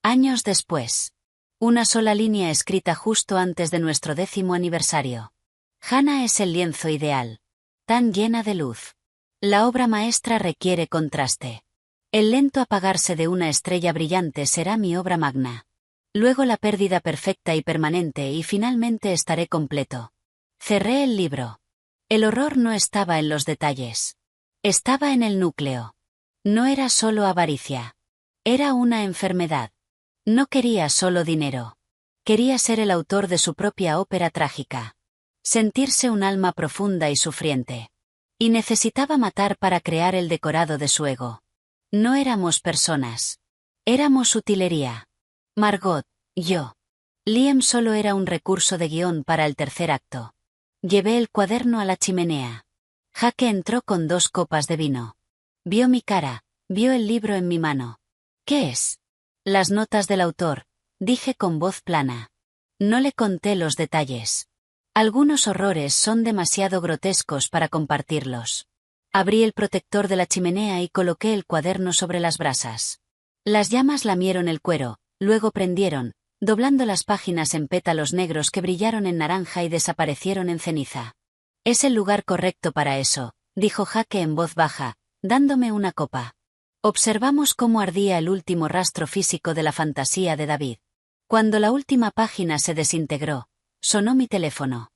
Años después. Una sola línea escrita justo antes de nuestro 10º aniversario. Hannah es el lienzo ideal. Tan llena de luz. La obra maestra requiere contraste. El lento apagarse de una estrella brillante será mi obra magna. Luego la pérdida perfecta y permanente y finalmente estaré completo. Cerré el libro. El horror no estaba en los detalles. Estaba en el núcleo. No era solo avaricia. Era una enfermedad. No quería solo dinero. Quería ser el autor de su propia ópera trágica. Sentirse un alma profunda y sufriente. Y necesitaba matar para crear el decorado de su ego. No éramos personas. Éramos utilería. Margot, yo. Liam solo era un recurso de guión para el tercer acto. Llevé el cuaderno a la chimenea. Jake entró con 2 copas de vino. Vio mi cara, vio el libro en mi mano. ¿Qué es? Las notas del autor, dije con voz plana. No le conté los detalles. Algunos horrores son demasiado grotescos para compartirlos. Abrí el protector de la chimenea y coloqué el cuaderno sobre las brasas. Las llamas lamieron el cuero, luego prendieron, doblando las páginas en pétalos negros que brillaron en naranja y desaparecieron en ceniza. Es el lugar correcto para eso, dijo Jake en voz baja, dándome una copa. Observamos cómo ardía el último rastro físico de la fantasía de David. Cuando la última página se desintegró, sonó mi teléfono.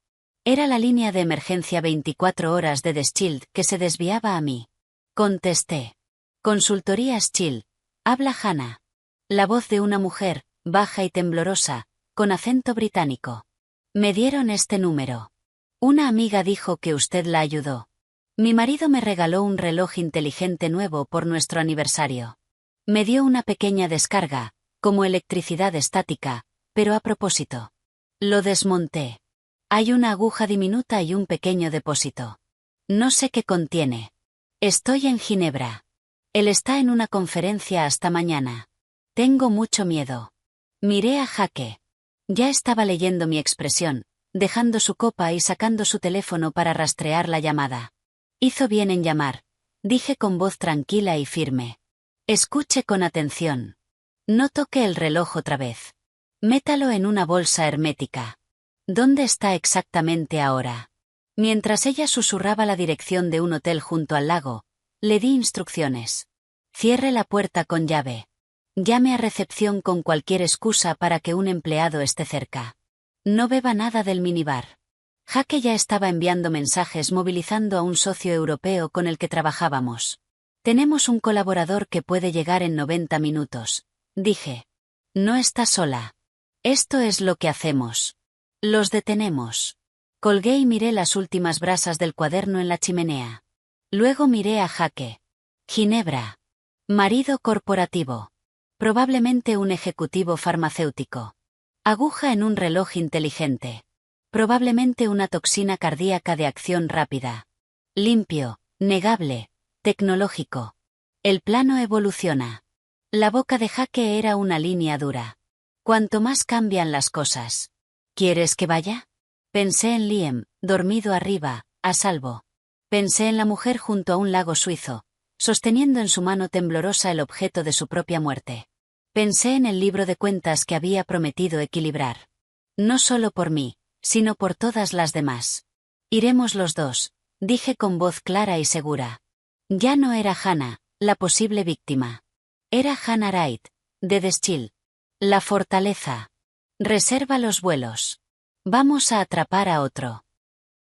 Era la línea de emergencia 24 horas de The Shield que se desviaba a mí. Contesté. Consultoría Shield. Habla Hannah. La voz de una mujer, baja y temblorosa, con acento británico. Me dieron este número. Una amiga dijo que usted la ayudó. Mi marido me regaló un reloj inteligente nuevo por nuestro aniversario. Me dio una pequeña descarga, como electricidad estática, pero a propósito. Lo desmonté. Hay una aguja diminuta y un pequeño depósito. No sé qué contiene. Estoy en Ginebra. Él está en una conferencia hasta mañana. Tengo mucho miedo. Miré a Jake. Ya estaba leyendo mi expresión, dejando su copa y sacando su teléfono para rastrear la llamada. Hizo bien en llamar, dije con voz tranquila y firme. Escuche con atención. No toque el reloj otra vez. Métalo en una bolsa hermética. ¿Dónde está exactamente ahora? Mientras ella susurraba la dirección de un hotel junto al lago, le di instrucciones. Cierre la puerta con llave. Llame a recepción con cualquier excusa para que un empleado esté cerca. No beba nada del minibar. Jake ya estaba enviando mensajes movilizando a un socio europeo con el que trabajábamos. Tenemos un colaborador que puede llegar en 90 minutos, dije. No está sola. Esto es lo que hacemos. Los detenemos. Colgué y miré las últimas brasas del cuaderno en la chimenea. Luego miré a Jake. Ginebra. Marido corporativo. Probablemente un ejecutivo farmacéutico. Aguja en un reloj inteligente. Probablemente una toxina cardíaca de acción rápida. Limpio, negable, tecnológico. El plano evoluciona. La boca de Jake era una línea dura. Cuanto más cambian las cosas. ¿Quieres que vaya? Pensé en Liam, dormido arriba, a salvo. Pensé en la mujer junto a un lago suizo, sosteniendo en su mano temblorosa el objeto de su propia muerte. Pensé en el libro de cuentas que había prometido equilibrar. No solo por mí, sino por todas las demás. Iremos los dos, dije con voz clara y segura. Ya no era Hannah, la posible víctima. Era Hannah Wright, de The Shield. La fortaleza. Reserva los vuelos. Vamos a atrapar a otro.